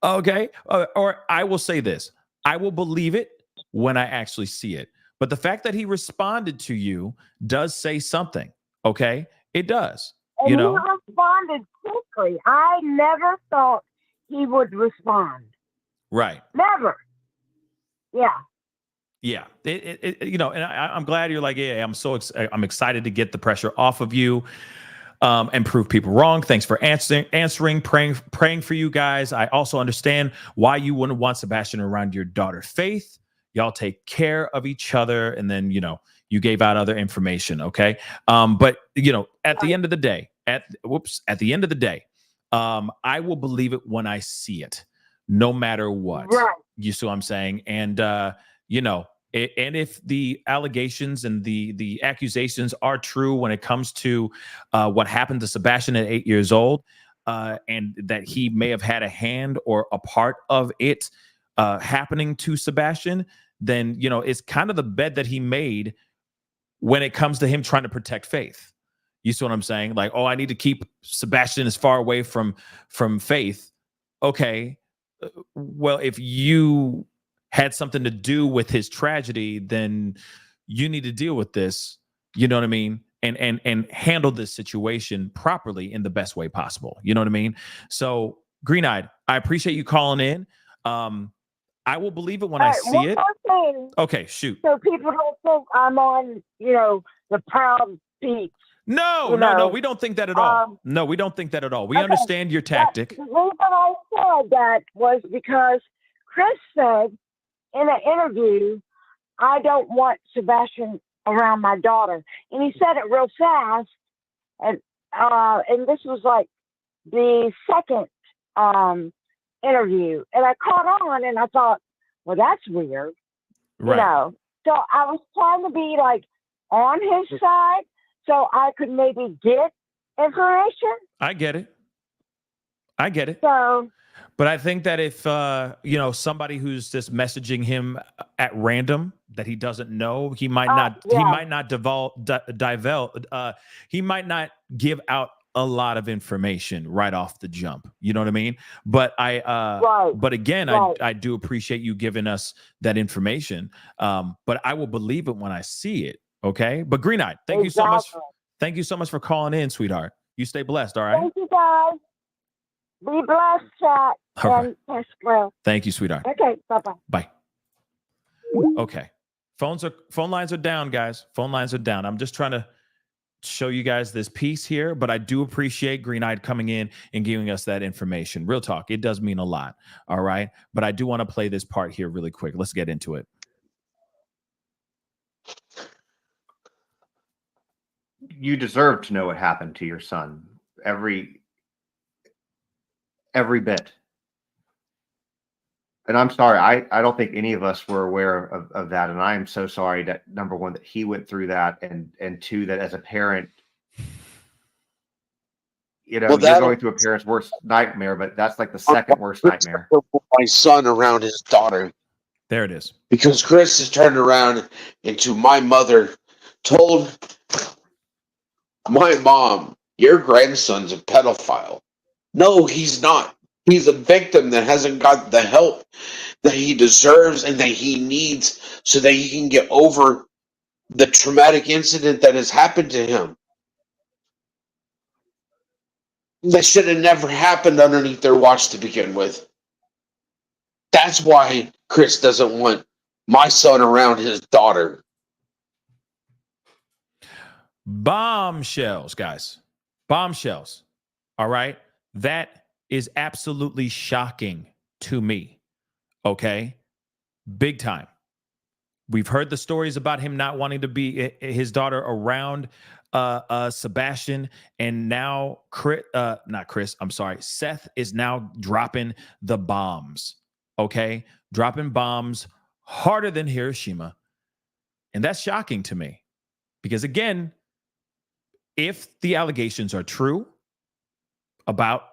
Okay, or I will say this. I will believe it when I actually see it. But the fact that he responded to you does say something, okay? It does. And you know, he responded quickly. I never thought he would respond. right? Never. Yeah. Yeah, you know, and I'm glad you're like, yeah, I'm excited to get the pressure off of you, and prove people wrong. Thanks for answering, praying for you guys. I also understand why you wouldn't want Sebastian around your daughter Faith. Y'all take care of each other, and then you know you gave out other information, okay? But you know, at the end of the day, at the end of the day, I will believe it when I see it, no matter what. Right. You see what I'm saying? And you know. And if the allegations and the accusations are true when it comes to what happened to Sebastian at 8 years old, and that he may have had a hand or a part of it happening to Sebastian, then you know it's kind of the bed that he made when it comes to him trying to protect Faith. You see what I'm saying? Like, oh, I need to keep Sebastian as far away from Faith. Okay, well, if you had something to do with his tragedy, then you need to deal with this, you know what I mean? And handle this situation properly in the best way possible. You know what I mean? So Green-Eyed, I appreciate you calling in. I will believe it when I see it. Okay, shoot. So people don't think I'm on, you know, the proud beach. No, we don't think that at all. No, we don't think that at all. We understand your tactic. The reason I said that was because Chris said in an interview, I don't want Sebastian around my daughter. And he said it real fast. And this was like the second interview. And I caught on and I thought, well, that's weird. Right. You know. So I was trying to be like on his side so I could maybe get information. I get it. So, but I think that if you know, somebody who's just messaging him at random that he doesn't know, he might not he might not give out a lot of information right off the jump. You know what I mean? But but again, I do appreciate you giving us that information. But I will believe it when I see it. Okay. But Green-Eyed, thank you so much. Thank you so much for calling in, sweetheart. You stay blessed. All right. Thank you, guys. Be blessed, chat. All And Pascal. Thank you, sweetheart. Okay. Bye-bye. Bye. Okay. Phone lines are down, guys. Phone lines are down. I'm just trying to show you guys this piece here, but I do appreciate Green-Eyed coming in and giving us that information. Real talk. It does mean a lot. All right. But I do want to play this part here really quick. Let's get into it. You deserve to know what happened to your son. Every bit. And I'm sorry, I don't think any of us were aware of that. And I am so sorry that, number one, that he went through that, and two, that as a parent, you know, you're going through a parent's worst nightmare, but that's like the second worst nightmare. My son around his daughter. There it is. Because Chris has turned around into my mother told my mom, your grandson's a pedophile. No, he's not. He's a victim that hasn't got the help that he deserves and that he needs so that he can get over the traumatic incident that has happened to him. That should have never happened underneath their watch to begin with. That's why Chris doesn't want my son around his daughter. Bombshells, guys. Bombshells. All right. That is absolutely shocking to me. Okay. Big time. We've heard the stories about him not wanting to be his daughter around Sebastian, and now Seth is now dropping the bombs. Okay. Dropping bombs harder than Hiroshima. And that's shocking to me because, again, if the allegations are true about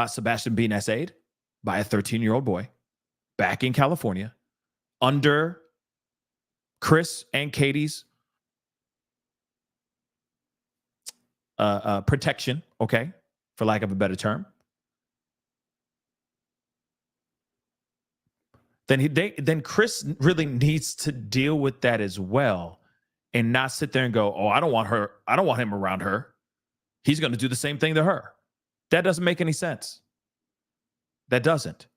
Sebastian being SA'd by a 13-year-old boy back in California under Chris and Katie's protection, okay, for lack of a better term, then Chris really needs to deal with that as well. And not sit there and go, oh, I don't want him around her. He's going to do the same thing to her. That doesn't make any sense. That doesn't.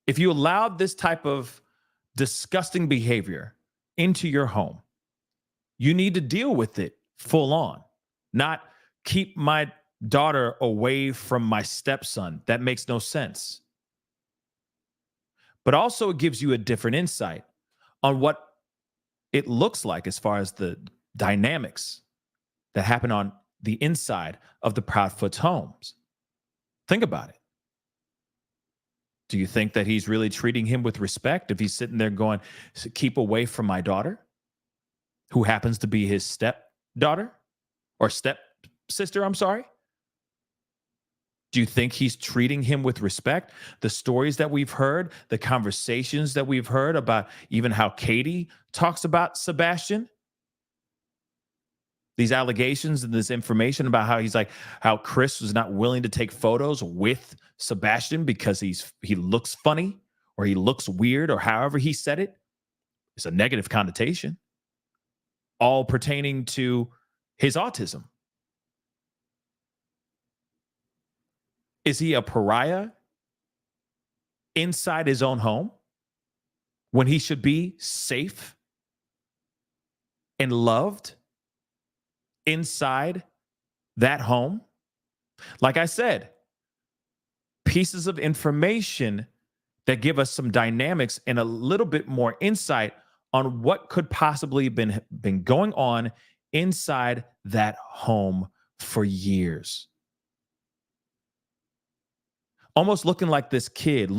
If you allowed this type of disgusting behavior into your home, you need to deal with it full on, not keep my daughter away from my stepson. That makes no sense. But also it gives you a different insight on what it looks like as far as the dynamics that happen on the inside of the Proudfoot's homes. Think about it. Do you think that he's really treating him with respect if he's sitting there going, keep away from my daughter, who happens to be his stepdaughter or stepsister? I'm sorry. Do you think he's treating him with respect? The stories that we've heard, the conversations that we've heard about even how Katie talks about Sebastian, these allegations and this information about how Chris was not willing to take photos with Sebastian because he looks funny or he looks weird or however he said it. It's a negative connotation, all pertaining to his autism. Is he a pariah inside his own home when he should be safe and loved inside that home? Like I said, pieces of information that give us some dynamics and a little bit more insight on what could possibly been going on inside that home for years. Almost looking at this kid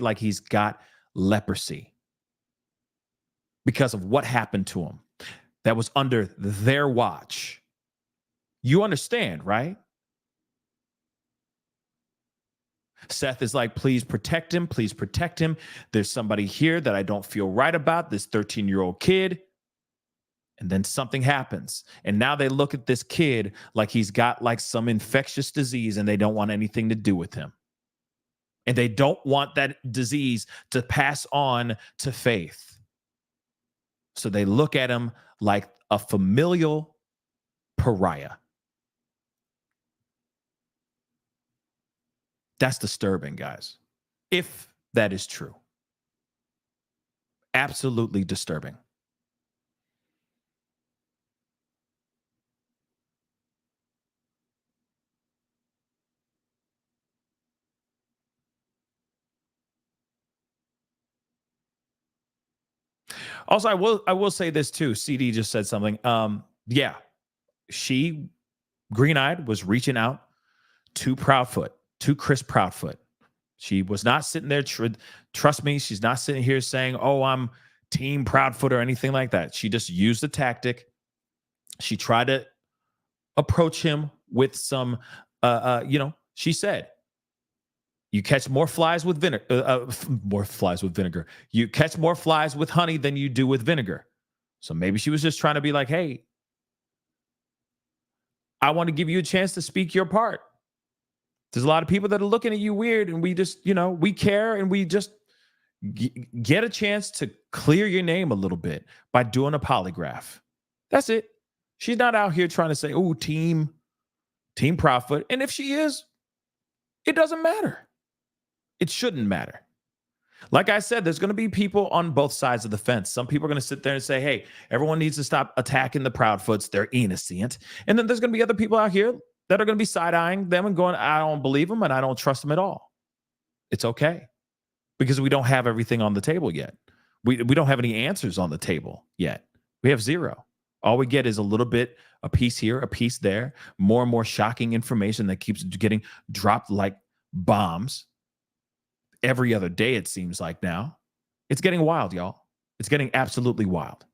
like he's got leprosy because of what happened to him that was under their watch. You understand, right? Seth is like, please protect him. Please protect him. There's somebody here that I don't feel right about, this 13-year-old kid. And then something happens. And now they look at this kid like he's got like some infectious disease and they don't want anything to do with him. And they don't want that disease to pass on to Faith. So they look at him like a familial pariah. That's disturbing, guys. If that is true. Absolutely disturbing. Also, I will say this too. CD just said something. Yeah, she, green-eyed, was reaching out to Proudfoot, to Chris Proudfoot. She was not sitting there. Trust me, she's not sitting here saying, "Oh, I'm Team Proudfoot" or anything like that. She just used a tactic. She tried to approach him with some, she said, you catch more flies with vinegar. You catch more flies with honey than you do with vinegar. So maybe she was just trying to be like, hey, I want to give you a chance to speak your part. There's a lot of people that are looking at you weird, and we just, we care, and we just get a chance to clear your name a little bit by doing a polygraph. That's it. She's not out here trying to say, oh, team profit. And if she is, it doesn't matter. It shouldn't matter. Like I said, there's going to be people on both sides of the fence. Some people are going to sit there and say, hey, everyone needs to stop attacking the Proudfoots. They're innocent. And then there's going to be other people out here that are going to be side-eyeing them and going, I don't believe them and I don't trust them at all. It's okay, because we don't have everything on the table yet. We don't have any answers on the table yet. We have zero. All we get is a little bit, a piece here, a piece there, more and more shocking information that keeps getting dropped like bombs every other day, it seems like now. It's getting wild, y'all. It's getting absolutely wild.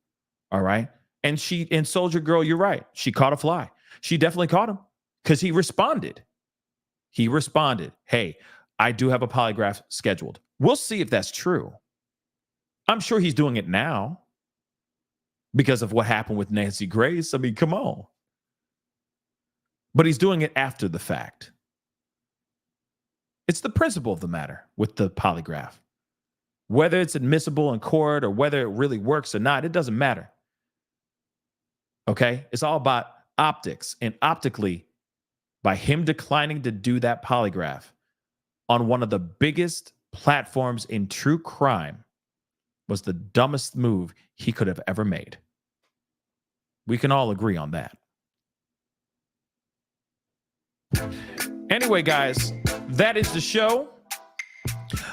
All right? And Soldier Girl, you're right. She caught a fly. She definitely caught him because he responded. Hey, I do have a polygraph scheduled. We'll see if that's true. I'm sure he's doing it now because of what happened with Nancy Grace. I mean, come on. But he's doing it after the fact. It's the principle of the matter with the polygraph. Whether it's admissible in court or whether it really works or not, it doesn't matter. Okay? It's all about optics. And optically, by him declining to do that polygraph on one of the biggest platforms in true crime was the dumbest move he could have ever made. We can all agree on that. Anyway, guys, that is the show.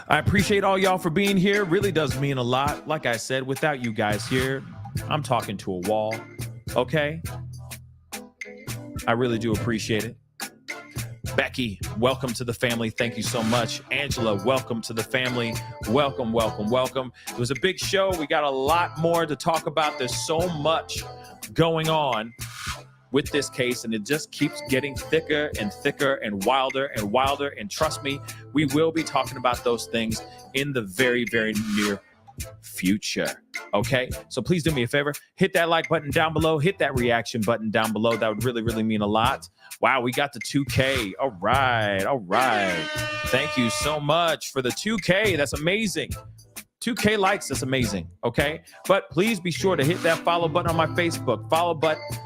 I appreciate all y'all for being here. It really does mean a lot. Like I said, without you guys here, I'm talking to a wall. Okay? I really do appreciate it. Becky, welcome to the family. Thank you so much. Angela, welcome to the family. Welcome, welcome, welcome. It was a big show. We got a lot more to talk about. There's so much going on with this case, and it just keeps getting thicker and thicker and wilder and wilder. And trust me, we will be talking about those things in the very, very near future. Okay? So please do me a favor. Hit that like button down below. Hit that reaction button down below. That would really, really mean a lot. Wow, we got the 2K. All right. All right. Thank you so much for the 2K. That's amazing. 2K likes, that's amazing. Okay? But please be sure to hit that follow button on my Facebook.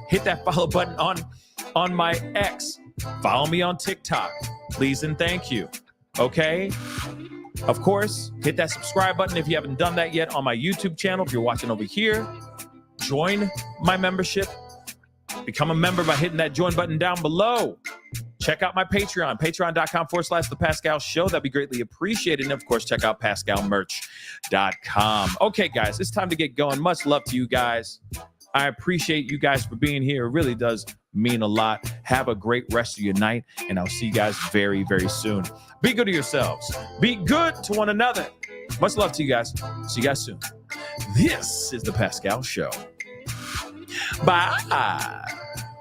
Hit that follow button on my X. Follow me on TikTok. Please and thank you. Okay? Of course, hit that subscribe button if you haven't done that yet on my YouTube channel. If you're watching over here, join my membership. Become a member by hitting that join button down below. Check out my Patreon, patreon.com/thepascalshow. That'd be greatly appreciated. And of course, check out pascalmerch.com. Okay, guys, it's time to get going. Much love to you guys. I appreciate you guys for being here. It really does mean a lot. Have a great rest of your night, and I'll see you guys very, very soon. Be good to yourselves. Be good to one another. Much love to you guys. See you guys soon. This is The Pascal Show. Bye.